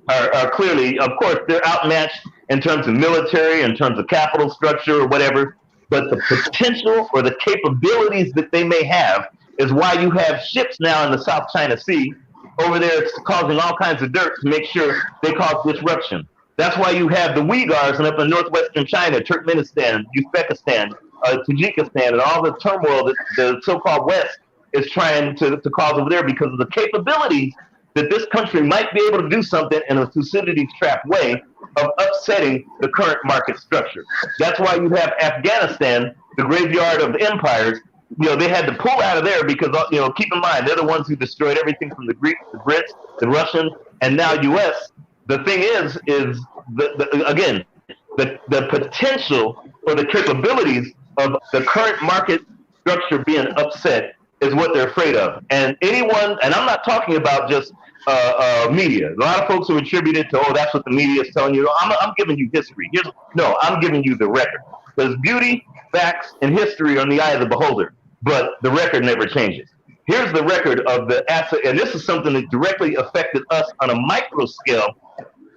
are clearly, of course, they're outmatched in terms of military, in terms of capital structure or whatever, but the potential or the capabilities that they may have is why you have ships now in the South China Sea over there causing all kinds of dirt to make sure they cause disruption. That's why you have the Uyghurs and up in northwestern China, Turkmenistan, Uzbekistan, Tajikistan, and all the turmoil that the so-called West is trying to cause over there, because of the capabilities that this country might be able to do something in a Thucydides trap way of upsetting the current market structure. That's why you have Afghanistan, the graveyard of the empires. They had to pull out of there because, keep in mind, they're the ones who destroyed everything from the Greeks, the Brits, the Russians, and now U.S. The thing is the potential or the capabilities of the current market structure being upset is what they're afraid of. And anyone, and I'm not talking about just media. A lot of folks who attribute it to, that's what the media is telling you. I'm giving you history. I'm giving you the record. Because beauty, facts, and history are in the eye of the beholder, but the record never changes. Here's the record of the asset, and this is something that directly affected us on a micro scale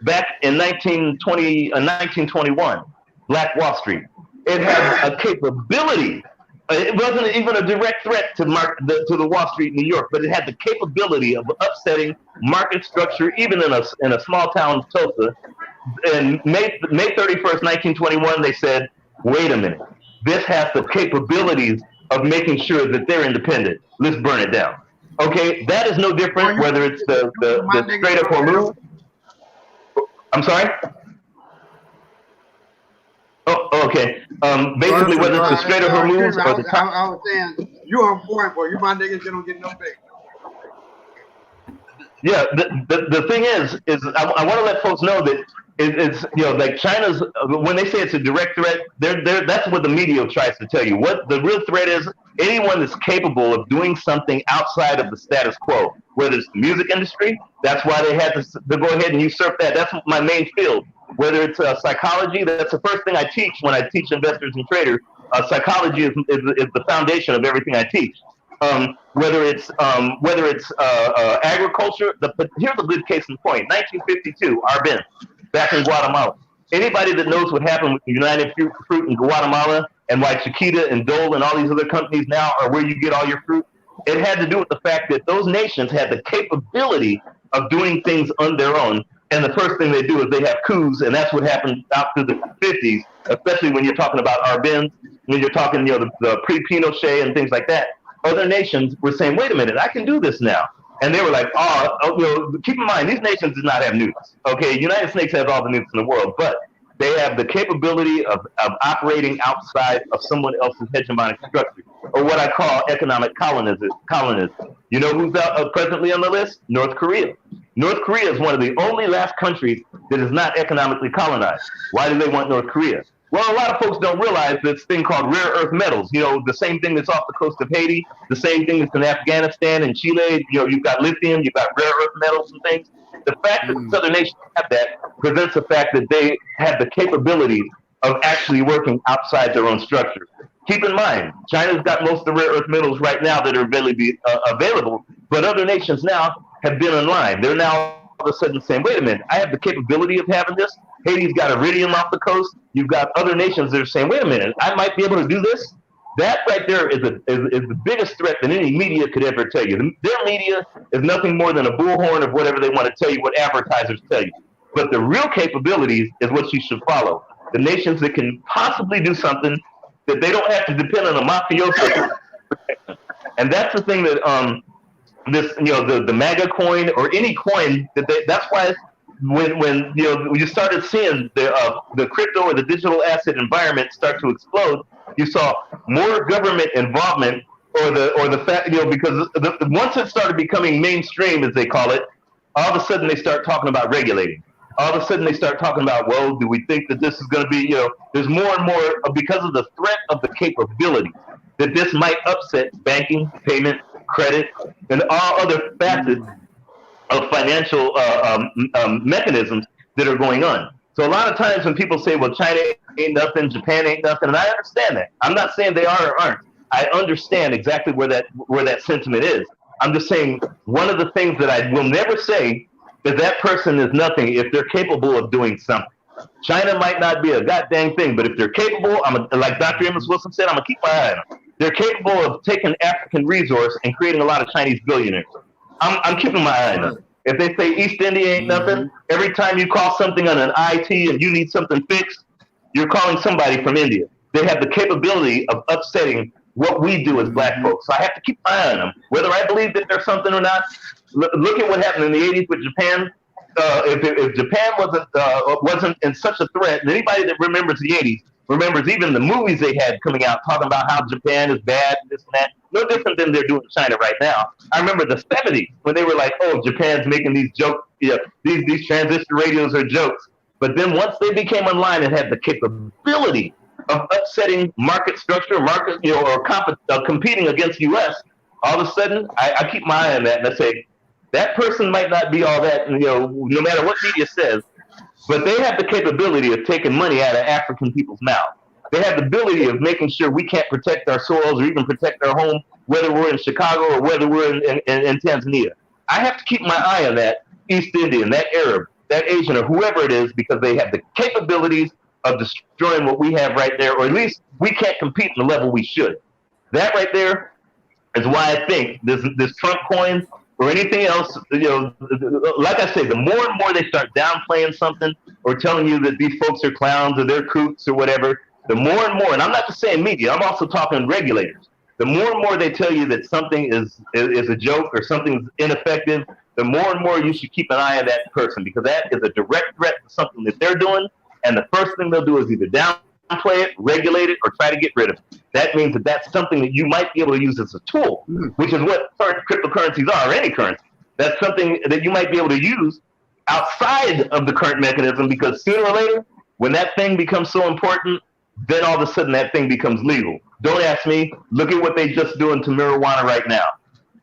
back in 1921, Black Wall Street. It had a capability. It wasn't even a direct threat to the Wall Street, New York, but it had the capability of upsetting market structure, even in a small town of Tulsa. And May 31st, 1921, they said, wait a minute, this has the capabilities of making sure that they're independent. Let's burn it down. Okay, that is no different whether it's the Strait of Hormuz. I'm sorry? Oh, okay. Basically, whether it's the Strait of Hormuz or the top. I was saying, you on point, boy. You my niggas, you don't get no big. Yeah, the thing is I want to let folks know that it's like China's, when they say it's a direct threat, that's what the media tries to tell you. What the real threat is, anyone that's capable of doing something outside of the status quo, whether it's the music industry, that's why they had to go ahead and usurp that. That's my main field. Whether it's psychology, that's the first thing I teach when I teach investors and traders. Psychology is the foundation of everything I teach. Whether it's agriculture, here's a good case in point. 1952, Arbenz, back in Guatemala. Anybody that knows what happened with United Fruit in Guatemala and why Chiquita and Dole and all these other companies now are where you get all your fruit, it had to do with the fact that those nations had the capability of doing things on their own. And the first thing they do is they have coups, and that's what happened after the 50s, especially when you're talking about Arbenz, when you're talking, the pre-Pinochet and things like that. Other nations were saying, wait a minute, I can do this now. And they were like, keep in mind, these nations do not have nukes. Okay, United States has all the nukes in the world, but they have the capability of operating outside of someone else's hegemonic structure, or what I call economic colonism. You know who's presently on the list? North Korea. North Korea is one of the only last countries that is not economically colonized. Why do they want North Korea? Well, a lot of folks don't realize this thing called rare earth metals. You know, the same thing that's off the coast of Haiti, the same thing that's in Afghanistan and Chile. You know, you've got lithium, you've got rare earth metals and things. The fact that southern nations have that presents the fact that they have the capability of actually working outside their own structure. Keep in mind, China's got most of the rare earth metals right now that are available, but other nations now have been in line. They're now all of a sudden saying, wait a minute, I have the capability of having this. Haiti's got iridium off the coast. You've got other nations that are saying, wait a minute, I might be able to do this. That right there is the biggest threat that any media could ever tell you. Their media is nothing more than a bullhorn of whatever they want to tell you, what advertisers tell you. But the real capabilities is what you should follow. The nations that can possibly do something that they don't have to depend on a mafioso. And that's the thing that the Magacoin or any coin that's why when you started seeing the crypto or the digital asset environment start to explode, you saw more government involvement or the fact because once it started becoming mainstream, as they call it, all of a sudden they start talking about regulating. All of a sudden they start talking about, well, do we think that this is going to be, there's more and more because of the threat of the capability that this might upset banking, payment, credit, and all other facets of financial mechanisms that are going on. So a lot of times when people say, well, China ain't nothing, Japan ain't nothing, and I understand that. I'm not saying they are or aren't. I understand exactly where that sentiment is. I'm just saying one of the things that I will never say is that person is nothing if they're capable of doing something. China might not be a goddamn thing, but if they're capable, like Dr. Amos Wilson said, I'm going to keep my eye on them. They're capable of taking African resource and creating a lot of Chinese billionaires. I'm keeping my eye on them. If they say East India ain't nothing, every time you call something on an IT and you need something fixed, you're calling somebody from India. They have the capability of upsetting what we do as black folks. So I have to keep my eye on them. Whether I believe that there's something or not, look at what happened in the 80s with Japan. If Japan wasn't in such a threat, and anybody that remembers the 80s remembers even the movies they had coming out talking about how Japan is bad and this and that. No different than they're doing in China right now. I remember the 70s when they were like, oh, Japan's making these jokes, these transistor radios are jokes. But then once they became online and had the capability of upsetting market structure, or competing against the U.S., all of a sudden I keep my eye on that and I say, that person might not be all that, no matter what media says, but they have the capability of taking money out of African people's mouths. They have the ability of making sure we can't protect our soils or even protect our home, whether we're in Chicago or whether we're in Tanzania. I have to keep my eye on that East Indian, that Arab, that Asian, or whoever it is, because they have the capabilities of destroying what we have right there, or at least we can't compete in the level we should. That right there is why I think this Trump coin or anything else, like I say, the more and more they start downplaying something or telling you that these folks are clowns or they're kooks or whatever, the more and more, and I'm not just saying media, I'm also talking regulators. The more and more they tell you that something is a joke or something's ineffective, the more and more you should keep an eye on that person, because that is a direct threat to something that they're doing, and the first thing they'll do is either downplay it, regulate it, or try to get rid of it. That means that that's something that you might be able to use as a tool, which is what cryptocurrencies are, or any currency. That's something that you might be able to use outside of the current mechanism, because sooner or later, when that thing becomes so important, then all of a sudden that thing becomes legal. Don't ask me. Look at what they're just doing to marijuana right now.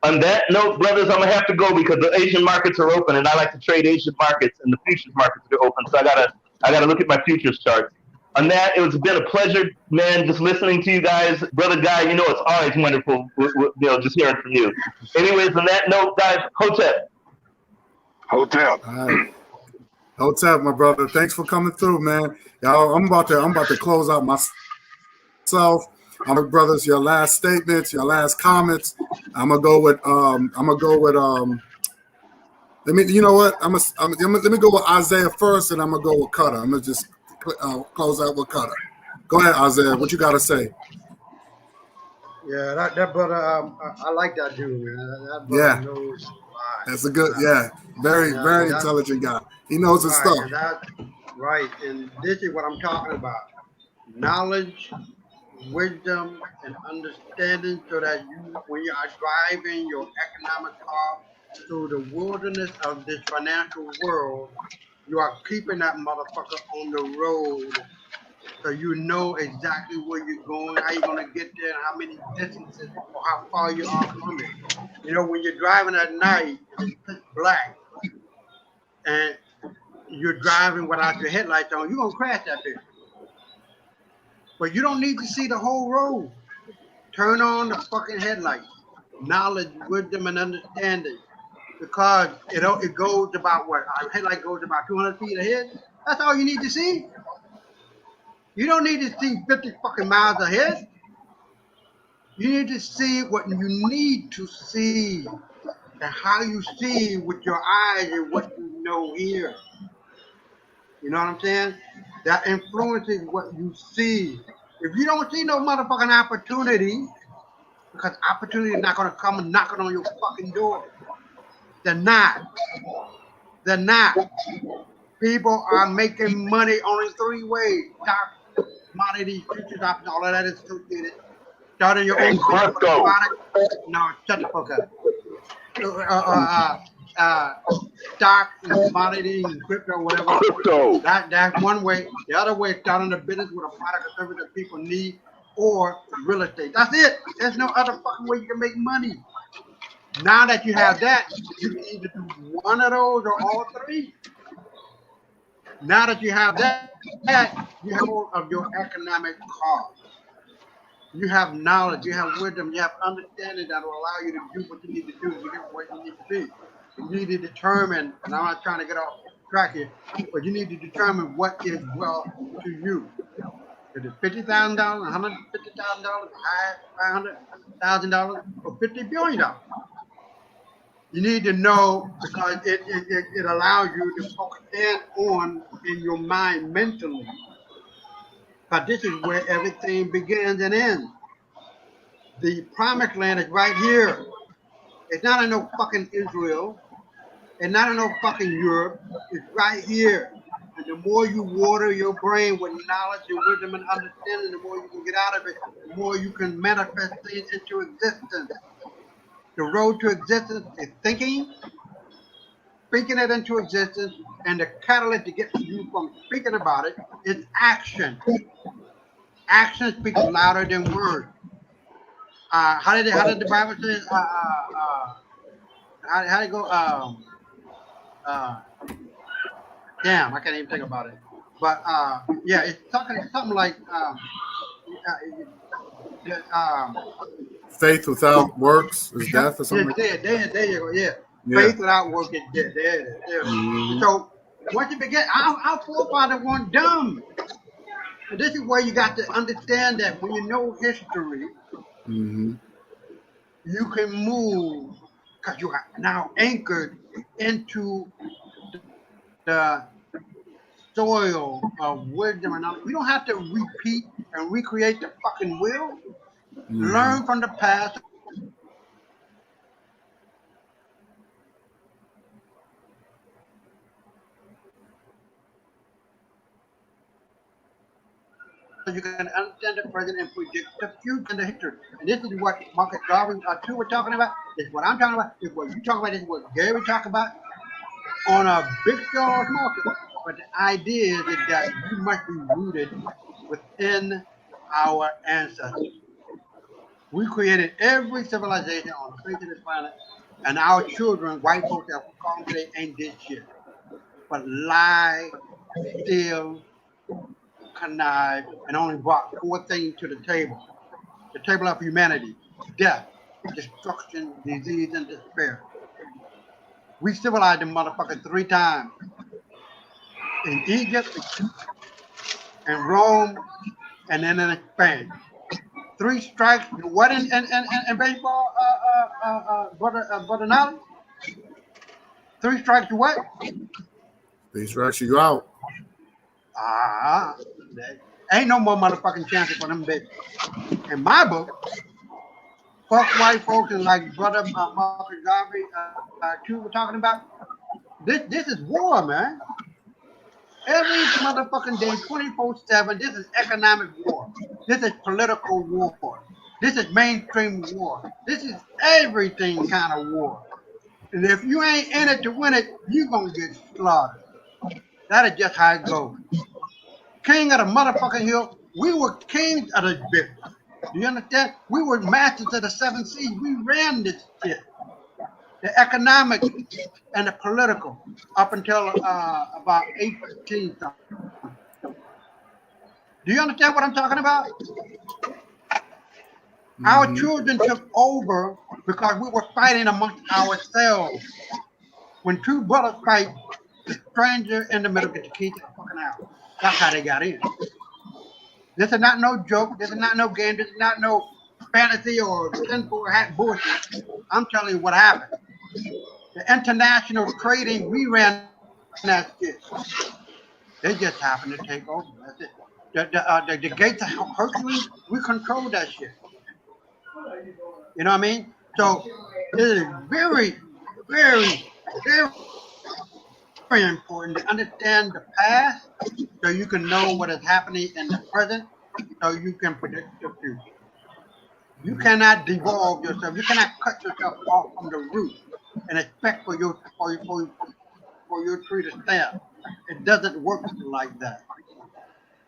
On that note, brothers, I'm going to have to go because the Asian markets are open, and I like to trade Asian markets, and the futures markets are open, so I gotta look at my futures charts. On that, it's been a pleasure, man, just listening to you guys. Brother Guy, it's always wonderful, just hearing from you. Anyways, on that note, guys, Hotep. Hotep. All right. Hotep, my brother. Thanks for coming through, man. Y'all, I'm about to close out myself. Brothers, your last statements, your last comments. I'm gonna go with let me go with Isaiah first, and I'm gonna go with Cutter. I'm gonna just close out with Cutter. Go ahead, Isaiah. What you gotta say? Yeah, that brother, I like that dude, man. That brother knows high. That's a good, yeah, very, Yeah, very and that's intelligent guy. He knows his right, stuff. and that's right. And this is what I'm talking about: knowledge, wisdom, and understanding, so that you, when you are driving your economic car through the wilderness of this financial world, you are keeping that motherfucker on the road, so you know exactly where you're going, how you're gonna get there, and how many distances or how far you are from it. You know, when you're driving at night and it's pitch black and you're driving without your headlights on, you're gonna crash that bitch. But you don't need to see the whole road. Turn on the fucking headlights. Knowledge, wisdom, and understanding. Because it goes about what? Our headlight goes about 200 feet ahead. That's all you need to see. You don't need to see 50 fucking miles ahead. You need to see what you need to see, and how you see with your eyes and what you know here. You know what I'm saying? That influences what you see. If you don't see no motherfucking opportunity, because opportunity is not gonna come knocking on your fucking door. They're not. They're not. People are making money only three ways: stock, commodities, futures, options, all of that is associated. Starting your own And business with a crypto. product. No, shut the fuck up. Uh, Stock and commodities and crypto, whatever. Crypto. That's one way. The other way is starting a business with a product or service that people need, or real estate. That's it. There's no other fucking way you can make money. Now that you have that, you can either do one of those or all three. Now that you have that, you have all of your economic cost. You have knowledge, you have wisdom, you have understanding that will allow you to do what you need to do to get where you need to be. You need to determine, and I'm not trying to get off track here, but you need to determine what is wealth to you. Is it $50,000, $150,000, $500,000, or $50 billion? You need to know, because it allows you to focus on in your mind mentally. But this is where everything begins and ends. The promised land is right here. It's not in no fucking Israel. It's not in no fucking Europe. It's right here. And the more you water your brain with knowledge and wisdom and understanding, the more you can get out of it, the more you can manifest things into existence. The road to existence is thinking, speaking it into existence, and the catalyst to get you from speaking about it is action. Action speaks louder than words. How did the Bible say? How did it go? Uh, Damn, I can't even think about it. But yeah, it's something like Faith without works is death or something like that. there you go. Yeah. Yeah. Faith without work is dead. There it is. There it is. Mhm. So once you begin, our forefathers weren't dumb. And this is where you got to understand that when you know history, Mhm. you can move, because you are now anchored into the soil of wisdom and knowledge. You don't have to repeat and recreate the fucking wheel. Mhm. Learn from the past. So you can understand the present and predict the future and the history. And this is what Marcus Garvey too were talking about. This is what I'm talking about. This is what you talk about. This is what Gary talk about on a big scale or small scale. But the idea is that you must be rooted within our ancestors. We created every civilization on the face of this planet, and our children, white folks that we call them today, ain't did shit but lie, steal, connive, and only brought four things to the table of humanity: death, destruction, disease, and despair. We civilized them motherfuckers three times: in Egypt, in Rome, and then in Spain. Three strikes. What in baseball, brother Knowledge? Three strikes to what? These rush you out. Ah, ain't no more motherfucking chances for them bitches. In my book, fuck white folks and like brother Marcus Garvey, Q were talking about. This is war, man. Every motherfucking day, 24/7. This is economic war. This is political war. This is mainstream war. This is everything kind of war. And if you ain't in it to win it, you gonna get slaughtered. That is just how it goes. King of the motherfucking hill. We were kings of this bitch. Do you understand? We were masters of the seven seas. We ran this shit. The economic and the political up until about 18 something. Do you understand what I'm talking about? Our children took over because we were fighting amongst ourselves. When two brothers fight, the stranger in the middle gets the key to the fucking house. That's how they got in. This is not no joke. This is not no game. This is not no fantasy or sinful hat bullshit. I'm telling you what happened. The international trading, we ran that shit. They just happened to take over. That's it. The gates of Hercules, we control that shit. You know what I mean? So it is very, very, very important to understand the past so you can know what is happening in the present so you can predict the future. You cannot devolve yourself. You cannot cut yourself off from the root and expect for your tree to stand. It doesn't work like that.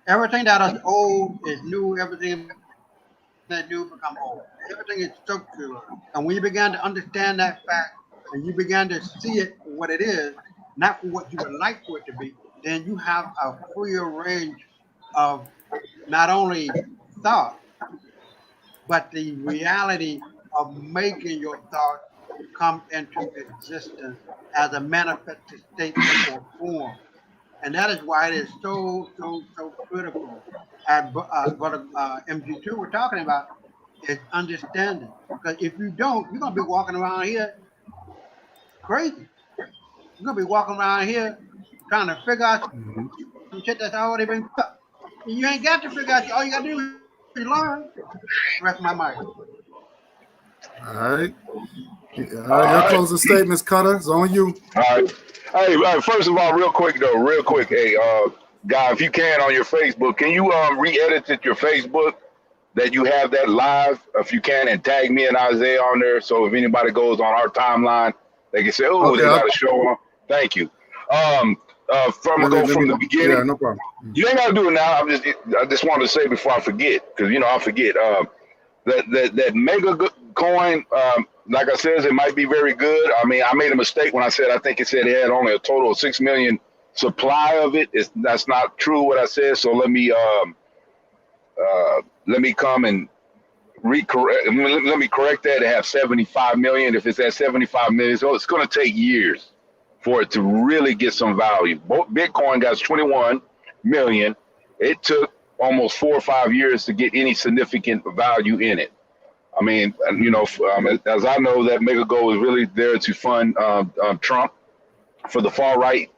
Everything that is old is new. Everything that new become old. Everything is circular. And when you begin to understand that fact and you begin to see it for what it is, not for what you would like for it to be, then you have a freer range of not only thought, but the reality of making your thought come into existence as a manifested statement or form. And that is why it is so critical. As what MG2 we're talking about is understanding. Because if you don't, you're going to be walking around here crazy. You're going to be walking around here trying to figure out some shit that's already been cut. You ain't got to figure out. All you got to do is learn. Rest my mic. All right. Your closing statements, Cutter. It's on you. All right. Hey, first of all, real quick. Hey, guy, if you can on your Facebook, can you re-edit your Facebook that you have that live, if you can, and tag me and Isaiah on there, so if anybody goes on our timeline, they can say, "Oh, they got a show on." Thank you. From the beginning. Yeah, no problem. You ain't gotta do it now. I just wanted to say before I forget, because I forget. That Magacoin, like I said, it might be very good. I mean, I made a mistake when I said I think it said it had only a total of 6 million supply of it. That's not true what I said. So let me come and let me correct that. To have 75 million. If it's at 75 million, so it's going to take years for it to really get some value. Bitcoin got 21 million. It took almost 4 or 5 years to get any significant value in it. I mean, as I know, that Magacoin is really there to fund Trump for the far right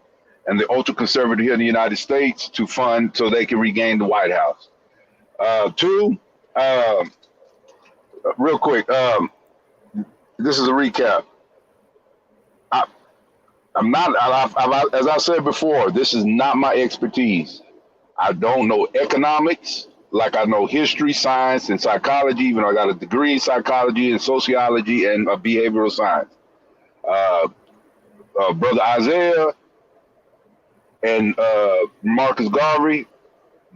and the ultra conservative here in the United States to fund so they can regain the White House. Two, real quick, this is a recap. I'm not, as I said before, this is not my expertise. I don't know economics like I know history, science, and psychology, even though I got a degree in psychology and sociology and behavioral science. Brother Isaiah and Marcus Garvey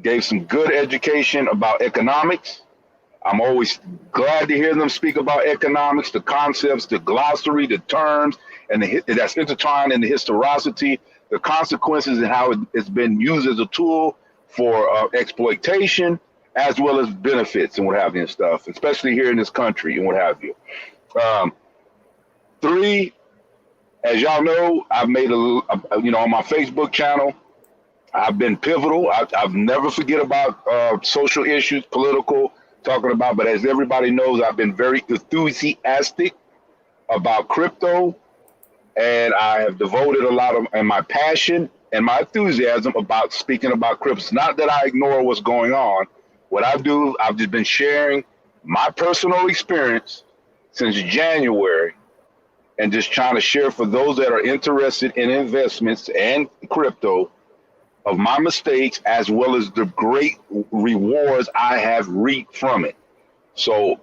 gave some good education about economics. I'm always glad to hear them speak about economics, the concepts, the glossary, the terms, and that's intertwined in the historicity, the consequences, and how it's been used as a tool for exploitation, as well as benefits and what have you and stuff, especially here in this country and what have you. Three, as y'all know, I've made on my Facebook channel, I've been pivotal. I've never forget about social issues, political, talking about, but as everybody knows, I've been very enthusiastic about crypto, and I have devoted a lot of my passion and my enthusiasm about speaking about crypto. It's not that I ignore what's going on. What I do, I've just been sharing my personal experience since January, and just trying to share for those that are interested in investments and crypto of my mistakes as well as the great rewards I have reaped from it. So,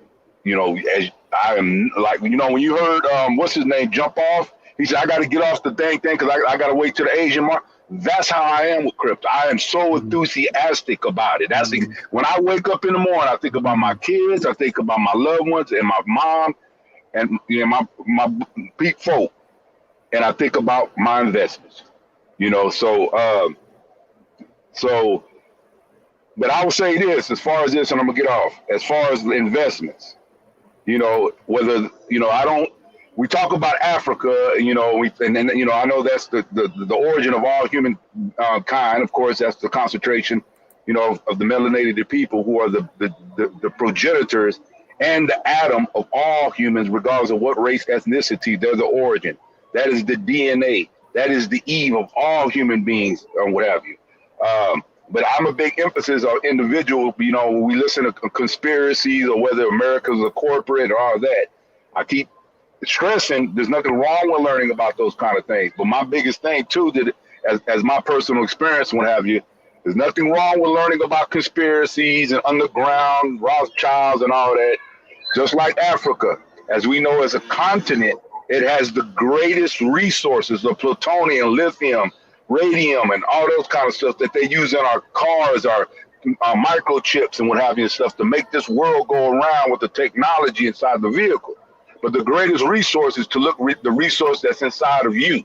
as I am like, when you heard, what's his name, jump off, he said, I got to get off the thing because I got to wait till the Asian market. That's how I am with crypto. I am so enthusiastic about it. That's when I wake up in the morning, I think about my kids, I think about my loved ones and my mom and my big folk, and I think about my investments. So, but I will say this as far as this, and I'm gonna get off. As far as the investments, whether we talk about Africa, and then I know that's the origin of all human kind. Of course, that's the concentration, of the melanated people who are the progenitors and the atom of all humans, regardless of what race, ethnicity. They're the origin. That is the DNA. That is the eve of all human beings, or what have you. But I'm a big emphasis on individual. When we listen to conspiracies or whether America's a corporate or all that, I keep stressing there's nothing wrong with learning about those kind of things. But my biggest thing too, that as my personal experience, what have you, there's nothing wrong with learning about conspiracies and underground Rothschilds and all that. Just like Africa, as we know, as a continent, it has the greatest resources of plutonium, lithium, radium, and all those kind of stuff that they use in our cars, our microchips and what have you and stuff to make this world go around with the technology inside the vehicle. But the greatest resource is to look the resource that's inside of you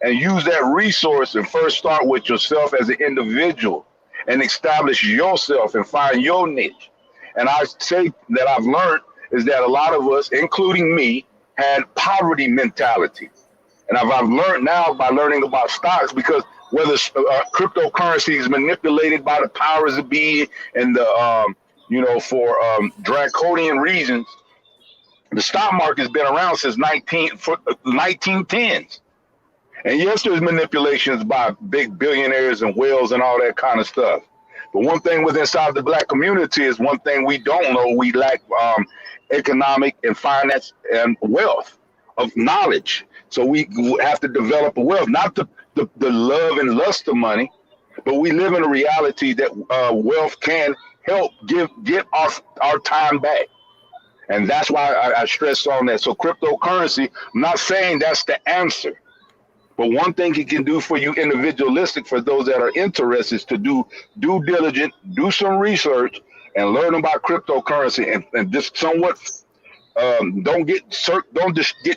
and use that resource and first start with yourself as an individual and establish yourself and find your niche. And I say that I've learned is that a lot of us, including me, had poverty mentality. And I've learned now by learning about stocks, because whether cryptocurrency is manipulated by the powers that be and for draconian reasons, the stock market has been around since 1910s. And yes, there's manipulations by big billionaires and whales and all that kind of stuff. But one thing with inside the black community is one thing we don't know. We lack economic and finance and wealth of knowledge. So we have to develop a wealth, not the love and lust of money, but we live in a reality that wealth can help get our time back. And that's why I stress on that. So cryptocurrency, I'm not saying that's the answer, but one thing it can do for you individualistic, for those that are interested, is to do due diligence, do some research, and learn about cryptocurrency, and just somewhat don't get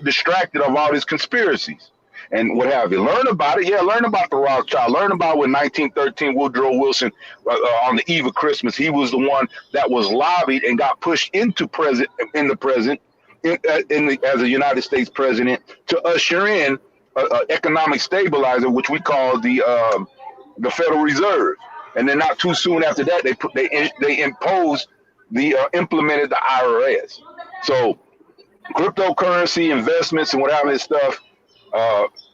distracted of all these conspiracies and what have you. Learn about it. Yeah, learn about the Rothschild. Learn about when 1913 Woodrow Wilson, on the eve of Christmas, he was the one that was lobbied and got pushed into as a United States president to usher in economic stabilizer, which we call the Federal Reserve. And then not too soon after that, they imposed implemented the IRS. So cryptocurrency investments and whatever stuff,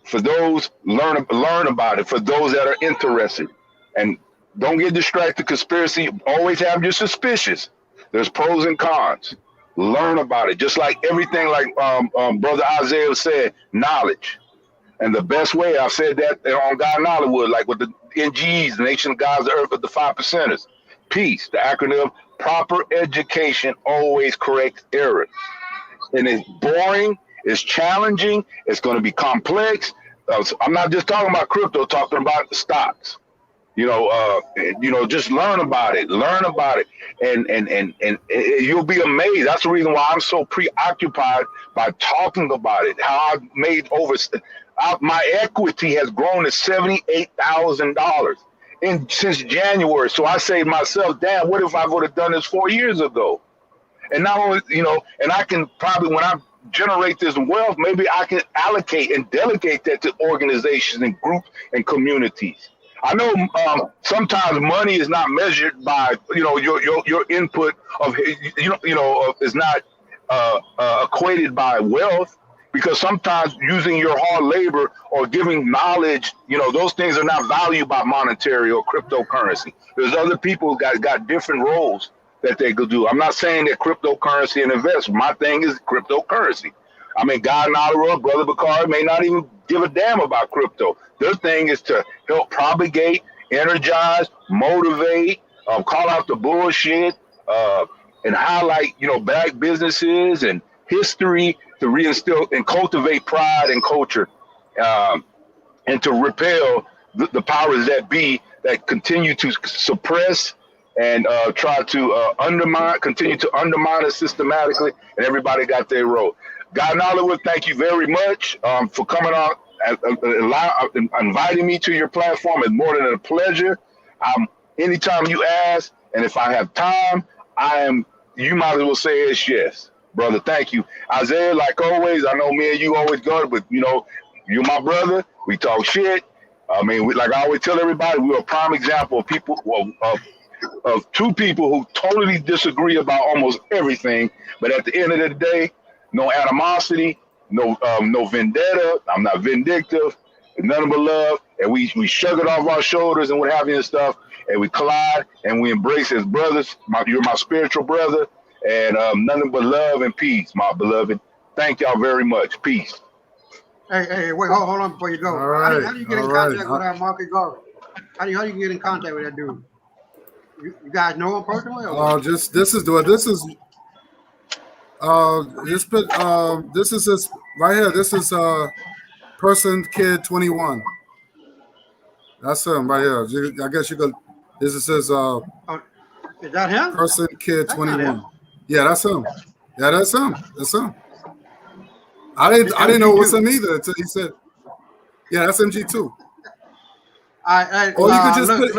for those learn about it, for those that are interested, and don't get distracted. Conspiracy, always have your suspicions. There's pros and cons. Learn about it. Just like everything, like Brother Isaiah said, knowledge. And the best way, I've said that on God and Hollywood, like with the NGEs, the Nation of God's the Earth, with the 5 percenters. Peace, the acronym, proper education always corrects error. And it's boring, it's challenging, it's going to be complex. So I'm not just talking about crypto, talking about the stocks. Just learn about it, and you'll be amazed. That's the reason why I'm so preoccupied by talking about it. How I've made my equity has grown to $78,000 since January. So I say to myself, damn, what if I would have done this 4 years ago? And not only, and I can probably, when I generate this wealth, maybe I can allocate and delegate that to organizations and groups and communities. I know sometimes money is not measured by your input of is not equated by wealth, because sometimes using your hard labor or giving knowledge, those things are not valued by monetary or cryptocurrency. There's other people got different roles that they could do. I'm not saying that cryptocurrency and invest. My thing is cryptocurrency. I mean, God Nalaro, Brother Bakari may not even give a damn about crypto. Their thing is to help propagate, energize, motivate, call out the bullshit, and highlight, black businesses and history to reinstill and cultivate pride and culture, and to repel the powers that be that continue to suppress and try to continue to undermine it systematically, and everybody got their role. God Nollywood, thank you very much for coming on and inviting me to your platform. It's more than a pleasure. Anytime you ask, and if I have time, you might as well say it's yes. Brother, thank you. Isaiah, like always, I know me and you always go, but you're my brother. We talk shit. I mean, like I always tell everybody, we're a prime example of people, of two people who totally disagree about almost everything. But at the end of the day, no animosity, no vendetta. I'm not vindictive. Nothing but love. And we shrug it off our shoulders and what have you and stuff. And we collide and we embrace as brothers. You're my spiritual brother. And nothing but love and peace, my beloved. Thank y'all very much. Peace. Hey, wait, hold on before you go. All right, How do you get in all contact right. with that Marcus Garvey? How do you get in contact with that dude? You guys know him personally? Or what? This is his right here. This is person kid 21. That's him right here. I guess you could. This is his Is that him? person kid That's not 21. him. Yeah, that's him. Yeah, that's him. That's him. I didn't know it was him either until he said, "Yeah, that's MG2." Or you could just put.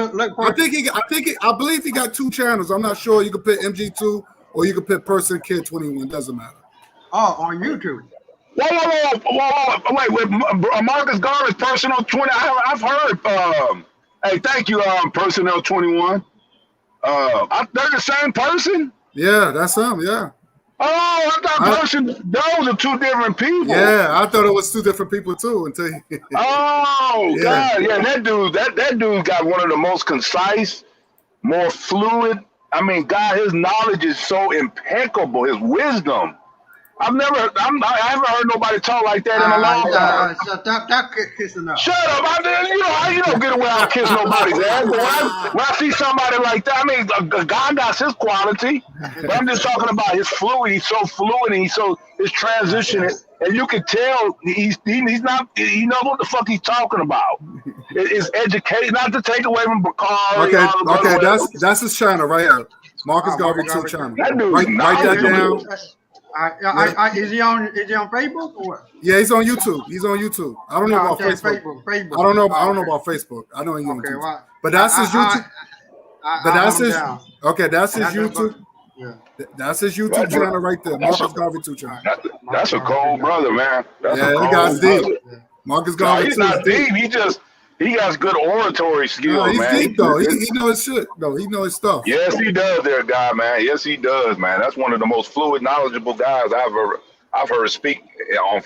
I believe he got 2 channels. I'm not sure. You could put MG2 or you could put person kid 21. Doesn't matter. Oh, on YouTube. Wait, Marcus Garvey's Personal 20. I've heard. Hey, thank you, Personnel 21. They're the same person? Yeah, that's him. Yeah. Oh, I thought those are 2 different people. Yeah, I thought it was 2 different people too until he, Oh, Yeah. God. Yeah, that dude got one of the most concise, more fluid. I mean, God, his knowledge is so impeccable, his wisdom. I haven't heard nobody talk like that in a long time. Stop kissing up. Shut up! You don't get away out kiss nobody's ass. But when I see somebody like that, I mean, a guy got his quality. But I'm just talking about his fluid. He's so fluid, and his transition, and you can tell he's not. He knows what the fuck he's talking about. It's educated, not to take away from Bakari. Okay, that's his channel right here. Marcus Garvey 2 channel. That dude, Write that down. Is he on Facebook or what? Yeah, he's on YouTube. I don't know about Facebook. Facebook. I don't know about Facebook. I know he's on YouTube. Well, But that's his YouTube. That's his YouTube. Yeah. That's his YouTube channel right there. Marcus Garvey 2 channel. That's a cold brother, man. Yeah, he got deep. Marcus Garvey 2 he's not is deep. deep. He has good oratory skills, He's man. deep though. He knows his shit. No, he knows his stuff. Yes, he does, there, guy, man. Yes, he does, man. That's one of the most fluid, knowledgeable guys I've heard speak on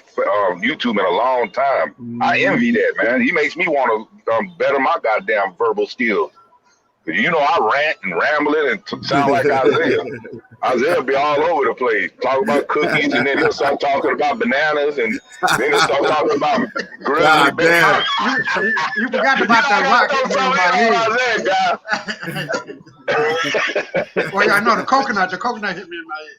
YouTube in a long time. I envy that, man. He makes me want to better my goddamn verbal skills. I rant and ramble it and sound like Isaiah. Isaiah be all over the place, talk about cookies, and then he'll start talking about bananas, and then he'll start talking about God damn. You forgot about that rock hit me in my head. Well, I know the coconut hit me in my head.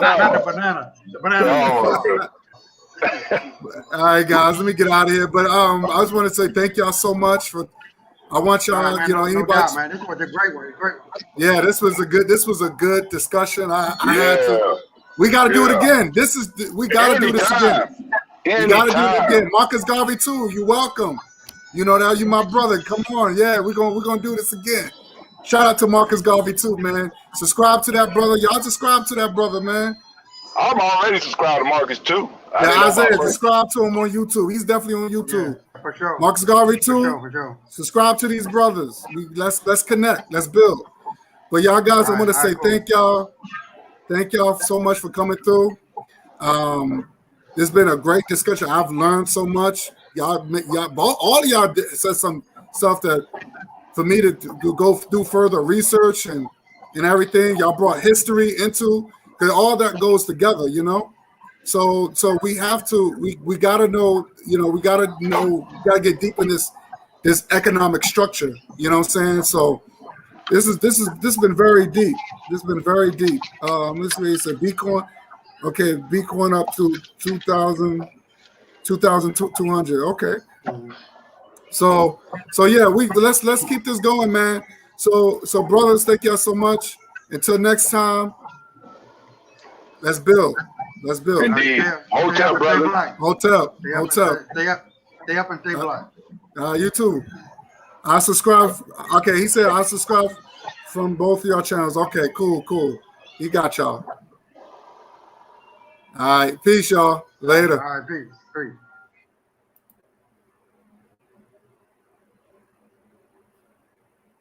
Not the banana. The banana. Oh, All right, guys, let me get out of here. But I just want to say thank y'all so much for. I want y'all, anybody. No doubt, man. This was a great one. Yeah, this was a good discussion. I had to. We got to do it again. We got to do this again. We got to do it again. Marcus Garvey too. You're welcome. Now you my brother. Come on, yeah, we're gonna do this again. Shout out to Marcus Garvey too, man. Subscribe to that brother. Y'all subscribe to that brother, man. I'm already subscribed to Marcus too. Yeah, Isaiah, subscribe to him on YouTube. He's definitely on YouTube. Yeah, for sure. Marcus Garvey too. For sure. Subscribe to these brothers. Let's connect. Let's build. But y'all guys, I want to say thank y'all. Thank y'all so much for coming through. It's been a great discussion. I've learned so much. all of y'all said some stuff that for me to go do further research and everything. Y'all brought history into, because all that goes together, you know. So we have to we gotta know, you know, we gotta get deep in this economic structure, you know what I'm saying? So this has been very deep. This has been very deep. Let's see, it's a Bitcoin. Okay, Bitcoin up to 2,200. Okay. So yeah, let's keep this going, man. So brothers, thank y'all so much. Until next time, let's build. Let's build. Indeed. Hotel, brother. Hotel. Stay up and stay black. You too. I subscribe. Okay, he said I subscribe from both of y'all channels. Okay, cool. He got y'all. All right, peace, y'all. Later. All right, peace.